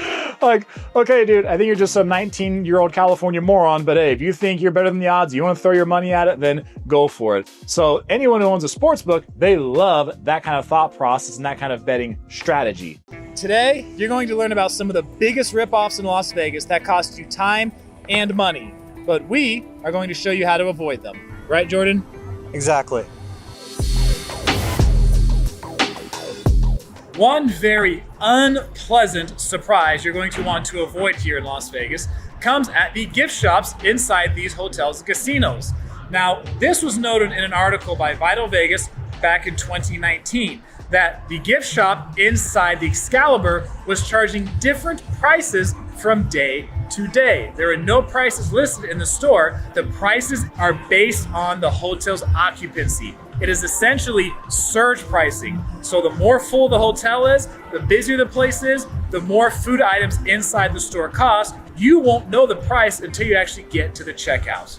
okay, dude, I think you're just some 19-year-old California moron, but hey, if you think you're better than the odds, you want to throw your money at it, then go for it. So anyone who owns a sports book, they love that kind of thought process and that kind of betting strategy. Today, you're going to learn about some of the biggest ripoffs in Las Vegas that cost you time and money, but we are going to show you how to avoid them. Right, Jordan? Exactly. One very unpleasant surprise you're going to want to avoid here in Las Vegas comes at the gift shops inside these hotels and casinos. Now, this was noted in an article by Vital Vegas back in 2019 that the gift shop inside the Excalibur was charging different prices from day to day. There are no prices listed in the store. The prices are based on the hotel's occupancy. It is essentially surge pricing. So the more full the hotel is, the busier the place is, the more food items inside the store cost. You won't know the price until you actually get to the checkout.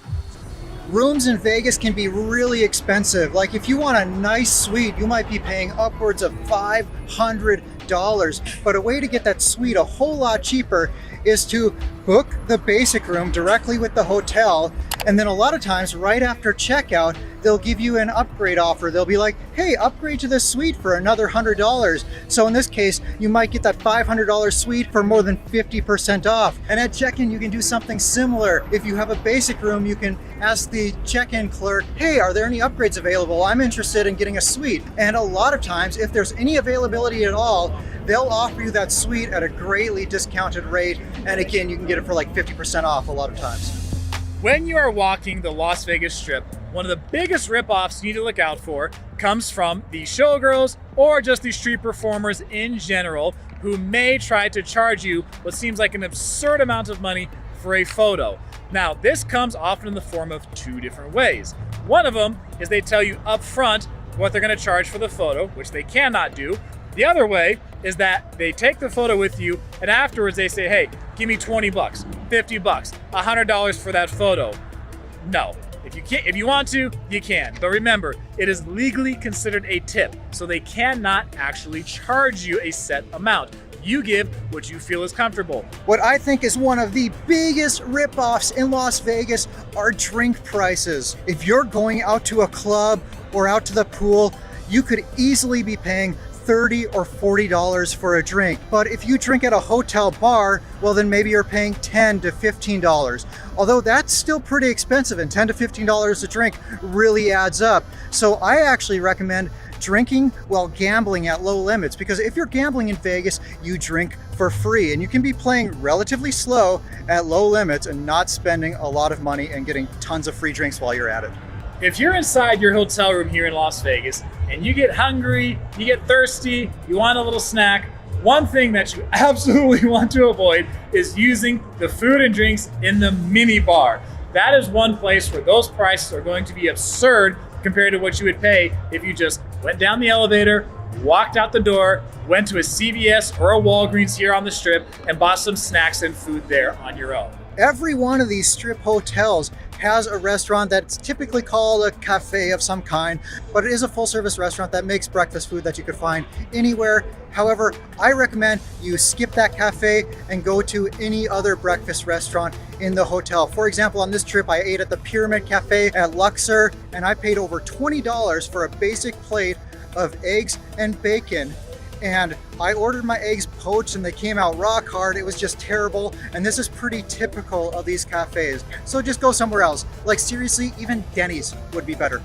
Rooms in Vegas can be really expensive. Like if you want a nice suite, you might be paying upwards of $500. But a way to get that suite a whole lot cheaper is to book the basic room directly with the hotel. And then a lot of times right after checkout, they'll give you an upgrade offer. They'll be like, hey, upgrade to this suite for another $100. So in this case, you might get that $500 suite for more than 50% off. And at check-in, you can do something similar. If you have a basic room, you can ask the check-in clerk, hey, are there any upgrades available? I'm interested in getting a suite. And a lot of times, if there's any availability at all, they'll offer you that suite at a greatly discounted rate. And again, you can get it for like 50% off a lot of times. When you are walking the Las Vegas Strip, one of the biggest ripoffs you need to look out for comes from the showgirls or just the street performers in general who may try to charge you what seems like an absurd amount of money for a photo. Now, this comes often in the form of 2 different ways. One of them is they tell you up front what they're going to charge for the photo, which they cannot do. The other way is that they take the photo with you and afterwards they say, hey, give me 20 bucks, 50 bucks, $100 for that photo. No, if you want to, you can. But remember, it is legally considered a tip, so they cannot actually charge you a set amount. You give what you feel is comfortable. What I think is one of the biggest ripoffs in Las Vegas are drink prices. If you're going out to a club or out to the pool, you could easily be paying $30 or $40 for a drink. But if you drink at a hotel bar, well then maybe you're paying $10 to $15. Although that's still pretty expensive, and $10 to $15 a drink really adds up. So I actually recommend drinking while gambling at low limits, because if you're gambling in Vegas, you drink for free and you can be playing relatively slow at low limits and not spending a lot of money and getting tons of free drinks while you're at it. If you're inside your hotel room here in Las Vegas and you get hungry, you get thirsty, you want a little snack, one thing that you absolutely want to avoid is using the food and drinks in the mini bar. That is one place where those prices are going to be absurd compared to what you would pay if you just went down the elevator, walked out the door, went to a CVS or a Walgreens here on the Strip and bought some snacks and food there on your own. Every one of these Strip hotels has a restaurant that's typically called a cafe of some kind, but it is a full service restaurant that makes breakfast food that you could find anywhere. However, I recommend you skip that cafe and go to any other breakfast restaurant in the hotel. For example, on this trip, I ate at the Pyramid Cafe at Luxor, and I paid over $20 for a basic plate of eggs and bacon. and I ordered my eggs poached and they came out rock hard. It was just terrible, and this is pretty typical of these cafes. So just go somewhere else. Like seriously, even Denny's would be better.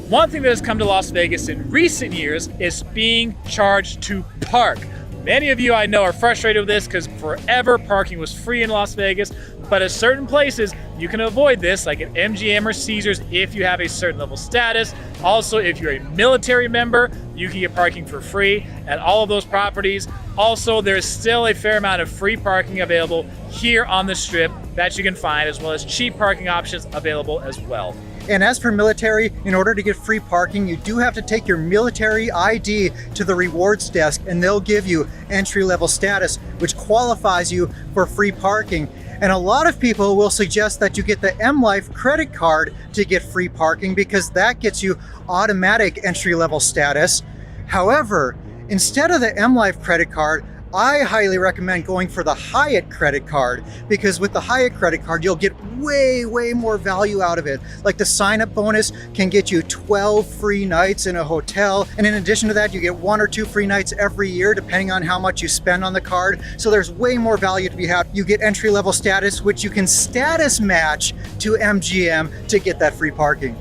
One thing that has come to Las Vegas in recent years is being charged to park. Many of you I know are frustrated with this because forever parking was free in Las Vegas, but at certain places you can avoid this, like at MGM or Caesars if you have a certain level status. Also, if you're a military member, you can get parking for free at all of those properties. Also, there's still a fair amount of free parking available here on the Strip that you can find, as well as cheap parking options available as well. And as for military, in order to get free parking, you do have to take your military ID to the rewards desk, and they'll give you entry-level status, which qualifies you for free parking. And a lot of people will suggest that you get the M-Life credit card to get free parking because that gets you automatic entry-level status. However, instead of the M-Life credit card, I highly recommend going for the Hyatt credit card, because with the Hyatt credit card, you'll get way more value out of it. Like the sign-up bonus can get you 12 free nights in a hotel. And in addition to that, you get 1 or 2 free nights every year, depending on how much you spend on the card. So there's way more value to be had. You get entry-level status, which you can status match to MGM to get that free parking.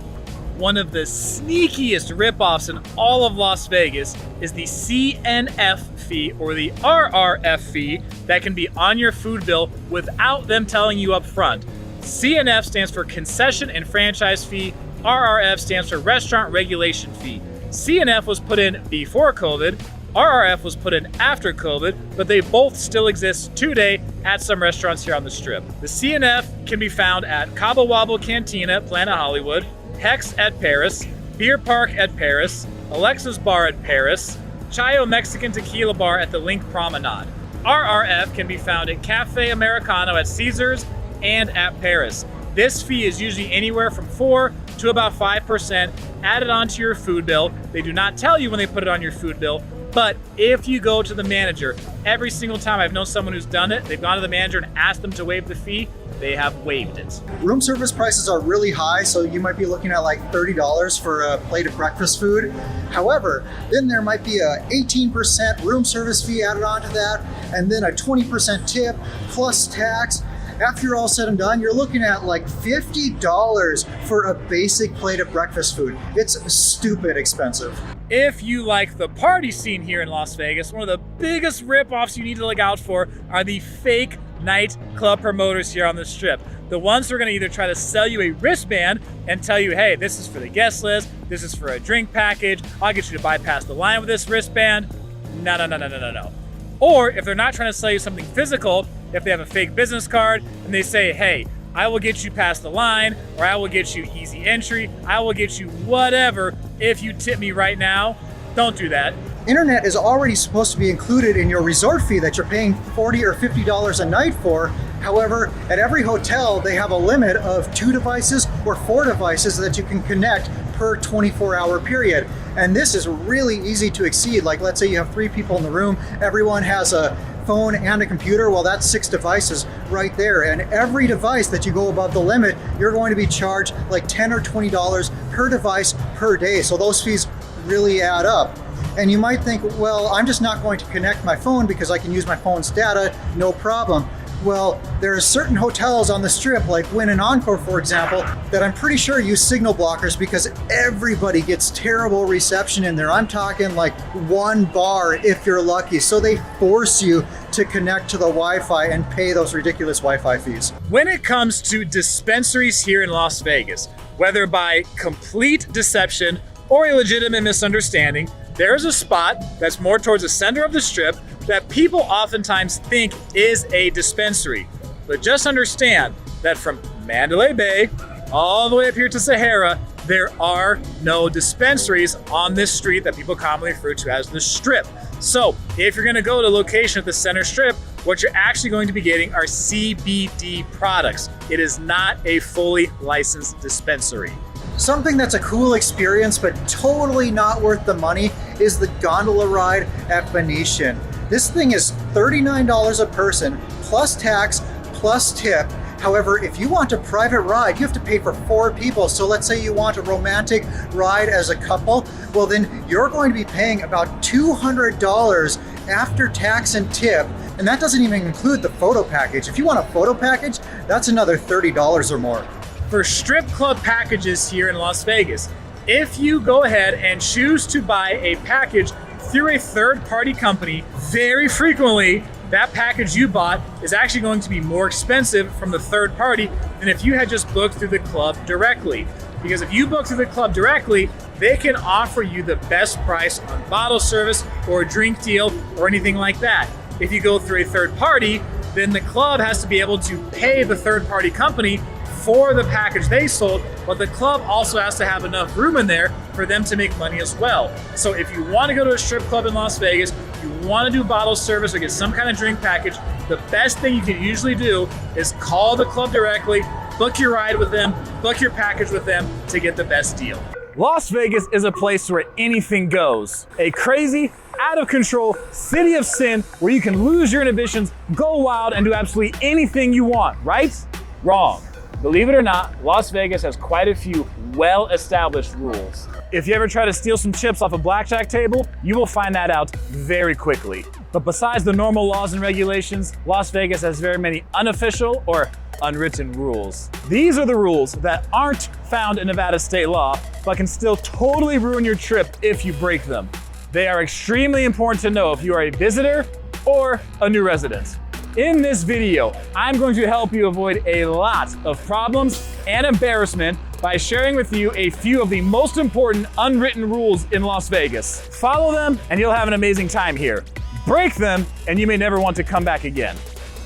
One of the sneakiest ripoffs in all of Las Vegas is the CNF fee, or the RRF fee, that can be on your food bill without them telling you up front. CNF stands for Concession and Franchise Fee. RRF stands for Restaurant Regulation Fee. CNF was put in before COVID. RRF was put in after COVID, but they both still exist today at some restaurants here on the Strip. The CNF can be found at Cabo Wabo Cantina, Planet Hollywood, Hex at Paris, Beer Park at Paris, Alexa's Bar at Paris, Chayo Mexican Tequila Bar at the Link Promenade. RRF can be found at Cafe Americano at Caesars and at Paris. This fee is usually anywhere from 4 to about 5% added onto your food bill. They do not tell you when they put it on your food bill, but if you go to the manager, every single time I've known someone who's done it, they've gone to the manager and asked them to waive the fee, they have waived it. Room service prices are really high, so you might be looking at like $30 for a plate of breakfast food. However, then there might be a 18% room service fee added onto that, and then a 20% tip plus tax. After you're all said and done, you're looking at like $50 for a basic plate of breakfast food. It's stupid expensive. If you like the party scene here in Las Vegas, one of the biggest ripoffs you need to look out for are the fake nightclub promoters here on the Strip. The ones who are going to either try to sell you a wristband and tell you, hey, this is for the guest list, this is for a drink package, I'll get you to bypass the line with this wristband. No. Or if they're not trying to sell you something physical, if they have a fake business card and they say, hey, I will get you past the line, or I will get you easy entry, I will get you whatever if you tip me right now. Don't do that. Internet is already supposed to be included in your resort fee that you're paying $40 or $50 a night for. However, at every hotel, they have a limit of 2 devices or 4 devices that you can connect per 24-hour period. And this is really easy to exceed. Like, let's say you have 3 people in the room, everyone has a phone and a computer. Well, that's 6 devices right there. And every device that you go above the limit, you're going to be charged like $10 or $20 per device per day. So those fees really add up. And you might think, well, I'm just not going to connect my phone because I can use my phone's data, no problem. Well, there are certain hotels on the Strip, like Wynn and Encore, for example, that I'm pretty sure use signal blockers because everybody gets terrible reception in there. I'm talking like 1 bar if you're lucky. So they force you to connect to the Wi-Fi and pay those ridiculous Wi-Fi fees. When it comes to dispensaries here in Las Vegas, whether by complete deception or a legitimate misunderstanding, there is a spot that's more towards the center of the Strip that people oftentimes think is a dispensary. But just understand that from Mandalay Bay all the way up here to Sahara, there are no dispensaries on this street that people commonly refer to as the Strip. So if you're gonna go to a location at the center Strip, what you're actually going to be getting are CBD products. It is not a fully licensed dispensary. Something that's a cool experience but totally not worth the money is the gondola ride at Venetian. This thing is $39 a person, plus tax, plus tip, However, if you want a private ride, you have to pay for 4 people. So let's say you want a romantic ride as a couple, well then you're going to be paying about $200 after tax and tip, and that doesn't even include the photo package. If you want a photo package, that's another $30 or more. For strip club packages here in Las Vegas, if you go ahead and choose to buy a package through a third-party company, very frequently that package you bought is actually going to be more expensive from the third party than if you had just booked through the club directly. Because if you book through the club directly, they can offer you the best price on bottle service or a drink deal or anything like that. If you go through a third party, then the club has to be able to pay the third party company for the package they sold, but the club also has to have enough room in there for them to make money as well. So if you want to go to a strip club in Las Vegas, you want to do bottle service or get some kind of drink package, the best thing you can usually do is call the club directly, book your ride with them, book your package with them to get the best deal. Las Vegas is a place where anything goes. A crazy, out of control city of sin where you can lose your inhibitions, go wild, and do absolutely anything you want, right? Wrong. Believe it or not, Las Vegas has quite a few well-established rules. If you ever try to steal some chips off a blackjack table, you will find that out very quickly. But besides the normal laws and regulations, Las Vegas has very many unofficial or unwritten rules. These are the rules that aren't found in Nevada state law, but can still totally ruin your trip if you break them. They are extremely important to know if you are a visitor or a new resident. In this video, I'm going to help you avoid a lot of problems and embarrassment by sharing with you a few of the most important unwritten rules in Las Vegas. Follow them and you'll have an amazing time here. Break them and you may never want to come back again.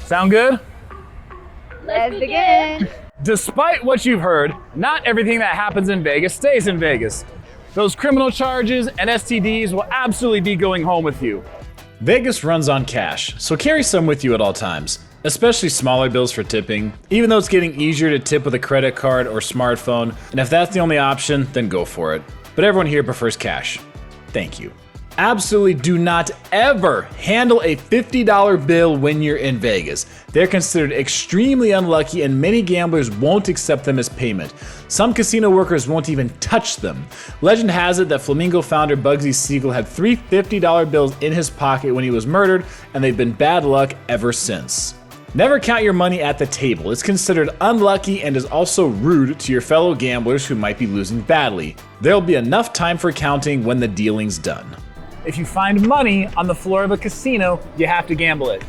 Sound good? Let's begin. Despite what you've heard, not everything that happens in Vegas stays in Vegas. Those criminal charges and STDs will absolutely be going home with you. Vegas runs on cash, so carry some with you at all times, especially smaller bills for tipping, even though it's getting easier to tip with a credit card or smartphone, and if that's the only option, then go for it. But everyone here prefers cash. Thank you. Absolutely do not ever handle a $50 bill when you're in Vegas. They're considered extremely unlucky and many gamblers won't accept them as payment. Some casino workers won't even touch them. Legend has it that Flamingo founder Bugsy Siegel had 3 $50 bills in his pocket when he was murdered, and they've been bad luck ever since. Never count your money at the table. It's considered unlucky and is also rude to your fellow gamblers who might be losing badly. There'll be enough time for counting when the dealing's done. If you find money on the floor of a casino, you have to gamble it.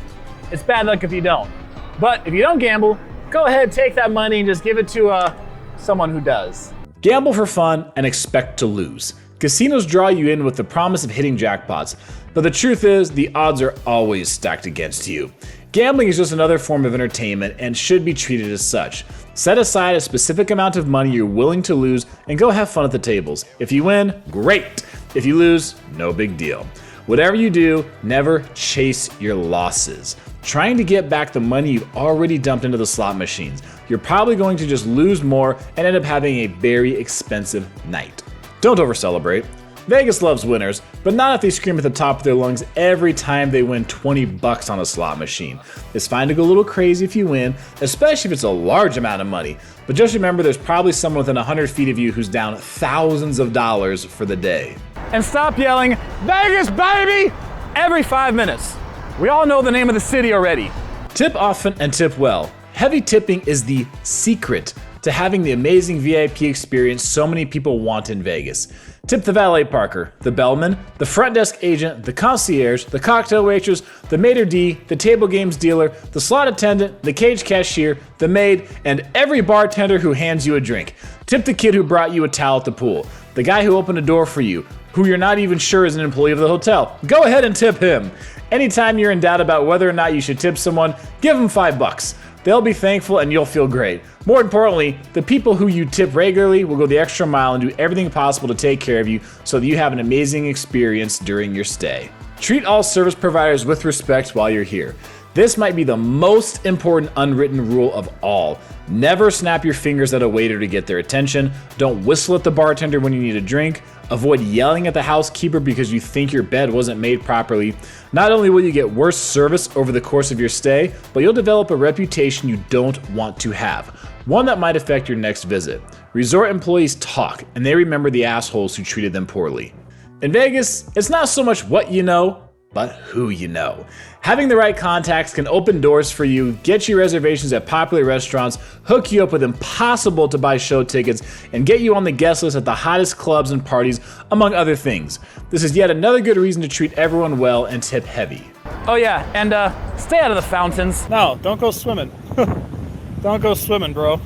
It's bad luck if you don't. But if you don't gamble, go ahead, take that money and just give it to someone who does. Gamble for fun and expect to lose. Casinos draw you in with the promise of hitting jackpots, but the truth is the odds are always stacked against you. Gambling is just another form of entertainment and should be treated as such. Set aside a specific amount of money you're willing to lose and go have fun at the tables. If you win, great. If you lose, no big deal. Whatever you do, never chase your losses. Trying to get back the money you've already dumped into the slot machines, you're probably going to just lose more and end up having a very expensive night. Don't over-celebrate. Vegas loves winners, but not if they scream at the top of their lungs every time they win $20 on a slot machine. It's fine to go a little crazy if you win, especially if it's a large amount of money. But just remember there's probably someone within 100 feet of you who's down thousands of dollars for the day. And stop yelling, "Vegas, baby!" every 5 minutes. We all know the name of the city already. Tip often and tip well. Heavy tipping is the secret to having the amazing VIP experience so many people want in Vegas. Tip the valet parker, the bellman, the front desk agent, the concierge, the cocktail waitress, the maitre d', the table games dealer, the slot attendant, the cage cashier, the maid, and every bartender who hands you a drink. Tip the kid who brought you a towel at the pool, the guy who opened a door for you, who you're not even sure is an employee of the hotel. Go ahead and tip him. Anytime you're in doubt about whether or not you should tip someone, give them $5. They'll be thankful and you'll feel great. More importantly, the people who you tip regularly will go the extra mile and do everything possible to take care of you so that you have an amazing experience during your stay. Treat all service providers with respect while you're here. This might be the most important unwritten rule of all. Never snap your fingers at a waiter to get their attention. Don't whistle at the bartender when you need a drink. Avoid yelling at the housekeeper because you think your bed wasn't made properly. Not only will you get worse service over the course of your stay, but you'll develop a reputation you don't want to have. One that might affect your next visit. Resort employees talk, and they remember the assholes who treated them poorly. In Vegas, it's not so much what you know, but who you know. Having the right contacts can open doors for you, get you reservations at popular restaurants, hook you up with impossible to buy show tickets, and get you on the guest list at the hottest clubs and parties, among other things. This is yet another good reason to treat everyone well and tip heavy. Oh yeah, and stay out of the fountains. No, don't go swimming. Don't go swimming, bro.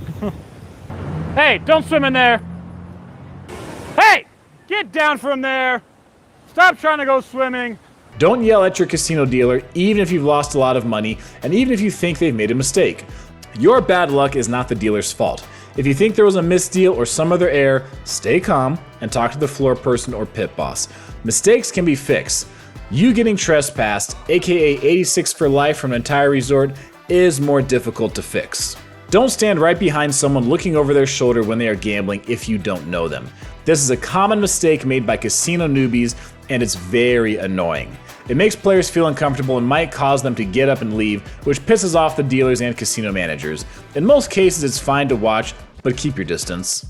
Hey, don't swim in there. Hey, get down from there. Stop trying to go swimming. Don't yell at your casino dealer even if you've lost a lot of money and even if you think they've made a mistake. Your bad luck is not the dealer's fault. If you think there was a misdeal or some other error, stay calm and talk to the floor person or pit boss. Mistakes can be fixed. You getting trespassed, aka 86 for life from an entire resort, is more difficult to fix. Don't stand right behind someone looking over their shoulder when they are gambling if you don't know them. This is a common mistake made by casino newbies, and it's very annoying. It makes players feel uncomfortable and might cause them to get up and leave, which pisses off the dealers and casino managers. In most cases, it's fine to watch, but keep your distance.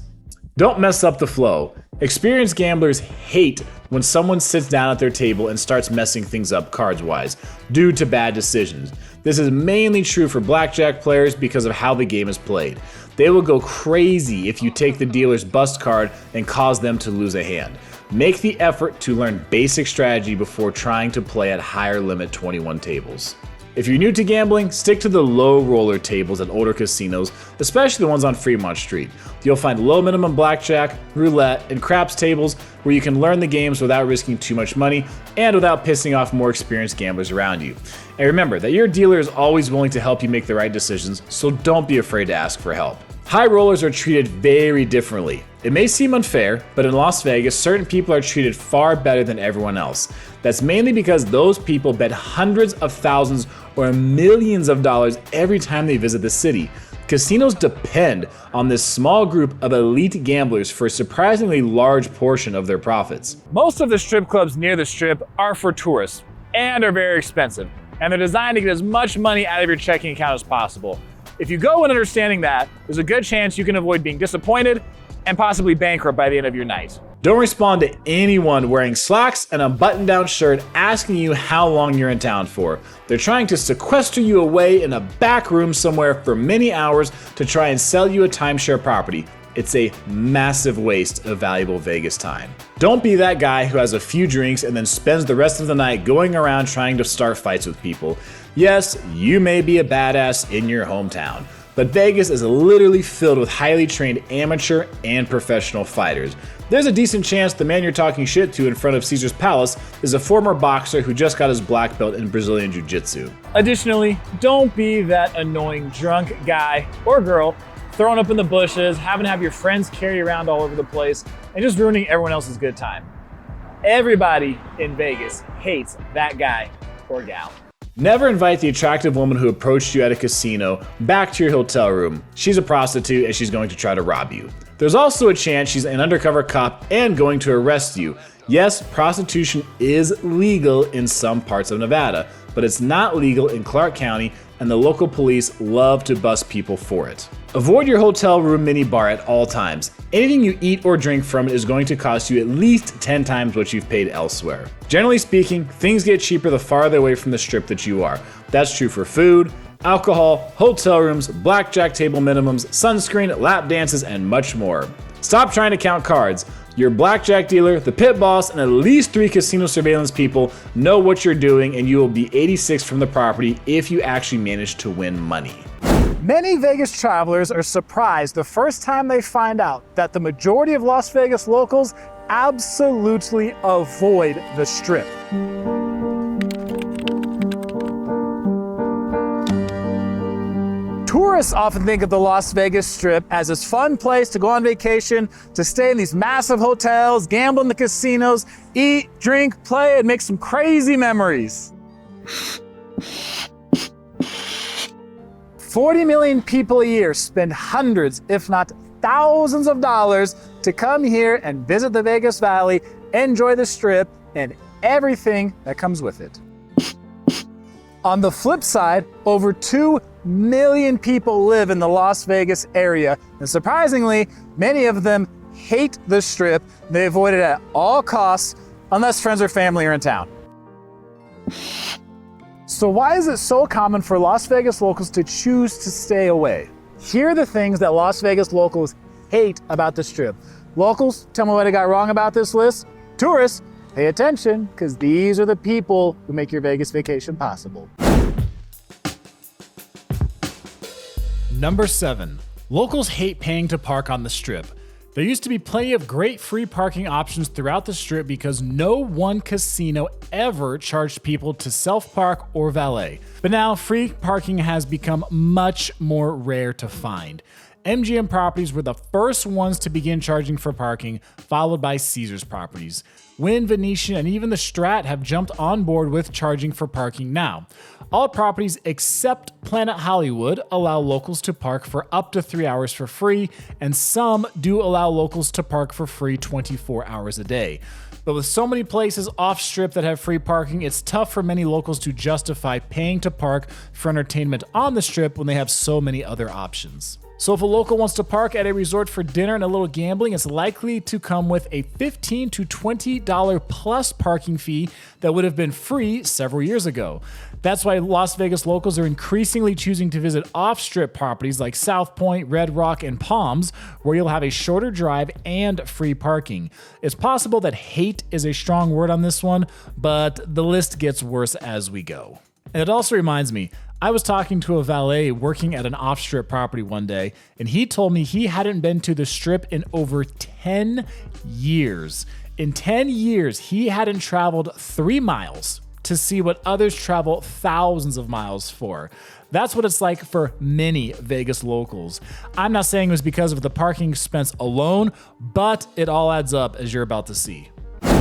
Don't mess up the flow. Experienced gamblers hate when someone sits down at their table and starts messing things up cards-wise, due to bad decisions. This is mainly true for blackjack players because of how the game is played. They will go crazy if you take the dealer's bust card and cause them to lose a hand. Make the effort to learn basic strategy before trying to play at higher limit 21 tables. If you're new to gambling, stick to the low roller tables at older casinos, especially the ones on Fremont Street. You'll find low minimum blackjack, roulette, and craps tables where you can learn the games without risking too much money and without pissing off more experienced gamblers around you. And remember that your dealer is always willing to help you make the right decisions, so don't be afraid to ask for help. High rollers are treated very differently. It may seem unfair, but in Las Vegas, certain people are treated far better than everyone else. That's mainly because those people bet hundreds of thousands or millions of dollars every time they visit the city. Casinos depend on this small group of elite gamblers for a surprisingly large portion of their profits. Most of the strip clubs near the strip are for tourists and are very expensive, and they're designed to get as much money out of your checking account as possible. If you go in understanding that, there's a good chance you can avoid being disappointed and possibly bankrupt by the end of your night. Don't respond to anyone wearing slacks and a button-down shirt asking you how long you're in town for. They're trying to sequester you away in a back room somewhere for many hours to try and sell you a timeshare property. It's a massive waste of valuable Vegas time. Don't be that guy who has a few drinks and then spends the rest of the night going around trying to start fights with people. Yes, you may be a badass in your hometown, but Vegas is literally filled with highly trained amateur and professional fighters. There's a decent chance the man you're talking shit to in front of Caesar's Palace is a former boxer who just got his black belt in Brazilian Jiu-Jitsu. Additionally, don't be that annoying drunk guy or girl throwing up in the bushes, having to have your friends carry you around all over the place, and just ruining everyone else's good time. Everybody in Vegas hates that guy or gal. Never invite the attractive woman who approached you at a casino back to your hotel room. She's a prostitute and she's going to try to rob you. There's also a chance she's an undercover cop and going to arrest you. Yes, prostitution is legal in some parts of Nevada, but it's not legal in Clark County, and the local police love to bust people for it. Avoid your hotel room minibar at all times. Anything you eat or drink from it is going to cost you at least 10 times what you've paid elsewhere. Generally speaking, things get cheaper the farther away from the strip that you are. That's true for food, alcohol, hotel rooms, blackjack table minimums, sunscreen, lap dances, and much more. Stop trying to count cards. Your blackjack dealer, the pit boss, and at least 3 casino surveillance people know what you're doing, and you will be 86 from the property if you actually manage to win money. Many Vegas travelers are surprised the first time they find out that the majority of Las Vegas locals absolutely avoid the Strip. Tourists often think of the Las Vegas Strip as this fun place to go on vacation, to stay in these massive hotels, gamble in the casinos, eat, drink, play, and make some crazy memories. 40 million people a year spend hundreds, if not thousands of dollars to come here and visit the Vegas Valley, enjoy the Strip, and everything that comes with it. On the flip side, over 2 million people live in the Las Vegas area, and surprisingly, many of them hate the Strip. They avoid it at all costs, unless friends or family are in town. So why is it so common for Las Vegas locals to choose to stay away? Here are the things that Las Vegas locals hate about the Strip. Locals, tell me what I got wrong about this list. Tourists, pay attention, because these are the people who make your Vegas vacation possible. Number 7. Locals hate paying to park on the Strip. There used to be plenty of great free parking options throughout the Strip because no one casino ever charged people to self-park or valet. But now free parking has become much more rare to find. MGM properties were the first ones to begin charging for parking, followed by Caesars properties. Wynn, Venetian, and even the Strat have jumped on board with charging for parking now. All properties except Planet Hollywood allow locals to park for up to 3 hours for free, and some do allow locals to park for free 24 hours a day. But with so many places off-strip that have free parking, it's tough for many locals to justify paying to park for entertainment on the Strip when they have so many other options. So if a local wants to park at a resort for dinner and a little gambling, it's likely to come with a $15 to $20 plus parking fee that would have been free several years ago. That's why Las Vegas locals are increasingly choosing to visit off-strip properties like South Point, Red Rock, and Palms, where you'll have a shorter drive and free parking. It's possible that hate is a strong word on this one, but the list gets worse as we go. And it also reminds me, I was talking to a valet working at an off-strip property one day, and he told me he hadn't been to the Strip in over 10 years. In 10 years, he hadn't traveled 3 miles to see what others travel thousands of miles for. That's what it's like for many Vegas locals. I'm not saying it was because of the parking expense alone, but it all adds up, as you're about to see.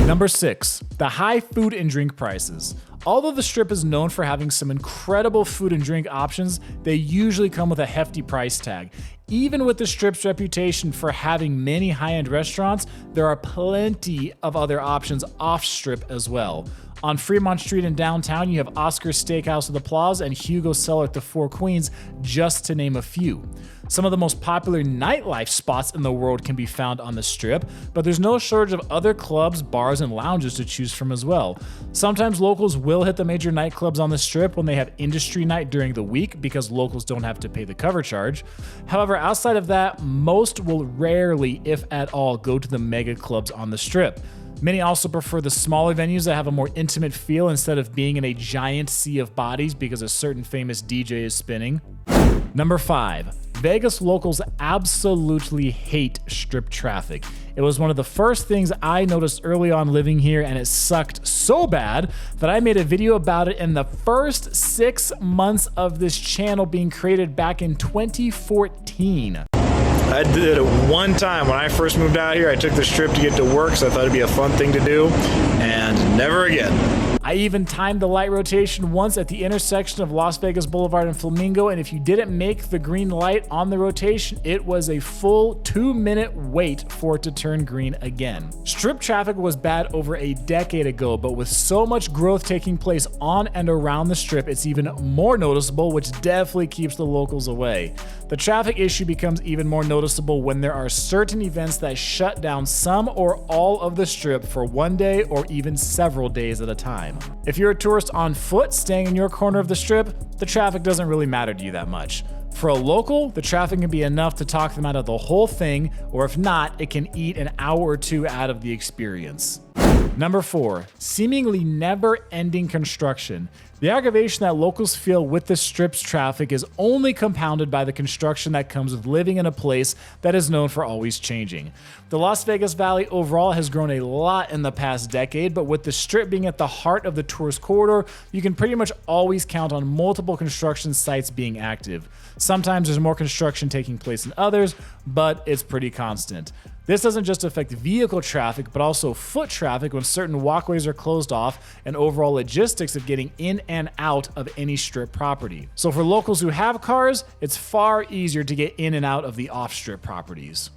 Number 6, the high food and drink prices. Although the Strip is known for having some incredible food and drink options, they usually come with a hefty price tag. Even with the Strip's reputation for having many high-end restaurants, there are plenty of other options off-Strip as well. On Fremont Street in downtown, you have Oscar's Steakhouse at the Plaza and Hugo's Cellar at the Four Queens, just to name a few. Some of the most popular nightlife spots in the world can be found on the Strip, but there's no shortage of other clubs, bars, and lounges to choose from as well. Sometimes locals will hit the major nightclubs on the Strip when they have industry night during the week because locals don't have to pay the cover charge. However, outside of that, most will rarely, if at all, go to the mega clubs on the Strip. Many also prefer the smaller venues that have a more intimate feel instead of being in a giant sea of bodies because a certain famous DJ is spinning. Number 5, Vegas locals absolutely hate Strip traffic. It was one of the first things I noticed early on living here, and it sucked so bad that I made a video about it in the first 6 months of this channel being created back in 2014. I did it one time when I first moved out here. I took the Strip to get to work, so I thought it'd be a fun thing to do, and never again. I even timed the light rotation once at the intersection of Las Vegas Boulevard and Flamingo, and if you didn't make the green light on the rotation, it was a full 2-minute wait for it to turn green again. Strip traffic was bad over a decade ago, but with so much growth taking place on and around the Strip, it's even more noticeable, which definitely keeps the locals away. The traffic issue becomes even more noticeable when there are certain events that shut down some or all of the Strip for one day or even several days at a time. If you're a tourist on foot staying in your corner of the Strip, the traffic doesn't really matter to you that much. For a local, the traffic can be enough to talk them out of the whole thing, or if not, it can eat an hour or two out of the experience. Number 4, seemingly never-ending construction. The aggravation that locals feel with the Strip's traffic is only compounded by the construction that comes with living in a place that is known for always changing. The Las Vegas Valley overall has grown a lot in the past decade, but with the Strip being at the heart of the tourist corridor, you can pretty much always count on multiple construction sites being active. Sometimes there's more construction taking place than others, but it's pretty constant. This doesn't just affect vehicle traffic, but also foot traffic when certain walkways are closed off and overall logistics of getting in and out of any Strip property. So for locals who have cars, it's far easier to get in and out of the off-Strip properties.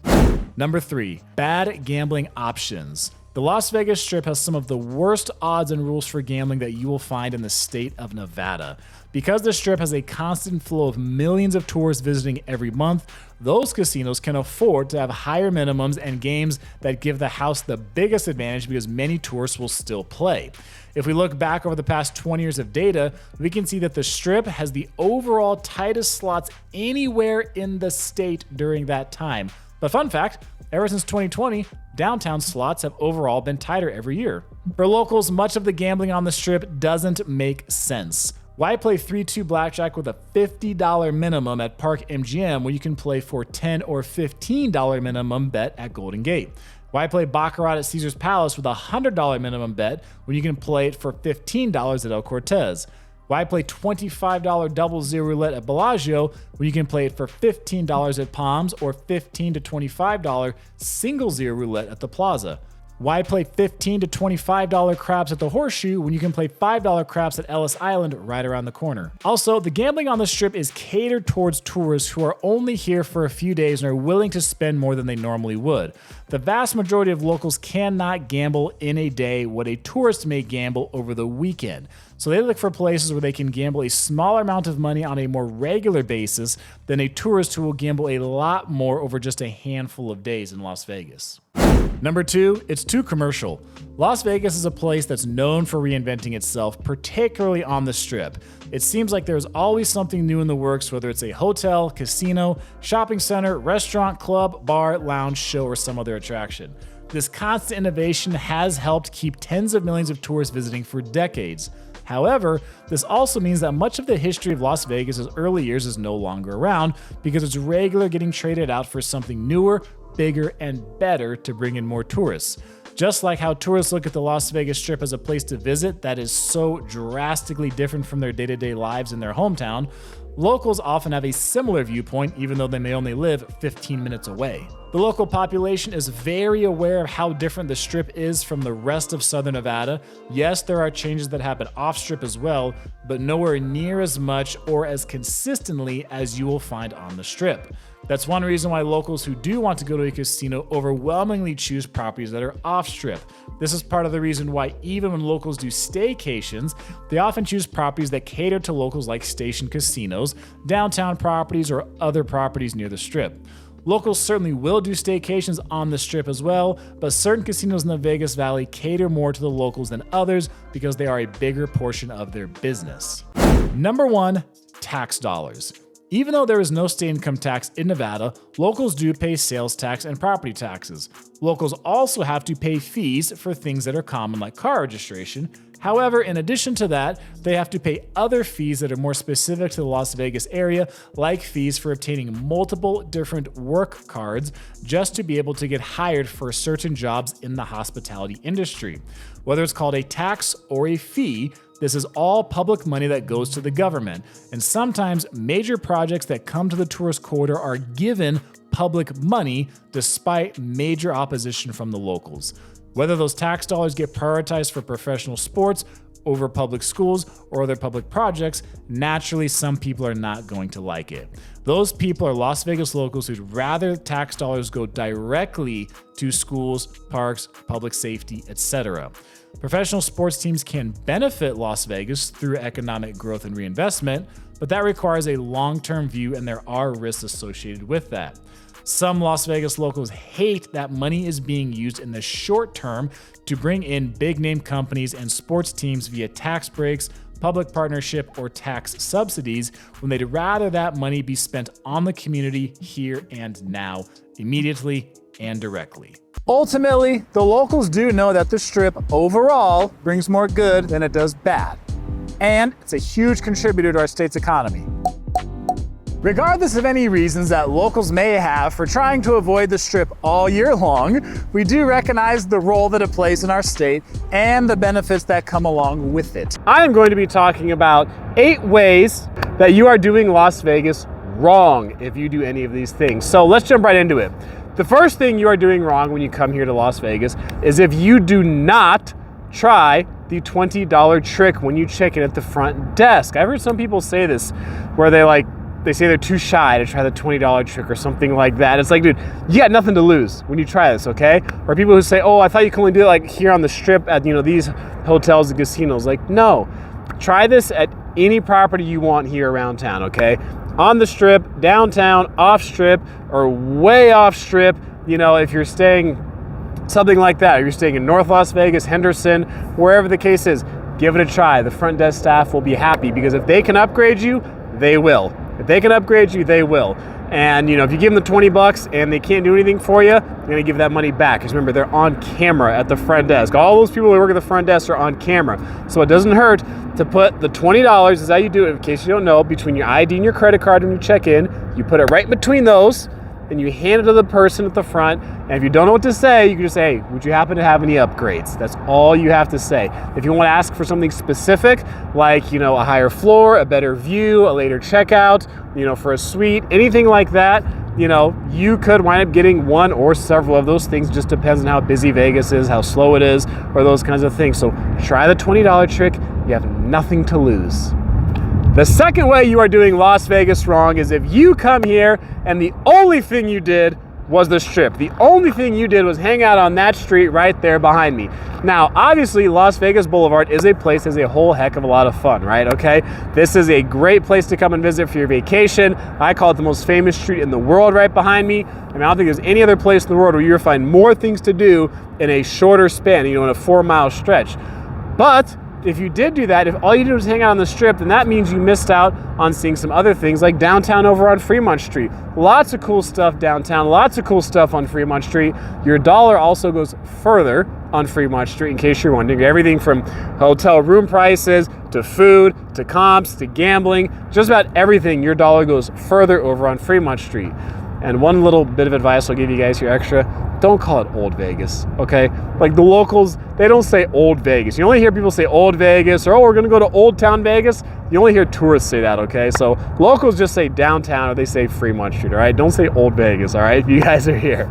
Number 3, bad gambling options. The Las Vegas Strip has some of the worst odds and rules for gambling that you will find in the state of Nevada. Because the Strip has a constant flow of millions of tourists visiting every month, those casinos can afford to have higher minimums and games that give the house the biggest advantage because many tourists will still play. If we look back over the past 20 years of data, we can see that the Strip has the overall tightest slots anywhere in the state during that time. But fun fact, ever since 2020, downtown slots have overall been tighter every year. For locals, much of the gambling on the Strip doesn't make sense. Why play 3-2 blackjack with a $50 minimum at Park MGM when you can play for $10 or $15 minimum bet at Golden Gate? Why play Baccarat at Caesar's Palace with a $100 minimum bet when you can play it for $15 at El Cortez? Why play $25 double zero roulette at Bellagio when you can play it for $15 at Palms or $15 to $25 single zero roulette at the Plaza? Why play $15 to $25 craps at the Horseshoe when you can play $5 craps at Ellis Island right around the corner? Also, the gambling on the Strip is catered towards tourists who are only here for a few days and are willing to spend more than they normally would. The vast majority of locals cannot gamble in a day what a tourist may gamble over the weekend. So they look for places where they can gamble a smaller amount of money on a more regular basis than a tourist who will gamble a lot more over just a handful of days in Las Vegas. Number 2, it's too commercial. Las Vegas is a place that's known for reinventing itself, particularly on the Strip. It seems like there's always something new in the works, whether it's a hotel, casino, shopping center, restaurant, club, bar, lounge, show, or some other attraction. This constant innovation has helped keep tens of millions of tourists visiting for decades. However, this also means that much of the history of Las Vegas' early years is no longer around because it's regularly getting traded out for something newer, bigger, and better to bring in more tourists. Just like how tourists look at the Las Vegas Strip as a place to visit that is so drastically different from their day-to-day lives in their hometown, locals often have a similar viewpoint even though they may only live 15 minutes away. The local population is very aware of how different the Strip is from the rest of Southern Nevada. Yes, there are changes that happen off-Strip as well, but nowhere near as much or as consistently as you will find on the Strip. That's one reason why locals who do want to go to a casino overwhelmingly choose properties that are off-Strip. This is part of the reason why even when locals do staycations, they often choose properties that cater to locals like station casinos, downtown properties, or other properties near the Strip. Locals certainly will do staycations on the Strip as well, but certain casinos in the Vegas Valley cater more to the locals than others because they are a bigger portion of their business. Number 1, tax dollars. Even though there is no state income tax in Nevada, locals do pay sales tax and property taxes. Locals also have to pay fees for things that are common like car registration. However, in addition to that, they have to pay other fees that are more specific to the Las Vegas area, like fees for obtaining multiple different work cards just to be able to get hired for certain jobs in the hospitality industry. Whether it's called a tax or a fee, this is all public money that goes to the government, and sometimes major projects that come to the tourist corridor are given public money despite major opposition from the locals. Whether those tax dollars get prioritized for professional sports over public schools or other public projects, naturally some people are not going to like it. Those people are Las Vegas locals who'd rather tax dollars go directly to schools, parks, public safety, etc. Professional sports teams can benefit Las Vegas through economic growth and reinvestment, but that requires a long-term view and there are risks associated with that. Some Las Vegas locals hate that money is being used in the short term to bring in big-name companies and sports teams via tax breaks, public partnership, or tax subsidies when they'd rather that money be spent on the community here and now, immediately and directly. Ultimately, the locals do know that the Strip overall brings more good than it does bad. And it's a huge contributor to our state's economy. Regardless of any reasons that locals may have for trying to avoid the Strip all year long, we do recognize the role that it plays in our state and the benefits that come along with it. I am going to be talking about 8 ways that you are doing Las Vegas wrong if you do any of these things. So let's jump right into it. the first thing you are doing wrong when you come here to Las Vegas is if you do not try the $20 trick when you check in at the front desk. I've heard some people say this where they say they're too shy to try the $20 trick or something like that. It's like, dude, you got nothing to lose when you try this, okay? Or people who say, oh, I thought you could only do it like here on the strip at, these hotels and casinos. Like, no, try this at any property you want here around town, okay? On the strip, downtown, off strip, or way off strip, if you're staying something like that, or you're staying in North Las Vegas, Henderson, wherever the case is, give it a try. The front desk staff will be happy because if they can upgrade you, they will. If they can upgrade you, they will. And if you give them the $20 and they can't do anything for you, you're gonna give that money back. Because remember, they're on camera at the front desk. All those people who work at the front desk are on camera. So it doesn't hurt to put the $20, is how you do it, in case you don't know, between your ID and your credit card when you check in. You put it right in between those, and you hand it to the person at the front. And if you don't know what to say, you can just say, hey, would you happen to have any upgrades? That's all you have to say. If you want to ask for something specific, like, a higher floor, a better view, a later checkout, for a suite, anything like that, you could wind up getting one or several of those things. Just depends on how busy Vegas is, how slow it is, or those kinds of things. So try the $20 trick. You have nothing to lose. The second way you are doing Las Vegas wrong is if you come here and the only thing you did was the strip. The only thing you did was hang out on that street right there behind me. Now, obviously, Las Vegas Boulevard is a place that's a whole heck of a lot of fun, right? Okay, this is a great place to come and visit for your vacation. I call it the most famous street in the world right behind me. I don't think there's any other place in the world where you'll find more things to do in a shorter span, in a 4-mile stretch. But if you did do that, if all you did was hang out on the strip, then that means you missed out on seeing some other things like downtown over on Fremont Street. Lots of cool stuff downtown, lots of cool stuff on Fremont Street. Your dollar also goes further on Fremont Street, in case you're wondering. Everything from hotel room prices to food to comps to gambling, just about everything, your dollar goes further over on Fremont Street. And one little bit of advice I'll give you guys here extra, don't call it Old Vegas, okay? Like the locals, they don't say Old Vegas. You only hear people say Old Vegas or, oh, we're gonna go to Old Town Vegas. You only hear tourists say that, okay? So locals just say downtown or they say Fremont Street, all right? Don't say Old Vegas, all right? If you guys are here.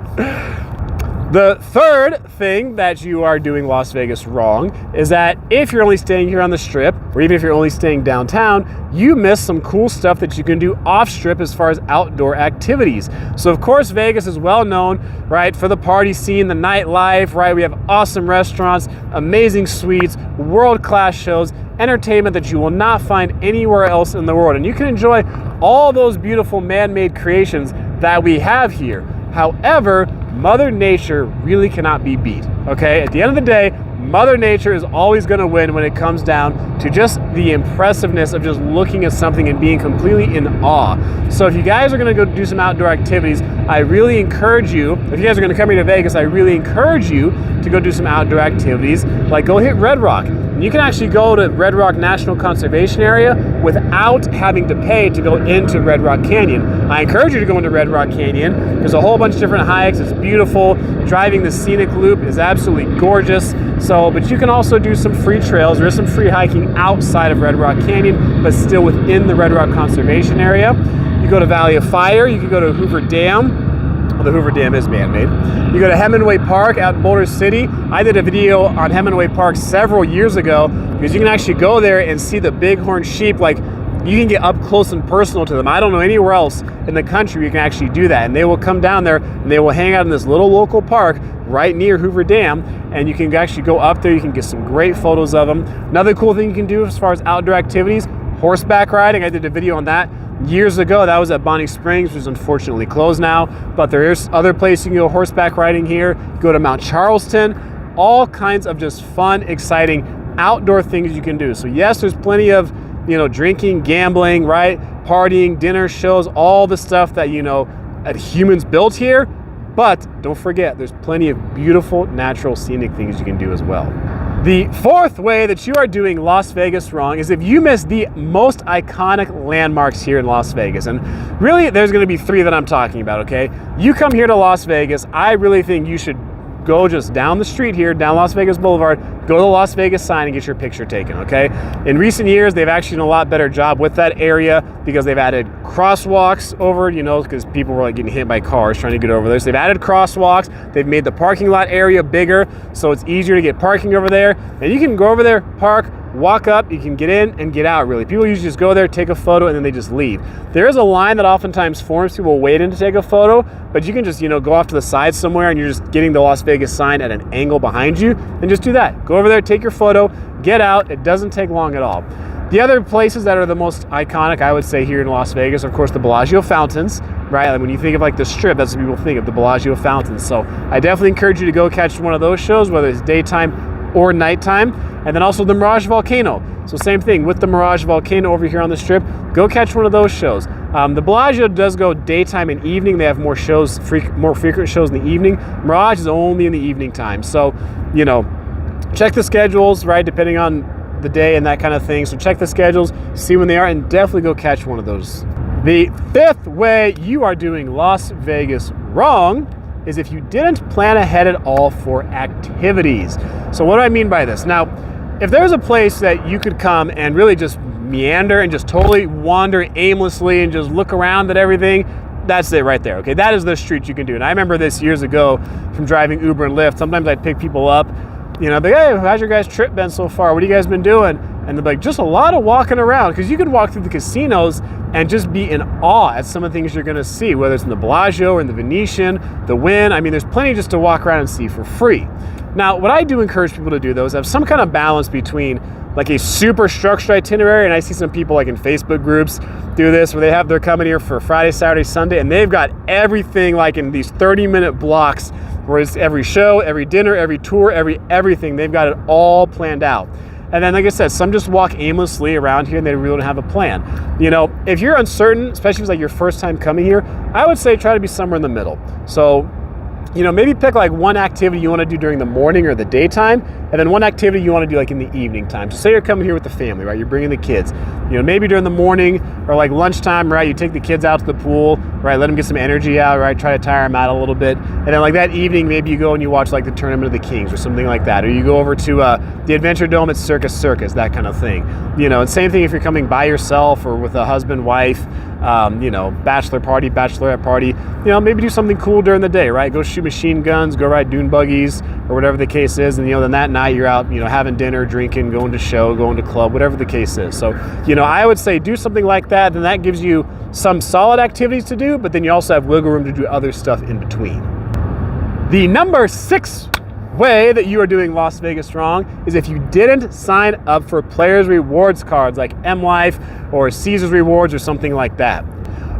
The third thing that you are doing Las Vegas wrong is that if you're only staying here on the strip, or even if you're only staying downtown, you miss some cool stuff that you can do off strip as far as outdoor activities. So of course, Vegas is well known, right, for the party scene, the nightlife, right? We have awesome restaurants, amazing suites, world-class shows, entertainment that you will not find anywhere else in the world. And you can enjoy all those beautiful man-made creations that we have here. However, Mother Nature really cannot be beat, okay? At the end of the day, Mother Nature is always gonna win when it comes down to just the impressiveness of just looking at something and being completely in awe. So if you guys are gonna go do some outdoor activities, I really encourage you, if you guys are gonna come here to Vegas, I really encourage you to go do some outdoor activities, like go hit Red Rock. You can actually go to Red Rock National Conservation Area without having to pay to go into Red Rock Canyon. I encourage you to go into Red Rock Canyon. There's a whole bunch of different hikes. It's beautiful. Driving the scenic loop is absolutely gorgeous. But you can also do some free trails. There is some free hiking outside of Red Rock Canyon, but still within the Red Rock Conservation Area. You go to Valley of Fire. You can go to Hoover Dam. Well, the Hoover Dam is man-made. You go to Hemingway Park out in Boulder City. I did a video on Hemingway Park several years ago because you can actually go there and see the bighorn sheep. Like, you can get up close and personal to them. I don't know anywhere else in the country you can actually do that. And they will come down there and they will hang out in this little local park right near Hoover Dam. And you can actually go up there. You can get some great photos of them. Another cool thing you can do as far as outdoor activities, horseback riding. I did a video on that years ago. That was at Bonnie Springs, which is unfortunately closed now. But there is other places you can go horseback riding here. Go to Mount Charleston. All kinds of just fun, exciting outdoor things you can do. So yes, there's plenty of drinking, gambling, right? Partying, dinner, shows, all the stuff that, that humans built here. But don't forget, there's plenty of beautiful, natural, scenic things you can do as well. The fourth way that you are doing Las Vegas wrong is if you miss the most iconic landmarks here in Las Vegas. And really, there's gonna be three that I'm talking about, okay? You come here to Las Vegas, I really think you should go just down the street here, down Las Vegas Boulevard, go to the Las Vegas sign and get your picture taken, okay? In recent years, they've actually done a lot better job with that area because they've added crosswalks over, you know, because people were like getting hit by cars trying to get over there. So they've added crosswalks. They've made the parking lot area bigger, so it's easier to get parking over there. And you can go over there, park, walk up, you can get in and get out, really. People usually just go there, take a photo, and then they just leave. There is a line that oftentimes forms. People wait in to take a photo, but you can just, you know, go off to the side somewhere and you're just getting the Las Vegas sign at an angle behind you, and just do that. Go over there, take your photo, get out. It doesn't take long at all. The other places that are the most iconic, I would say, here in Las Vegas, of course, the Bellagio fountains, right? Like when you think of like the Strip, that's what people think of, the Bellagio fountains. So I definitely encourage you to go catch one of those shows, whether it's daytime or nighttime. And then also the Mirage Volcano. So same thing with the Mirage Volcano over here on the Strip. Go catch one of those shows. The Bellagio does go daytime and evening. They have more shows, more frequent shows in the evening. Mirage is only in the evening time. So, you know, check the schedules, right, depending on the day and that kind of thing. So check the schedules, see when they are, and definitely go catch one of those. The fifth way you are doing Las Vegas wrong is if you didn't plan ahead at all for activities. So what do I mean by this? Now, if there's a place that you could come and really just meander and just totally wander aimlessly and just look around at everything, that's it right there, okay? That is the street you can do. And I remember this years ago from driving Uber and Lyft. Sometimes I'd pick people up, you know, like, hey, how's your guys' trip been so far? What have you guys been doing? And they're like, just a lot of walking around, because you can walk through the casinos and just be in awe at some of the things you're gonna see, whether it's in the Bellagio or in the Venetian, the Wynn. I mean, there's plenty just to walk around and see for free. Now, what I do encourage people to do, though, is have some kind of balance between like a super structured itinerary, and I see some people like in Facebook groups do this, where they're coming here for Friday, Saturday, Sunday, and they've got everything like in these 30-minute blocks, where it's every show, every dinner, every tour, everything. They've got it all planned out. And then, like I said, some just walk aimlessly around here and they really don't have a plan. You know, if you're uncertain, especially if it's like your first time coming here, I would say try to be somewhere in the middle. So, you know, maybe pick like one activity you want to do during the morning or the daytime, and then one activity you want to do like in the evening time. So say you're coming here with the family, right? You're bringing the kids. You know, maybe during the morning or like lunchtime, right? You take the kids out to the pool, right? Let them get some energy out, right? Try to tire them out a little bit. And then like that evening, maybe you go and you watch like the Tournament of the Kings or something like that. Or you go over to the Adventure Dome at Circus, that kind of thing. You know, and same thing if you're coming by yourself or with a husband, wife, you know, bachelor party, bachelorette party. You know, maybe do something cool during the day, right? Go shoot machine guns, go ride dune buggies, or whatever the case is. And, you know, then that night you're out, you know, having dinner, drinking, going to show, going to club, whatever the case is. So, you know, I would say do something like that. Then that gives you some solid activities to do, but then you also have wiggle room to do other stuff in between. The number 6 way that you are doing Las Vegas wrong is if you didn't sign up for players rewards cards like M Life or Caesars Rewards or something like that.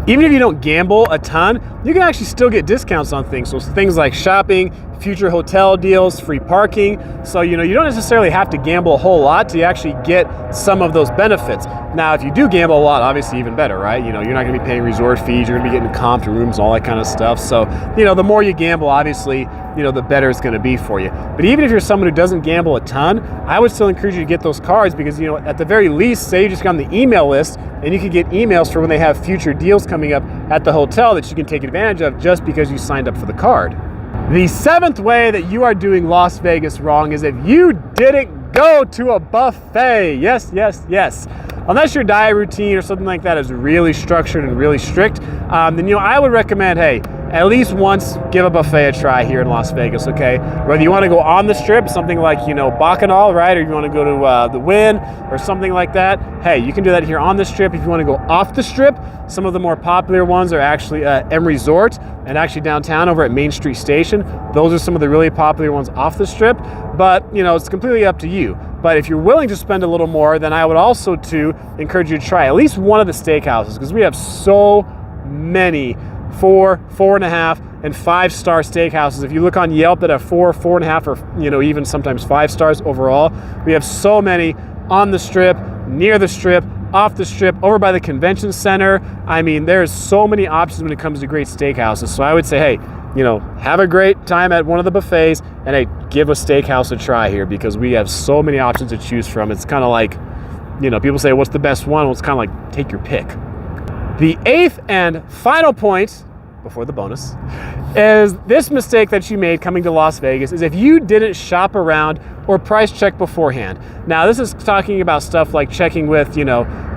Even if you don't gamble a ton, you can actually still get discounts on things. So things like shopping, future hotel deals, free parking. So, you know, you don't necessarily have to gamble a whole lot to actually get some of those benefits. Now, if you do gamble a lot, obviously even better, right? You know, you're not gonna be paying resort fees, you're gonna be getting comped rooms, all that kind of stuff. So, you know, the more you gamble, obviously, you know, the better it's gonna be for you. But even if you're someone who doesn't gamble a ton, I would still encourage you to get those cards because, you know, at the very least, say you just got on the email list and you can get emails for when they have future deals coming up at the hotel that you can take advantage of just because you signed up for the card. The 7th way that you are doing Las Vegas wrong is if you didn't go to a buffet. Yes, yes, yes. Unless your diet routine or something like that is really structured and really strict, then, you know, I would recommend, hey, at least once give a buffet a try here in Las Vegas, okay? Whether you want to go on the Strip, something like, you know, Bacchanal, right? Or you want to go to the Wynn or something like that, hey, you can do that here on the Strip. If you want to go off the Strip, some of the more popular ones are actually M Resort and actually downtown over at Main Street Station. Those are some of the really popular ones off the Strip, but, you know, it's completely up to you. But if you're willing to spend a little more, then I would also, too, encourage you to try at least one of the steakhouses because we have so many 4, 4.5, and 5-star steakhouses. If you look on Yelp that have 4, 4.5, or, you know, even sometimes 5 stars overall, we have so many on the Strip, near the Strip, off the Strip, over by the convention center. I mean, there's so many options when it comes to great steakhouses. So I would say, hey, you know, have a great time at one of the buffets and hey, give a steakhouse a try here because we have so many options to choose from. It's kind of like, you know, people say, what's the best one? Well, it's kind of like, take your pick. The 8th and final point before the bonus, is this mistake that you made coming to Las Vegas is if you didn't shop around or price check beforehand. Now, this is talking about stuff like checking with,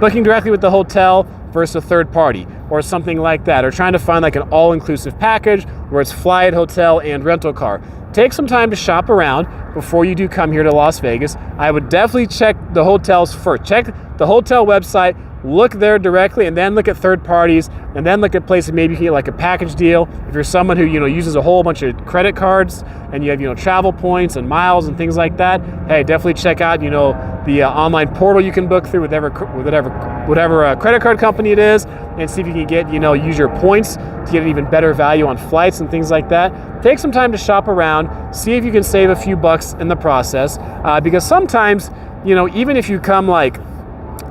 booking directly with the hotel versus a third party or something like that, or trying to find like an all-inclusive package where it's flight, hotel, and rental car. Take some time to shop around before you do come here to Las Vegas. I would definitely check the hotels first. Check the hotel website, look there directly, and then look at third parties, and then look at places maybe you can get like a package deal. If you're someone who uses a whole bunch of credit cards and you have travel points and miles and things like that, hey, definitely check out the online portal you can book through with whatever credit card company it is, and see if you can get use your points to get an even better value on flights and things like that. Take some time to shop around, see if you can save a few bucks in the process, because sometimes even if you come like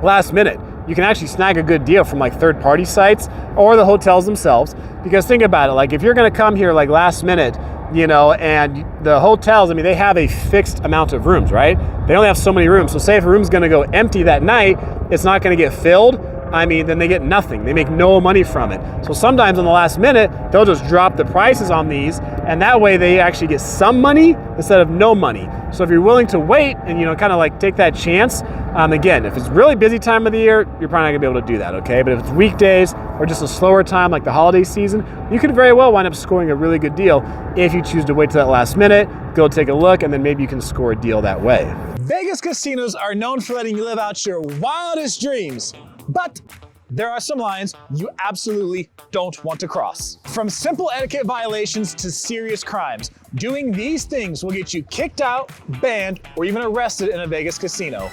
last minute, you can actually snag a good deal from like third party sites or the hotels themselves. Because think about it, like if you're gonna come here like last minute, and the hotels, they have a fixed amount of rooms, right? They only have so many rooms. So say if a room's gonna go empty that night, it's not gonna get filled, then they get nothing. They make no money from it. So sometimes in the last minute, they'll just drop the prices on these, and that way they actually get some money instead of no money. So if you're willing to wait and kind of like take that chance, again, if it's really busy time of the year, you're probably not gonna be able to do that, okay? But if it's weekdays or just a slower time like the holiday season, you could very well wind up scoring a really good deal if you choose to wait till that last minute, go take a look, and then maybe you can score a deal that way. Vegas casinos are known for letting you live out your wildest dreams, but there are some lines you absolutely don't want to cross. From simple etiquette violations to serious crimes, doing these things will get you kicked out, banned, or even arrested in a Vegas casino.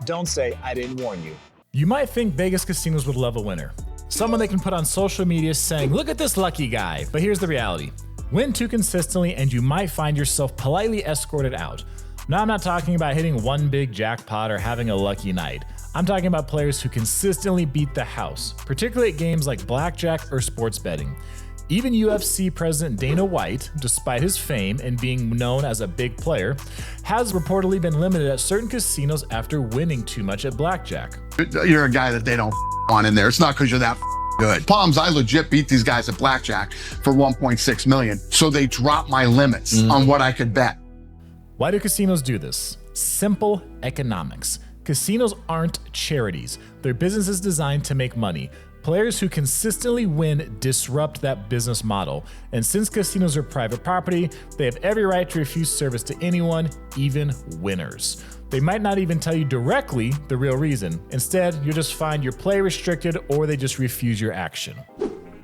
Don't say I didn't warn you. You might think Vegas casinos would love a winner. Someone they can put on social media saying, look at this lucky guy. But here's the reality. Win too consistently and you might find yourself politely escorted out. Now, I'm not talking about hitting one big jackpot or having a lucky night. I'm talking about players who consistently beat the house, particularly at games like blackjack or sports betting. Even UFC President Dana White, despite his fame and being known as a big player, has reportedly been limited at certain casinos after winning too much at blackjack. You're a guy that they don't want in there. It's not because you're that good. Palms, I legit beat these guys at blackjack for 1.6 million. So they dropped my limits on what I could bet. Why do casinos do this? Simple economics. Casinos aren't charities. Their business is designed to make money. Players who consistently win disrupt that business model. And since casinos are private property, they have every right to refuse service to anyone, even winners. They might not even tell you directly the real reason. Instead, you'll just find you're play restricted or they just refuse your action.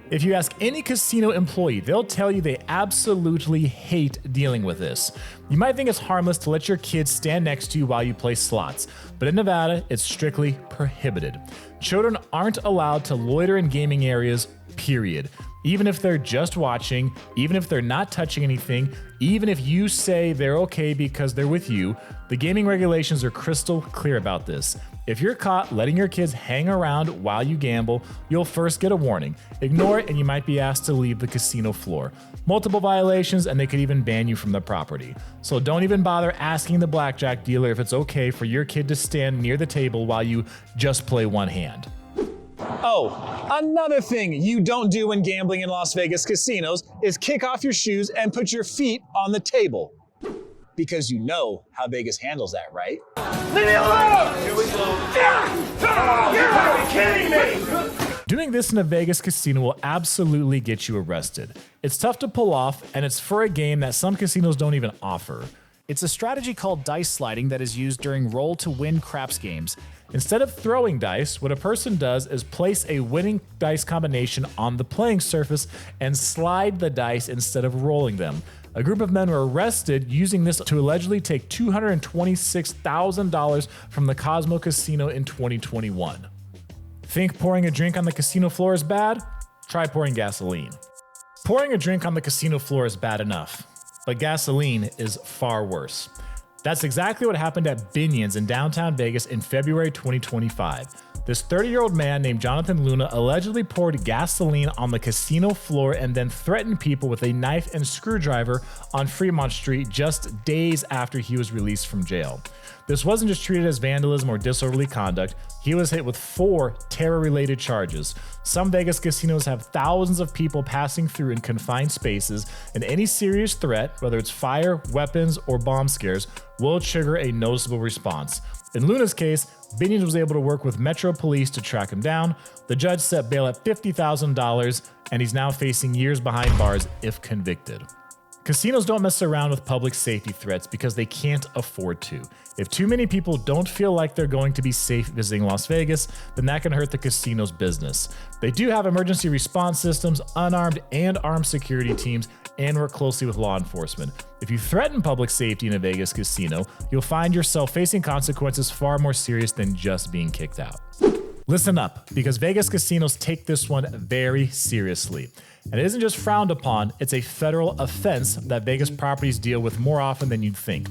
If you ask any casino employee, they'll tell you they absolutely hate dealing with this. You might think it's harmless to let your kids stand next to you while you play slots, but in Nevada, it's strictly prohibited. Children aren't allowed to loiter in gaming areas, period. Even if they're just watching, even if they're not touching anything, even if you say they're okay because they're with you, the gaming regulations are crystal clear about this. If you're caught letting your kids hang around while you gamble, you'll first get a warning. Ignore it and you might be asked to leave the casino floor. Multiple violations and they could even ban you from the property. So don't even bother asking the blackjack dealer if it's okay for your kid to stand near the table while you just play one hand. Oh, another thing you don't do when gambling in Las Vegas casinos is kick off your shoes and put your feet on the table. Because you know how Vegas handles that, right? Leave me alone! Here we go. You're kidding me! Doing this in a Vegas casino will absolutely get you arrested. It's tough to pull off, and it's for a game that some casinos don't even offer. It's a strategy called dice sliding that is used during roll-to-win craps games. Instead of throwing dice, what a person does is place a winning dice combination on the playing surface and slide the dice instead of rolling them. A group of men were arrested using this to allegedly take $226,000 from the Cosmo Casino in 2021. Think pouring a drink on the casino floor is bad? Try pouring gasoline. Pouring a drink on the casino floor is bad enough, but gasoline is far worse. That's exactly what happened at Binion's in downtown Vegas in February 2025. This 30-year-old man named Jonathan Luna allegedly poured gasoline on the casino floor and then threatened people with a knife and screwdriver on Fremont Street just days after he was released from jail. This wasn't just treated as vandalism or disorderly conduct. He was hit with 4 terror-related charges. Some Vegas casinos have thousands of people passing through in confined spaces, and any serious threat, whether it's fire, weapons, or bomb scares, will trigger a noticeable response. In Luna's case, Binions was able to work with Metro Police to track him down. The judge set bail at $50,000, and he's now facing years behind bars if convicted. Casinos don't mess around with public safety threats because they can't afford to. If too many people don't feel like they're going to be safe visiting Las Vegas, then that can hurt the casino's business. They do have emergency response systems, unarmed and armed security teams, and work closely with law enforcement. If you threaten public safety in a Vegas casino, you'll find yourself facing consequences far more serious than just being kicked out. Listen up, because Vegas casinos take this one very seriously. And it isn't just frowned upon, it's a federal offense that Vegas properties deal with more often than you'd think.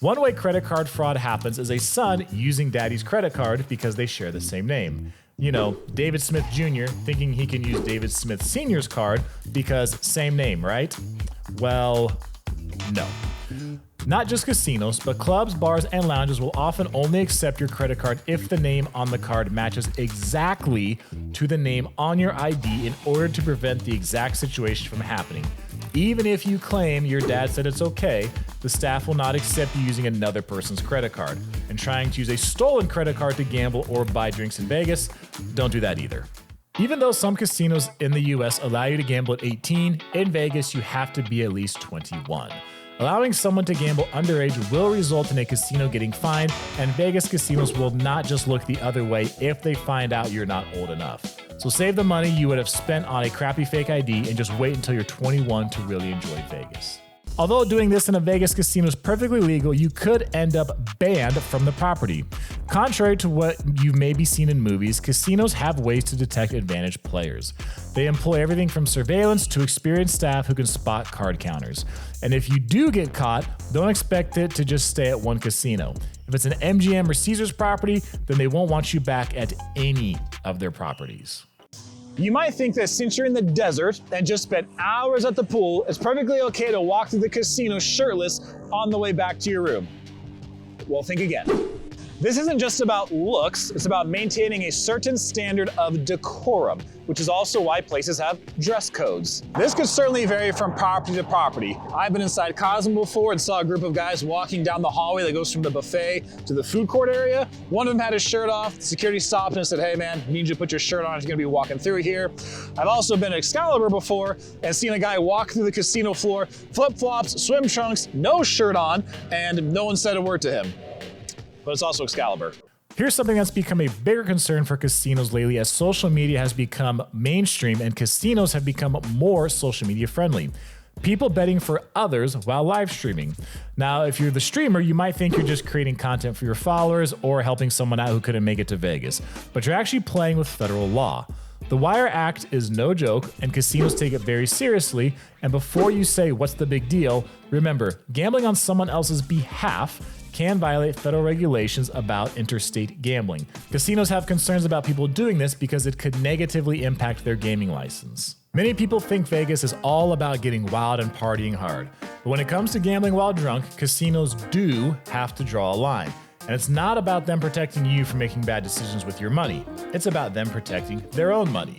One way credit card fraud happens is a son using daddy's credit card because they share the same name. You know, David Smith Jr. thinking he can use David Smith Sr.'s card because same name, right? Well, no. Not just casinos, but clubs, bars, and lounges will often only accept your credit card if the name on the card matches exactly to the name on your ID in order to prevent the exact situation from happening. Even if you claim your dad said it's okay, the staff will not accept you using another person's credit card. And trying to use a stolen credit card to gamble or buy drinks in Vegas, don't do that either. Even though some casinos in the US allow you to gamble at 18, in Vegas you have to be at least 21. Allowing someone to gamble underage will result in a casino getting fined, and Vegas casinos will not just look the other way if they find out you're not old enough. So save the money you would have spent on a crappy fake ID and just wait until you're 21 to really enjoy Vegas. Although doing this in a Vegas casino is perfectly legal, you could end up banned from the property. Contrary to what you've maybe seen in movies, casinos have ways to detect advantaged players. They employ everything from surveillance to experienced staff who can spot card counters. And if you do get caught, don't expect it to just stay at one casino. If it's an MGM or Caesars property, then they won't want you back at any of their properties. You might think that since you're in the desert and just spent hours at the pool, it's perfectly okay to walk through the casino shirtless on the way back to your room. Well, think again. This isn't just about looks, it's about maintaining a certain standard of decorum, which is also why places have dress codes. This could certainly vary from property to property. I've been inside Cosmo before and saw a group of guys walking down the hallway that goes from the buffet to the food court area. One of them had his shirt off. Security stopped and said, "Hey man, I need you to put your shirt on if you're gonna be walking through here." I've also been at Excalibur before and seen a guy walk through the casino floor, flip-flops, swim trunks, no shirt on, and no one said a word to him. But it's also Excalibur. Here's something that's become a bigger concern for casinos lately as social media has become mainstream and casinos have become more social media friendly. People betting for others while live streaming. Now, if you're the streamer, you might think you're just creating content for your followers or helping someone out who couldn't make it to Vegas, but you're actually playing with federal law. The Wire Act is no joke, and casinos take it very seriously. And before you say, what's the big deal? Remember, gambling on someone else's behalf can violate federal regulations about interstate gambling. Casinos have concerns about people doing this because it could negatively impact their gaming license. Many people think Vegas is all about getting wild and partying hard. But when it comes to gambling while drunk, casinos do have to draw a line. And it's not about them protecting you from making bad decisions with your money. It's about them protecting their own money.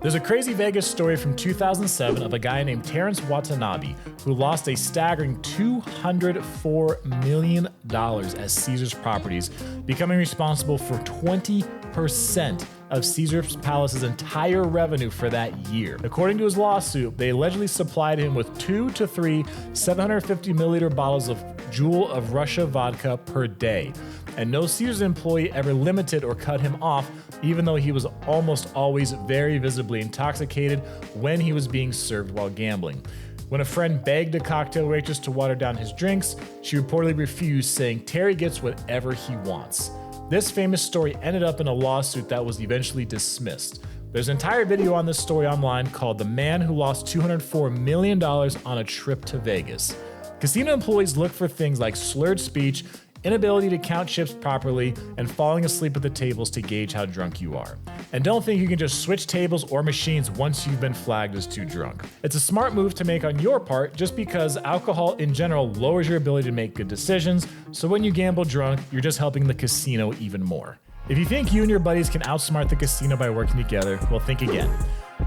There's a crazy Vegas story from 2007 of a guy named Terrence Watanabe who lost a staggering $204 million as Caesars properties, becoming responsible for 20% of Caesars Palace's entire revenue for that year. According to his lawsuit, they allegedly supplied him with 2 to 3 750 milliliter bottles of Jewel of Russia vodka per day. And no Caesars employee ever limited or cut him off, even though he was almost always very visibly intoxicated when he was being served while gambling. When a friend begged a cocktail waitress to water down his drinks, she reportedly refused, saying Terry gets whatever he wants. This famous story ended up in a lawsuit that was eventually dismissed. There's an entire video on this story online called "The Man Who Lost $204 Million on a Trip to Vegas." Casino employees look for things like slurred speech, inability to count chips properly, and falling asleep at the tables to gauge how drunk you are. And don't think you can just switch tables or machines once you've been flagged as too drunk. It's a smart move to make on your part just because alcohol in general lowers your ability to make good decisions, so when you gamble drunk, you're just helping the casino even more. If you think you and your buddies can outsmart the casino by working together, well, think again.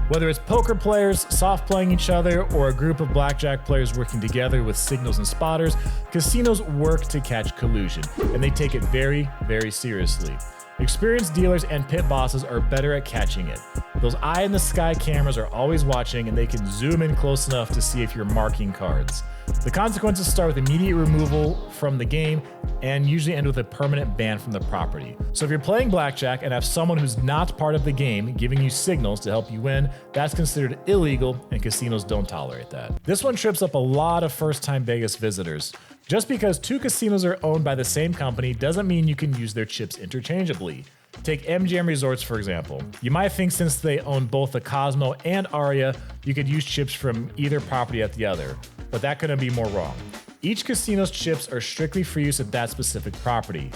Whether it's poker players soft playing each other or a group of blackjack players working together with signals and spotters, casinos work to catch collusion, and they take it very, very seriously. Experienced dealers and pit bosses are better at catching it. Those eye-in-the-sky cameras are always watching, and they can zoom in close enough to see if you're marking cards. The consequences start with immediate removal from the game and usually end with a permanent ban from the property. So if you're playing blackjack and have someone who's not part of the game giving you signals to help you win, that's considered illegal, and casinos don't tolerate that. This one trips up a lot of first-time Vegas visitors. Just because two casinos are owned by the same company doesn't mean you can use their chips interchangeably. Take MGM Resorts, for example. You might think since they own both the Cosmo and Aria, you could use chips from either property at the other, but that couldn't be more wrong. Each casino's chips are strictly for use at that specific property.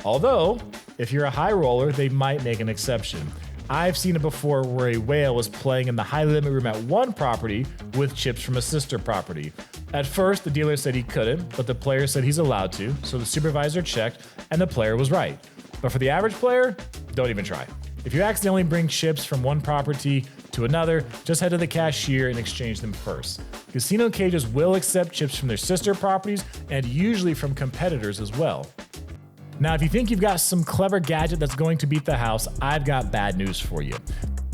Although, if you're a high roller, they might make an exception. I've seen it before where a whale was playing in the high limit room at one property with chips from a sister property. At first, the dealer said he couldn't, but the player said he's allowed to, so the supervisor checked, and the player was right. But for the average player, don't even try. If you accidentally bring chips from one property to another, just head to the cashier and exchange them first. Casino cages will accept chips from their sister properties and usually from competitors as well. Now, if you think you've got some clever gadget that's going to beat the house, I've got bad news for you.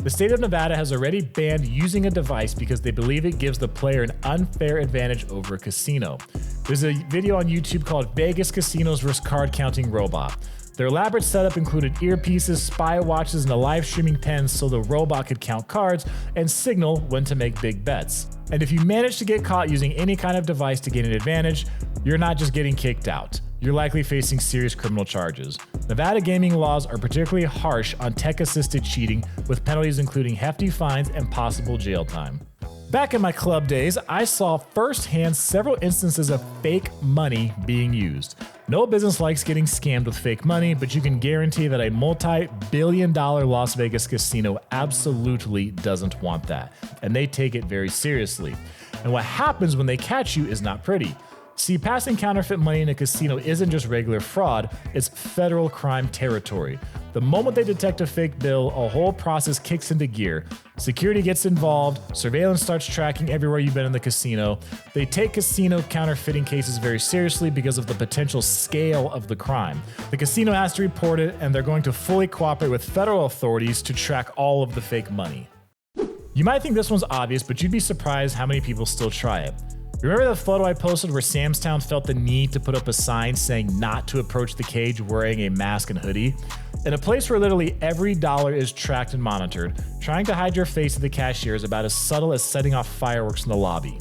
The state of Nevada has already banned using a device because they believe it gives the player an unfair advantage over a casino. There's a video on YouTube called Vegas Casinos vs. Card Counting Robot. Their elaborate setup included earpieces, spy watches, and a live streaming pen so the robot could count cards and signal when to make big bets. And if you manage to get caught using any kind of device to gain an advantage, you're not just getting kicked out. You're likely facing serious criminal charges. Nevada gaming laws are particularly harsh on tech-assisted cheating, with penalties including hefty fines and possible jail time. Back in my club days, I saw firsthand several instances of fake money being used. No business likes getting scammed with fake money, but you can guarantee that a multi-billion-dollar Las Vegas casino absolutely doesn't want that, and they take it very seriously. And what happens when they catch you is not pretty. See, passing counterfeit money in a casino isn't just regular fraud, it's federal crime territory. The moment they detect a fake bill, a whole process kicks into gear. Security gets involved, surveillance starts tracking everywhere you've been in the casino. They take casino counterfeiting cases very seriously because of the potential scale of the crime. The casino has to report it, and they're going to fully cooperate with federal authorities to track all of the fake money. You might think this one's obvious, but you'd be surprised how many people still try it. Remember the photo I posted where Samstown felt the need to put up a sign saying not to approach the cage wearing a mask and hoodie? In a place where literally every dollar is tracked and monitored, trying to hide your face at the cashier is about as subtle as setting off fireworks in the lobby.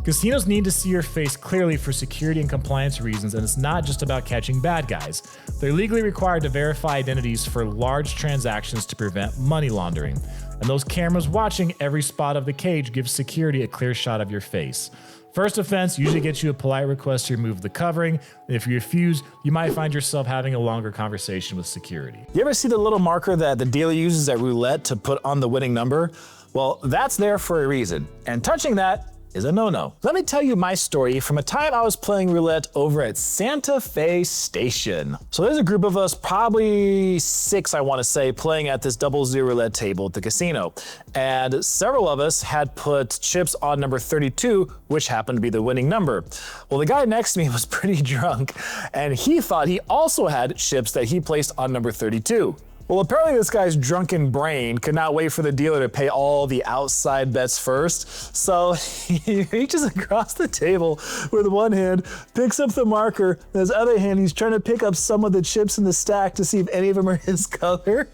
Casinos need to see your face clearly for security and compliance reasons, and it's not just about catching bad guys. They're legally required to verify identities for large transactions to prevent money laundering. And those cameras watching every spot of the cage give security a clear shot of your face. First offense usually gets you a polite request to remove the covering, and if you refuse, you might find yourself having a longer conversation with security. You ever see the little marker that the dealer uses at roulette to put on the winning number? Well, that's there for a reason, and touching that is a no-no. Let me tell you my story from a time I was playing roulette over at Santa Fe Station. So there's a group of us, probably 6 I want to say, playing at this 00 roulette table at the casino. And several of us had put chips on number 32, which happened to be the winning number. Well, the guy next to me was pretty drunk, and he thought he also had chips that he placed on number 32. Well, apparently this guy's drunken brain could not wait for the dealer to pay all the outside bets first, so he reaches across the table with one hand, picks up the marker, and his other hand he's trying to pick up some of the chips in the stack to see if any of them are his color.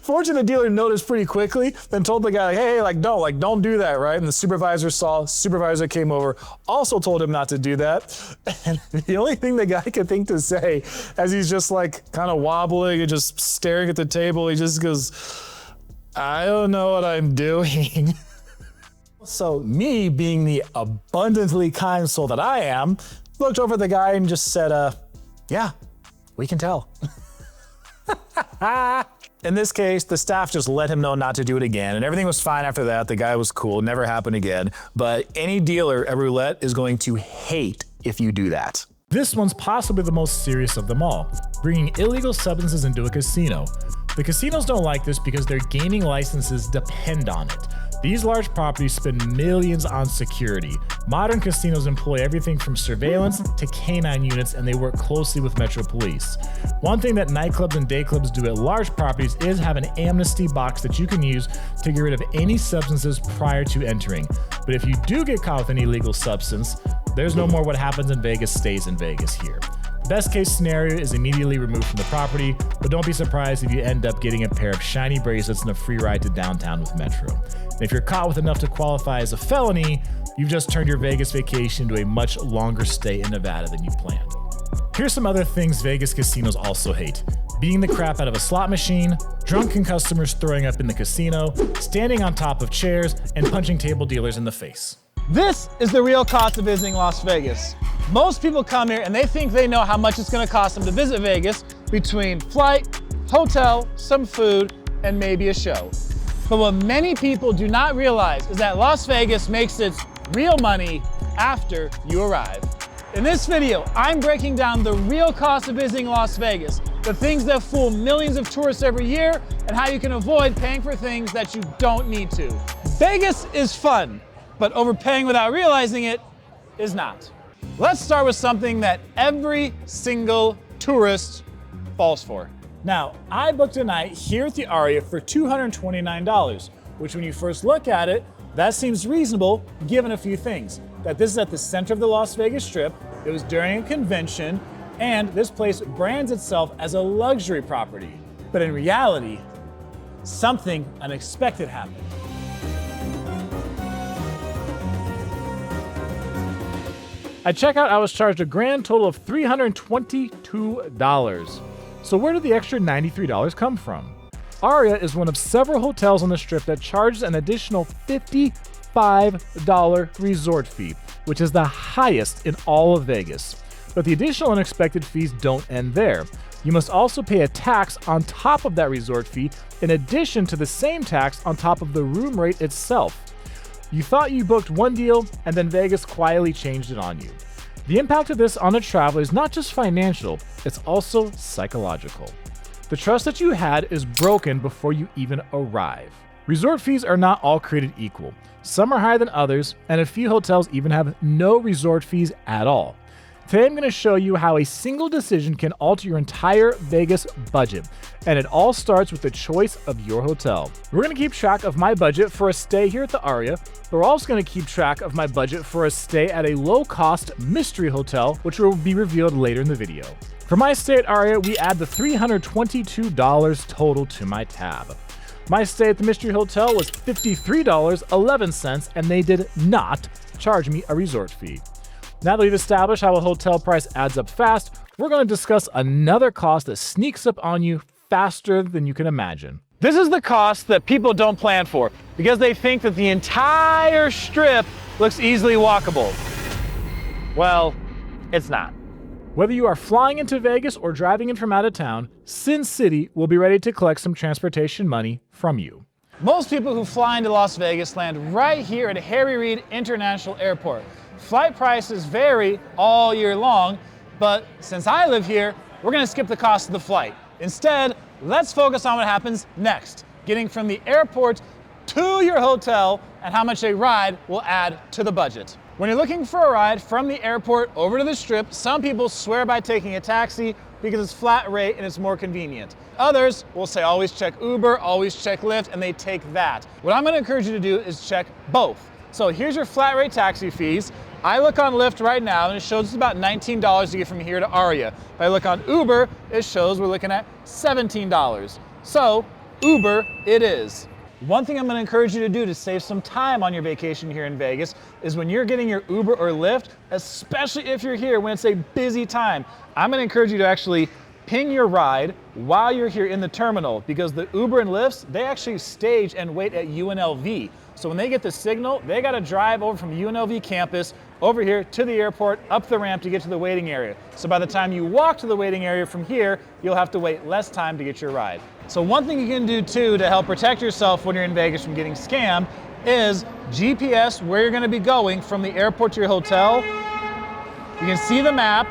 Fortunately, the dealer noticed pretty quickly, then told the guy, hey, don't do that, right? And the supervisor came over, also told him not to do that. And the only thing the guy could think to say, as he's just kind of wobbling and just staring at the table, he just goes, I don't know what I'm doing. So me, being the abundantly kind soul that I am, looked over at the guy and just said, Yeah, we can tell. In this case, the staff just let him know not to do it again, and everything was fine after that. The guy was cool, never happened again. But any dealer at roulette is going to hate if you do that. This one's possibly the most serious of them all, bringing illegal substances into a casino. The casinos don't like this because their gaming licenses depend on it. These large properties spend millions on security. Modern casinos employ everything from surveillance to canine units, and they work closely with Metro Police. One thing that nightclubs and day clubs do at large properties is have an amnesty box that you can use to get rid of any substances prior to entering. But if you do get caught with an illegal substance, there's no more what happens in Vegas stays in Vegas here. Best case scenario is immediately removed from the property, but don't be surprised if you end up getting a pair of shiny bracelets and a free ride to downtown with Metro. And if you're caught with enough to qualify as a felony, you've just turned your Vegas vacation into a much longer stay in Nevada than you planned. Here's some other things Vegas casinos also hate: beating the crap out of a slot machine, drunken customers throwing up in the casino, standing on top of chairs, and punching table dealers in the face. This is the real cost of visiting Las Vegas. Most people come here and they think they know how much it's going to cost them to visit Vegas between flight, hotel, some food, and maybe a show. But what many people do not realize is that Las Vegas makes its real money after you arrive. In this video, I'm breaking down the real cost of visiting Las Vegas, the things that fool millions of tourists every year, and how you can avoid paying for things that you don't need to. Vegas is fun, but overpaying without realizing it is not. Let's start with something that every single tourist falls for. Now, I booked a night here at the Aria for $229, which when you first look at it, that seems reasonable given a few things. That this is at the center of the Las Vegas Strip, it was during a convention, and this place brands itself as a luxury property. But in reality, something unexpected happened. At checkout, I was charged a grand total of $322. So where did the extra $93 come from? Aria is one of several hotels on the Strip that charges an additional $55 resort fee, which is the highest in all of Vegas. But the additional unexpected fees don't end there. You must also pay a tax on top of that resort fee, in addition to the same tax on top of the room rate itself. You thought you booked one deal, and then Vegas quietly changed it on you. The impact of this on a traveler is not just financial, it's also psychological. The trust that you had is broken before you even arrive. Resort fees are not all created equal. Some are higher than others, and a few hotels even have no resort fees at all. Today I'm going to show you how a single decision can alter your entire Vegas budget, and it all starts with the choice of your hotel. We're going to keep track of my budget for a stay here at the Aria, but we're also going to keep track of my budget for a stay at a low-cost mystery hotel, which will be revealed later in the video. For my stay at Aria, we add the $322 total to my tab. My stay at the mystery hotel was $53.11, and they did not charge me a resort fee. Now that we've established how a hotel price adds up fast, we're going to discuss another cost that sneaks up on you faster than you can imagine. This is the cost that people don't plan for because they think that the entire Strip looks easily walkable. Well, it's not. Whether you are flying into Vegas or driving in from out of town, Sin City will be ready to collect some transportation money from you. Most people who fly into Las Vegas land right here at Harry Reid International Airport. Flight prices vary all year long, but since I live here, we're going to skip the cost of the flight. Instead, let's focus on what happens next, getting from the airport to your hotel and how much a ride will add to the budget. When you're looking for a ride from the airport over to the Strip, some people swear by taking a taxi because it's flat rate and it's more convenient. Others will say always check Uber, always check Lyft, and they take that. What I'm going to encourage you to do is check both. So here's your flat rate taxi fees. I look on Lyft right now and it shows it's about $19 to get from here to Aria. If I look on Uber, it shows we're looking at $17. So Uber it is. One thing I'm going to encourage you to do to save some time on your vacation here in Vegas is when you're getting your Uber or Lyft, especially if you're here when it's a busy time, I'm going to encourage you to actually ping your ride while you're here in the terminal, because the Uber and Lyfts, they actually stage and wait at UNLV. So when they get the signal, they got to drive over from UNLV campus over here to the airport, up the ramp to get to the waiting area. So by the time you walk to the waiting area from here, you'll have to wait less time to get your ride. So one thing you can do too to help protect yourself when you're in Vegas from getting scammed is GPS where you're going to be going from the airport to your hotel. You can see the map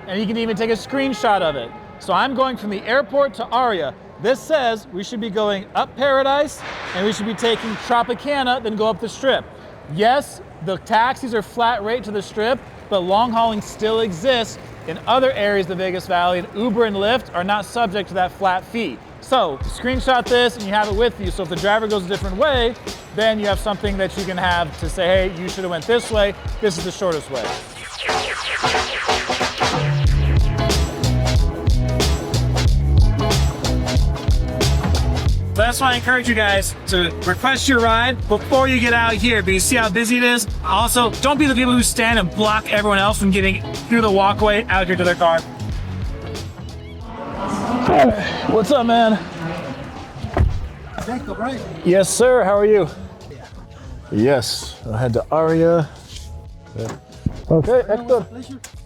and you can even take a screenshot of it. So I'm going from the airport to Aria. This says we should be going up Paradise and we should be taking Tropicana, then go up the Strip. Yes, the taxis are flat rate to the Strip, but long hauling still exists in other areas of the Vegas Valley, and Uber and Lyft are not subject to that flat fee. So screenshot this and you have it with you. So if the driver goes a different way, then you have something that you can have to say, hey, you should have went this way. This is the shortest way. That's why I encourage you guys to request your ride before you get out here, because you see how busy it is. Also, don't be the people who stand and block everyone else from getting through the walkway out here to their car. What's up, man? Yes, sir. How are you? Yes, I head to Aria. Okay, Héctor.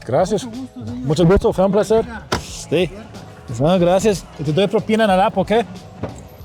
Gracias. Mucho gusto, fue un placer. Sí. No, gracias. Te doy propina en el app, okay?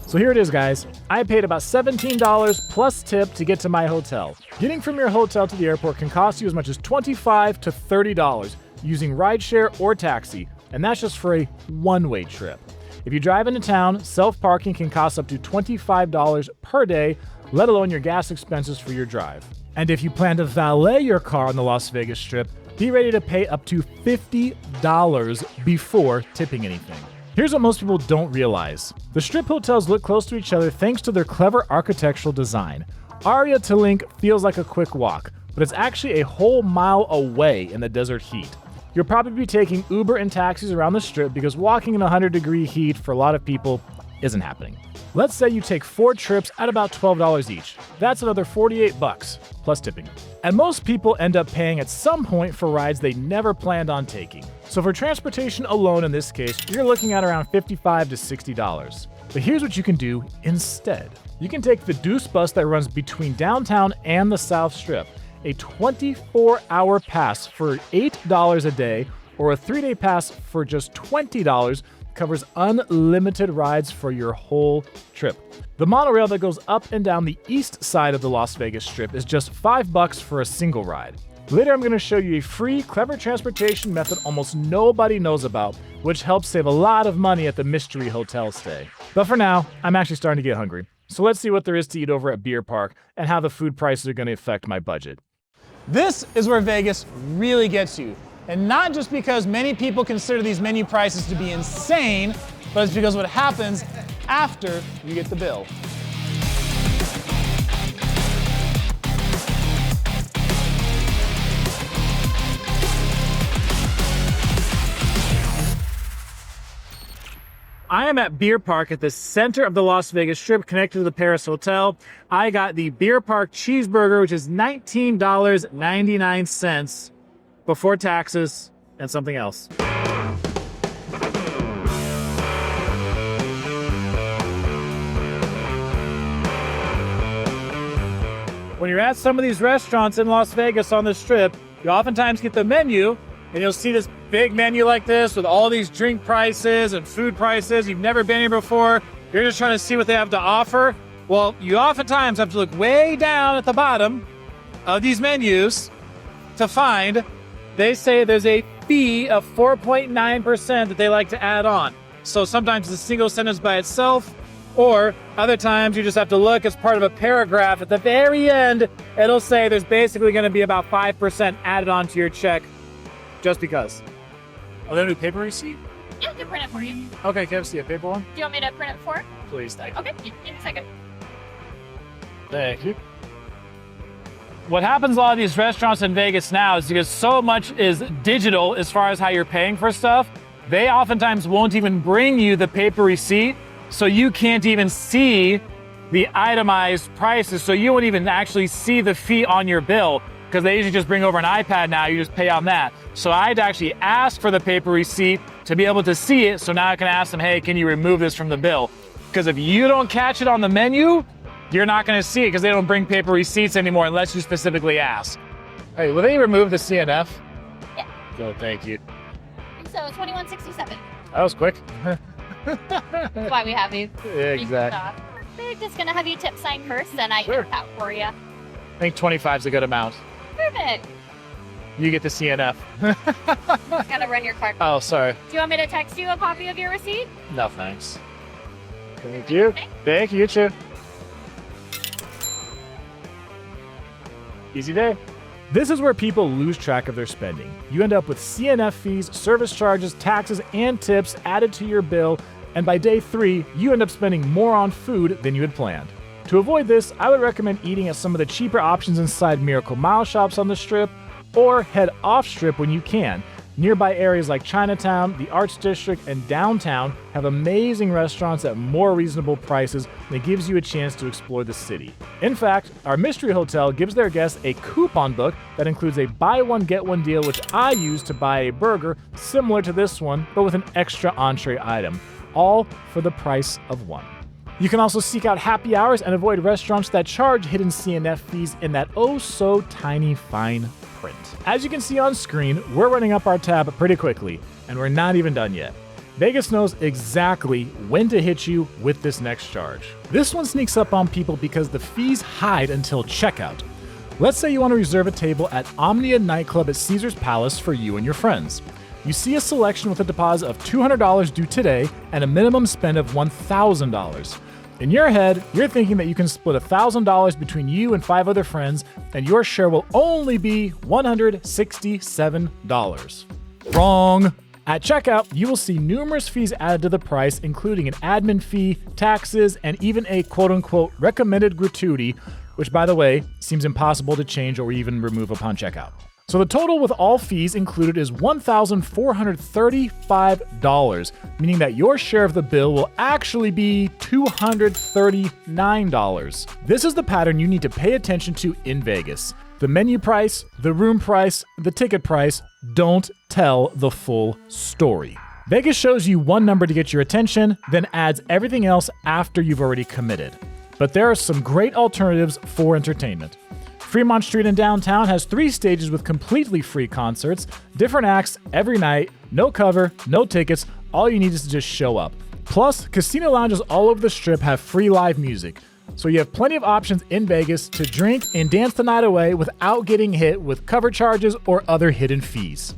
So here it is, guys. I paid about $17 plus tip to get to my hotel. Getting from your hotel to the airport can cost you as much as $25 to $30 using rideshare or taxi, and that's just for a one-way trip. If you drive into town, self-parking can cost up to $25 per day, let alone your gas expenses for your drive. And if you plan to valet your car on the Las Vegas Strip, be ready to pay up to $50 before tipping anything. Here's what most people don't realize. The Strip hotels look close to each other thanks to their clever architectural design. Aria to Link feels like a quick walk, but it's actually a whole mile away in the desert heat. You'll probably be taking Uber and taxis around the Strip because walking in 100-degree heat for a lot of people isn't happening. Let's say you take 4 trips at about $12 each. That's another $48 plus tipping. And most people end up paying at some point for rides they never planned on taking. So for transportation alone in this case, you're looking at around $55 to $60. But here's what you can do instead. You can take the Deuce bus that runs between downtown and the South Strip, a 24-hour pass for $8 a day, or a 3-day pass for just $20 covers unlimited rides for your whole trip. The monorail that goes up and down the east side of the Las Vegas Strip is just $5 for a single ride. Later, I'm going to show you a free, clever transportation method almost nobody knows about, which helps save a lot of money at the mystery hotel stay. But for now, I'm actually starting to get hungry. So let's see what there is to eat over at Beer Park and how the food prices are going to affect my budget. This is where Vegas really gets you. And not just because many people consider these menu prices to be insane, but it's because what happens after you get the bill. I am at Beer Park at the center of the Las Vegas Strip, connected to the Paris Hotel. I got the Beer Park cheeseburger, which is $19.99 before taxes and something else. When you're at some of these restaurants in Las Vegas on the Strip, you oftentimes get the menu, and you'll see this big menu like this with all these drink prices and food prices. You've never been here before. You're just trying to see what they have to offer. Well, you oftentimes have to look way down at the bottom of these menus to find, they say there's a fee of 4.9% that they like to add on. So sometimes it's a single sentence by itself, or other times you just have to look as part of a paragraph. At the very end, it'll say there's basically going to be about 5% added onto your check just because. Are they going to do paper receipt? Yeah, I can print it for you. Okay, can I see a paper one? Do you want me to print it for? Please, thank you. Okay, give me a second. Thank you. What happens a lot of these restaurants in Vegas now is because so much is digital as far as how you're paying for stuff, they oftentimes won't even bring you the paper receipt, so you can't even see the itemized prices, so you won't even actually see the fee on your bill, because they usually just bring over an iPad now, you just pay on that. So I had to actually ask for the paper receipt to be able to see it, so now I can ask them, hey, can you remove this from the bill? Because if you don't catch it on the menu, You're not gonna see it because they don't bring paper receipts anymore unless you specifically ask. Hey, will they remove the CNF? Yeah. Oh, thank you. So $21.67. That was quick. That's why we have you. Exactly. We're just gonna have you tip sign first, then I Sure. get that for you. I think 25 is a good amount. Perfect. You get the CNF. Gotta run your card. Oh, sorry. Do you want me to text you a copy of your receipt? No, thanks. Thank you. Thank you, you too. Easy day. This is where people lose track of their spending. You end up with CNF fees, service charges, taxes, and tips added to your bill, and by day 3, you end up spending more on food than you had planned. To avoid this, I would recommend eating at some of the cheaper options inside Miracle Mile shops on the Strip, or head off Strip when you can. Nearby areas like Chinatown, the Arts District, and downtown have amazing restaurants at more reasonable prices, and it gives you a chance to explore the city. In fact, our Mystery Hotel gives their guests a coupon book that includes a buy one get one deal, which I use to buy a burger similar to this one, but with an extra entree item, all for the price of one. You can also seek out happy hours and avoid restaurants that charge hidden CNF fees in that oh so tiny fine print. As you can see on screen, we're running up our tab pretty quickly, and we're not even done yet. Vegas knows exactly when to hit you with this next charge. This one sneaks up on people because the fees hide until checkout. Let's say you want to reserve a table at Omnia Nightclub at Caesar's Palace for you and your friends. You see a selection with a deposit of $200 due today and a minimum spend of $1,000. In your head, you're thinking that you can split $1,000 between you and 5 other friends, and your share will only be $167. Wrong! At checkout, you will see numerous fees added to the price, including an admin fee, taxes, and even a quote-unquote recommended gratuity, which, by the way, seems impossible to change or even remove upon checkout. So the total with all fees included is $1,435, meaning that your share of the bill will actually be $239. This is the pattern you need to pay attention to in Vegas. The menu price, the room price, the ticket price don't tell the full story. Vegas shows you one number to get your attention, then adds everything else after you've already committed. But there are some great alternatives for entertainment. Fremont Street in downtown has 3 stages with completely free concerts, different acts every night, no cover, no tickets, all you need is to just show up. Plus, casino lounges all over the Strip have free live music, so you have plenty of options in Vegas to drink and dance the night away without getting hit with cover charges or other hidden fees.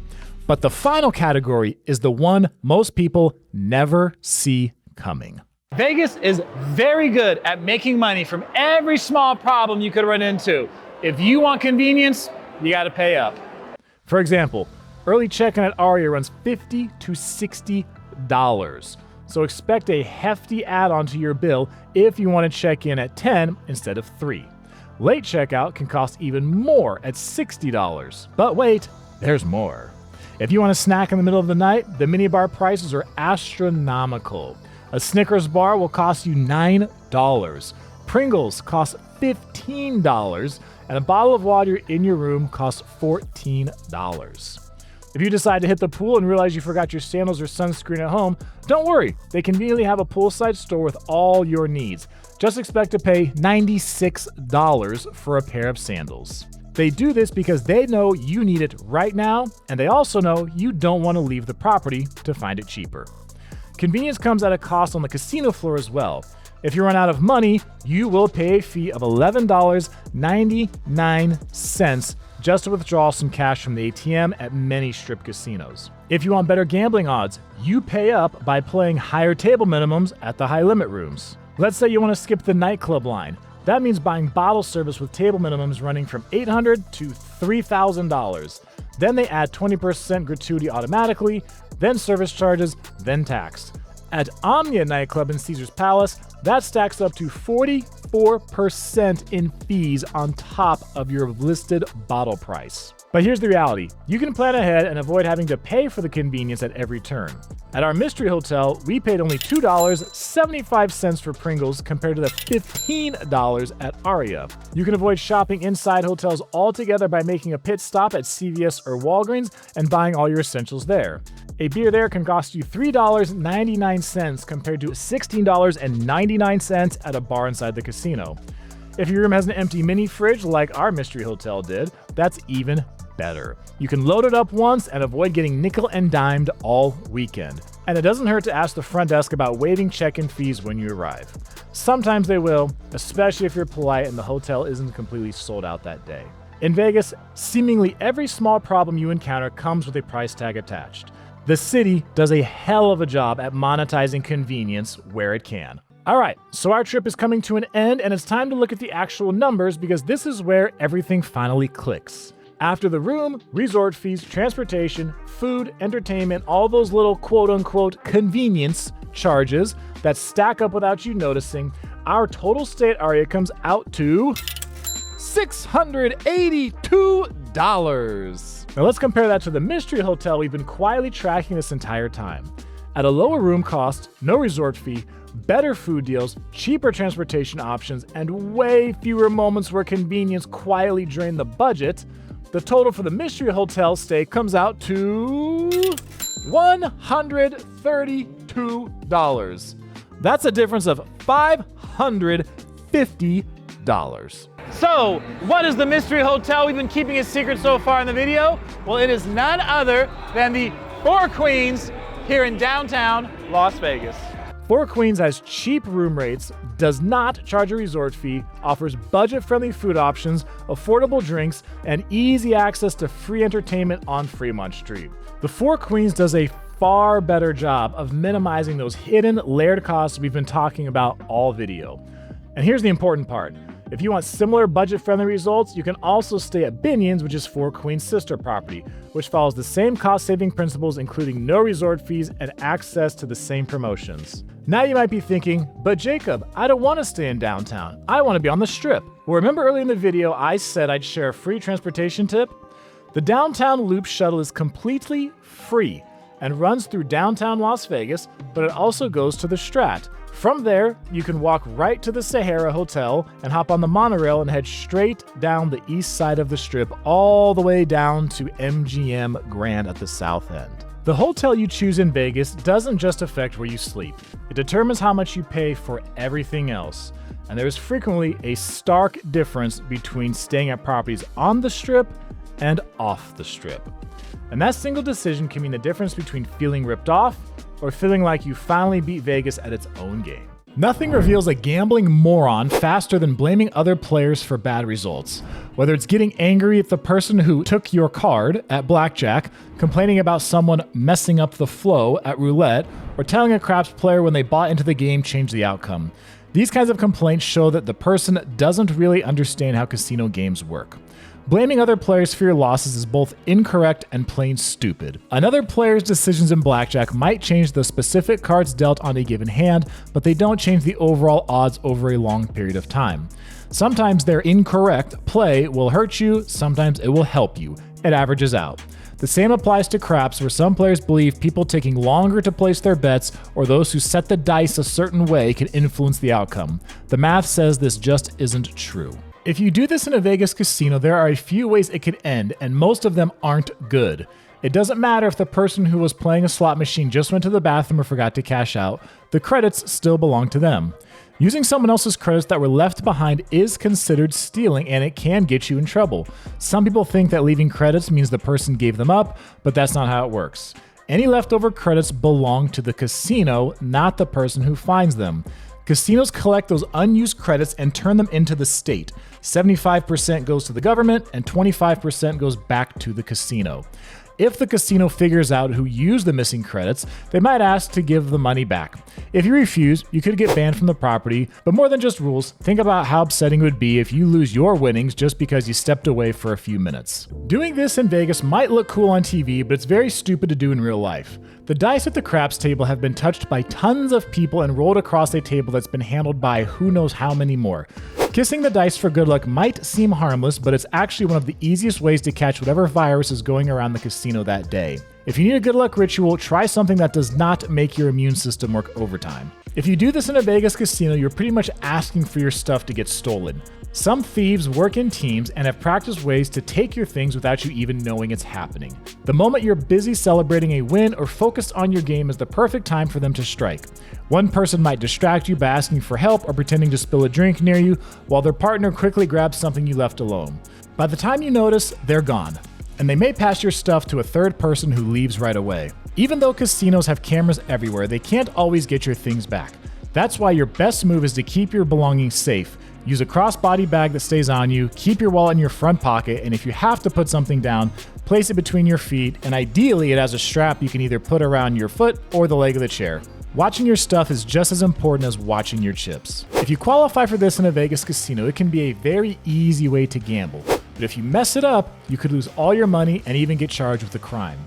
But the final category is the one most people never see coming. Vegas is very good at making money from every small problem you could run into. If you want convenience, you gotta pay up. For example, early check-in at Aria runs $50 to $60. So expect a hefty add-on to your bill if you want to check in at 10 instead of 3. Late checkout can cost even more at $60. But wait, there's more. If you want a snack in the middle of the night, the minibar prices are astronomical. A Snickers bar will cost you $9. Pringles cost $15. And a bottle of water in your room costs $14. If you decide to hit the pool and realize you forgot your sandals or sunscreen at home, don't worry. They conveniently have a poolside store with all your needs. Just expect to pay $96 for a pair of sandals. They do this because they know you need it right now, and they also know you don't want to leave the property to find it cheaper. Convenience comes at a cost on the casino floor as well. If you run out of money, you will pay a fee of $11.99 just to withdraw some cash from the ATM at many Strip casinos. If you want better gambling odds, you pay up by playing higher table minimums at the high limit rooms. Let's say you want to skip the nightclub line. That means buying bottle service with table minimums running from $800 to $3,000. Then they add 20% gratuity automatically, then service charges, then tax. At Omnia Nightclub in Caesar's Palace, that stacks up to 44% in fees on top of your listed bottle price. But here's the reality. You can plan ahead and avoid having to pay for the convenience at every turn. At our Mystery Hotel, we paid only $2.75 for Pringles compared to the $15 at Aria. You can avoid shopping inside hotels altogether by making a pit stop at CVS or Walgreens and buying all your essentials there. A beer there can cost you $3.99 compared to $16.99 at a bar inside the casino. If your room has an empty mini fridge like our Mystery Hotel did, that's even better. You can load it up once and avoid getting nickel and dimed all weekend. And it doesn't hurt to ask the front desk about waiving check-in fees when you arrive. Sometimes they will, especially if you're polite and the hotel isn't completely sold out that day. In Vegas, seemingly every small problem you encounter comes with a price tag attached. The city does a hell of a job at monetizing convenience where it can. Alright, so our trip is coming to an end and it's time to look at the actual numbers because this is where everything finally clicks. After the room, resort fees, transportation, food, entertainment, all those little quote-unquote convenience charges that stack up without you noticing, our total stay at Aria comes out to $682. Now let's compare that to the Mystery Hotel we've been quietly tracking this entire time. At a lower room cost, no resort fee, better food deals, cheaper transportation options, and way fewer moments where convenience quietly drained the budget, the total for the Mystery Hotel stay comes out to $132. That's a difference of $550. So, what is the Mystery Hotel? We've been keeping it secret so far in the video. Well, it is none other than the Four Queens here in downtown Las Vegas. Four Queens has cheap room rates, does not charge a resort fee, offers budget-friendly food options, affordable drinks, and easy access to free entertainment on Fremont Street. The Four Queens does a far better job of minimizing those hidden layered costs we've been talking about all video. And here's the important part. If you want similar budget-friendly results, you can also stay at Binion's, which is Four Queens' sister property, which follows the same cost-saving principles, including no resort fees and access to the same promotions. Now you might be thinking, but Jacob, I don't want to stay in downtown. I want to be on the Strip. Well, remember earlier in the video, I said I'd share a free transportation tip? The Downtown Loop Shuttle is completely free and runs through downtown Las Vegas, but it also goes to the Strat. From there, you can walk right to the Sahara Hotel and hop on the monorail and head straight down the east side of the Strip all the way down to MGM Grand at the south end. The hotel you choose in Vegas doesn't just affect where you sleep. It determines how much you pay for everything else. And there is frequently a stark difference between staying at properties on the Strip and off the Strip. And that single decision can mean the difference between feeling ripped off or feeling like you finally beat Vegas at its own game. Nothing reveals a gambling moron faster than blaming other players for bad results. Whether it's getting angry at the person who took your card at blackjack, complaining about someone messing up the flow at roulette, or telling a craps player when they bought into the game changed the outcome. These kinds of complaints show that the person doesn't really understand how casino games work. Blaming other players for your losses is both incorrect and plain stupid. Another player's decisions in blackjack might change the specific cards dealt on a given hand, but they don't change the overall odds over a long period of time. Sometimes their incorrect play will hurt you, sometimes it will help you. It averages out. The same applies to craps, where some players believe people taking longer to place their bets or those who set the dice a certain way can influence the outcome. The math says this just isn't true. If you do this in a Vegas casino, there are a few ways it could end, and most of them aren't good. It doesn't matter if the person who was playing a slot machine just went to the bathroom or forgot to cash out, the credits still belong to them. Using someone else's credits that were left behind is considered stealing, and it can get you in trouble. Some people think that leaving credits means the person gave them up, but that's not how it works. Any leftover credits belong to the casino, not the person who finds them. Casinos collect those unused credits and turn them into the state. 75% goes to the government and 25% goes back to the casino. If the casino figures out who used the missing credits, they might ask to give the money back. If you refuse, you could get banned from the property, but more than just rules, think about how upsetting it would be if you lose your winnings just because you stepped away for a few minutes. Doing this in Vegas might look cool on TV, but it's very stupid to do in real life. The dice at the craps table have been touched by tons of people and rolled across a table that's been handled by who knows how many more. Kissing the dice for good luck might seem harmless, but it's actually one of the easiest ways to catch whatever virus is going around the casino that day. If you need a good luck ritual, try something that does not make your immune system work overtime. If you do this in a Vegas casino, you're pretty much asking for your stuff to get stolen. Some thieves work in teams and have practiced ways to take your things without you even knowing it's happening. The moment you're busy celebrating a win or focused on your game is the perfect time for them to strike. One person might distract you by asking for help or pretending to spill a drink near you, while their partner quickly grabs something you left alone. By the time you notice, they're gone, and they may pass your stuff to a third person who leaves right away. Even though casinos have cameras everywhere, they can't always get your things back. That's why your best move is to keep your belongings safe. Use a crossbody bag that stays on you, keep your wallet in your front pocket, and if you have to put something down, place it between your feet, and ideally it has a strap you can either put around your foot or the leg of the chair. Watching your stuff is just as important as watching your chips. If you qualify for this in a Vegas casino, it can be a very easy way to gamble. But if you mess it up, you could lose all your money and even get charged with a crime.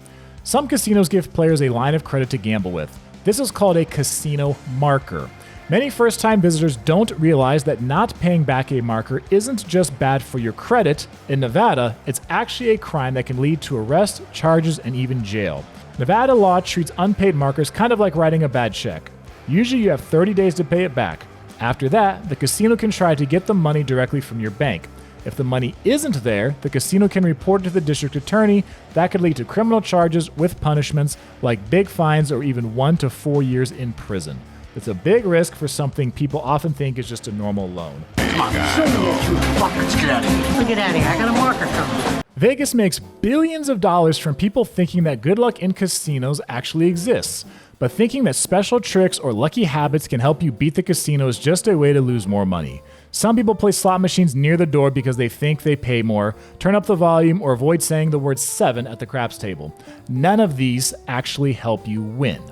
Some casinos give players a line of credit to gamble with. This is called a casino marker. Many first-time visitors don't realize that not paying back a marker isn't just bad for your credit. In Nevada, it's actually a crime that can lead to arrest, charges, and even jail. Nevada law treats unpaid markers kind of like writing a bad check. Usually you have 30 days to pay it back. After that, the casino can try to get the money directly from your bank. If the money isn't there, the casino can report it to the district attorney. That could lead to criminal charges with punishments like big fines or even 1 to 4 years in prison. It's a big risk for something people often think is just a normal loan. Come on, show me that you fuck. Let's get out of here. Let's get out of here. I got a marker coming. Vegas makes billions of dollars from people thinking that good luck in casinos actually exists. But thinking that special tricks or lucky habits can help you beat the casino is just a way to lose more money. Some people play slot machines near the door because they think they pay more, turn up the volume, or avoid saying the word 7 at the craps table. None of these actually help you win.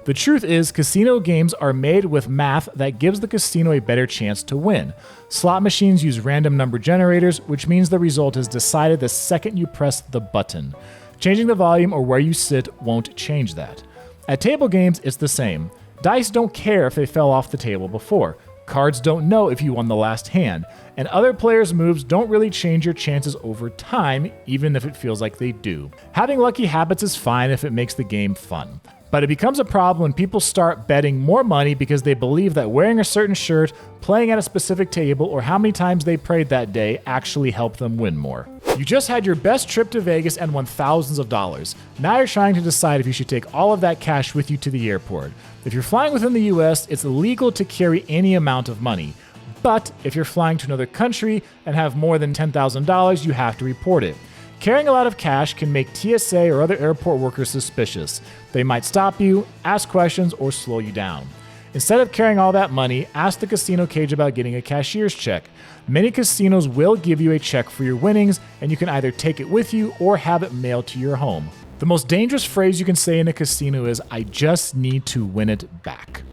The truth is, casino games are made with math that gives the casino a better chance to win. Slot machines use random number generators, which means the result is decided the second you press the button. Changing the volume or where you sit won't change that. At table games, it's the same. Dice don't care if they fell off the table before. Cards don't know if you won the last hand. And other players' moves don't really change your chances over time, even if it feels like they do. Having lucky habits is fine if it makes the game fun. But it becomes a problem when people start betting more money because they believe that wearing a certain shirt, playing at a specific table, or how many times they prayed that day actually help them win more. You just had your best trip to Vegas and won thousands of dollars. Now you're trying to decide if you should take all of that cash with you to the airport. If you're flying within the US, it's illegal to carry any amount of money. But if you're flying to another country and have more than $10,000, you have to report it. Carrying a lot of cash can make TSA or other airport workers suspicious. They might stop you, ask questions, or slow you down. Instead of carrying all that money, ask the casino cage about getting a cashier's check. Many casinos will give you a check for your winnings, and you can either take it with you or have it mailed to your home. The most dangerous phrase you can say in a casino is, "I just need to win it back."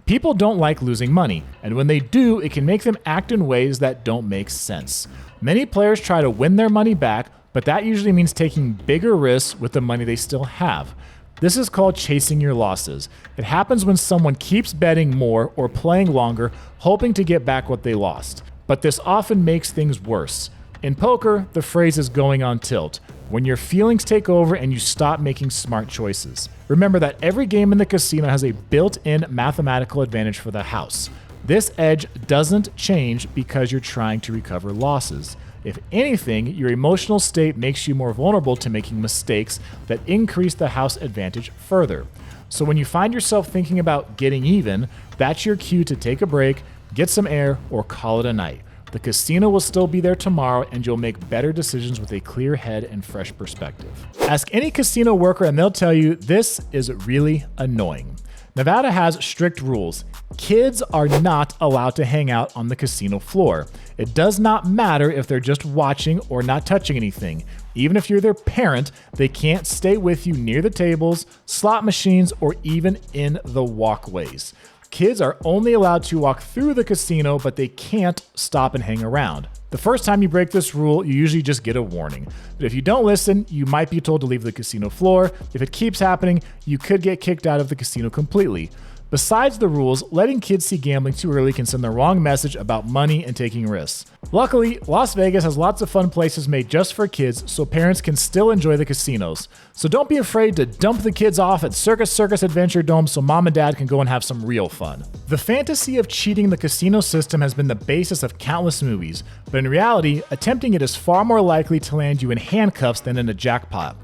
People don't like losing money, and when they do, it can make them act in ways that don't make sense. Many players try to win their money back, but that usually means taking bigger risks with the money they still have. This is called chasing your losses. It happens when someone keeps betting more or playing longer, hoping to get back what they lost. But this often makes things worse. In poker, the phrase is going on tilt, when your feelings take over and you stop making smart choices. Remember that every game in the casino has a built-in mathematical advantage for the house. This edge doesn't change because you're trying to recover losses. If anything, your emotional state makes you more vulnerable to making mistakes that increase the house advantage further. So when you find yourself thinking about getting even, that's your cue to take a break, get some air, or call it a night. The casino will still be there tomorrow, and you'll make better decisions with a clear head and fresh perspective. Ask any casino worker and they'll tell you this is really annoying. Nevada has strict rules. Kids are not allowed to hang out on the casino floor. It does not matter if they're just watching or not touching anything. Even if you're their parent, they can't stay with you near the tables, slot machines, or even in the walkways. Kids are only allowed to walk through the casino, but they can't stop and hang around. The first time you break this rule, you usually just get a warning. But if you don't listen, you might be told to leave the casino floor. If it keeps happening, you could get kicked out of the casino completely. Besides the rules, letting kids see gambling too early can send the wrong message about money and taking risks. Luckily, Las Vegas has lots of fun places made just for kids, so parents can still enjoy the casinos. So don't be afraid to dump the kids off at Circus Adventure Dome so mom and dad can go and have some real fun. The fantasy of cheating the casino system has been the basis of countless movies, but in reality, attempting it is far more likely to land you in handcuffs than in a jackpot.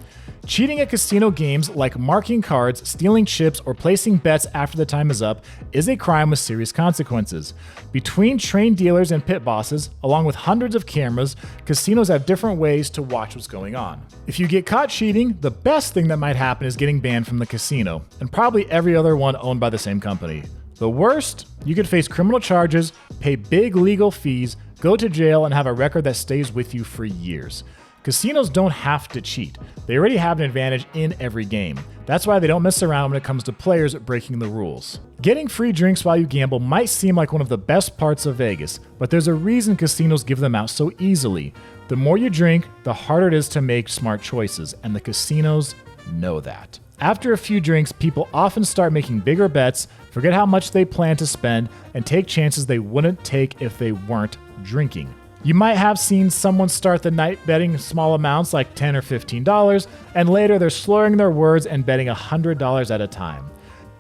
Cheating at casino games, like marking cards, stealing chips, or placing bets after the time is up, is a crime with serious consequences. Between trained dealers and pit bosses, along with hundreds of cameras, casinos have different ways to watch what's going on. If you get caught cheating, the best thing that might happen is getting banned from the casino, and probably every other one owned by the same company. The worst? You could face criminal charges, pay big legal fees, go to jail, and have a record that stays with you for years. Casinos don't have to cheat. They already have an advantage in every game. That's why they don't mess around when it comes to players breaking the rules. Getting free drinks while you gamble might seem like one of the best parts of Vegas, but there's a reason casinos give them out so easily. The more you drink, the harder it is to make smart choices, and the casinos know that. After a few drinks, people often start making bigger bets, forget how much they plan to spend, and take chances they wouldn't take if they weren't drinking. You might have seen someone start the night betting small amounts like $10 or $15, and later they're slurring their words and betting $100 at a time.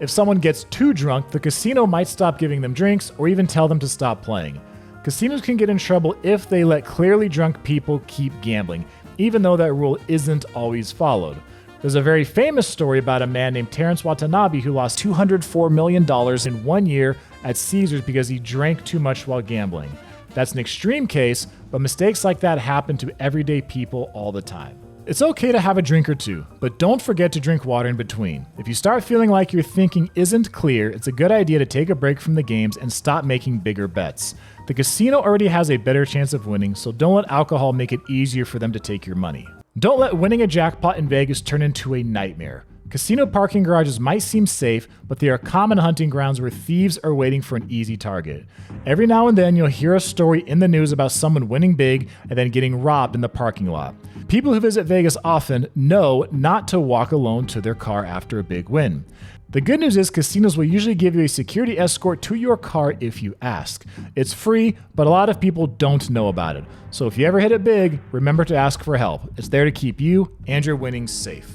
If someone gets too drunk, the casino might stop giving them drinks or even tell them to stop playing. Casinos can get in trouble if they let clearly drunk people keep gambling, even though that rule isn't always followed. There's a very famous story about a man named Terrence Watanabe who lost $204 million in 1 year at Caesars because he drank too much while gambling. That's an extreme case, but mistakes like that happen to everyday people all the time. It's okay to have a drink or two, but don't forget to drink water in between. If you start feeling like your thinking isn't clear, it's a good idea to take a break from the games and stop making bigger bets. The casino already has a better chance of winning, so don't let alcohol make it easier for them to take your money. Don't let winning a jackpot in Vegas turn into a nightmare. Casino parking garages might seem safe, but they are common hunting grounds where thieves are waiting for an easy target. Every now and then you'll hear a story in the news about someone winning big and then getting robbed in the parking lot. People who visit Vegas often know not to walk alone to their car after a big win. The good news is casinos will usually give you a security escort to your car if you ask. It's free, but a lot of people don't know about it. So if you ever hit it big, remember to ask for help. It's there to keep you and your winnings safe.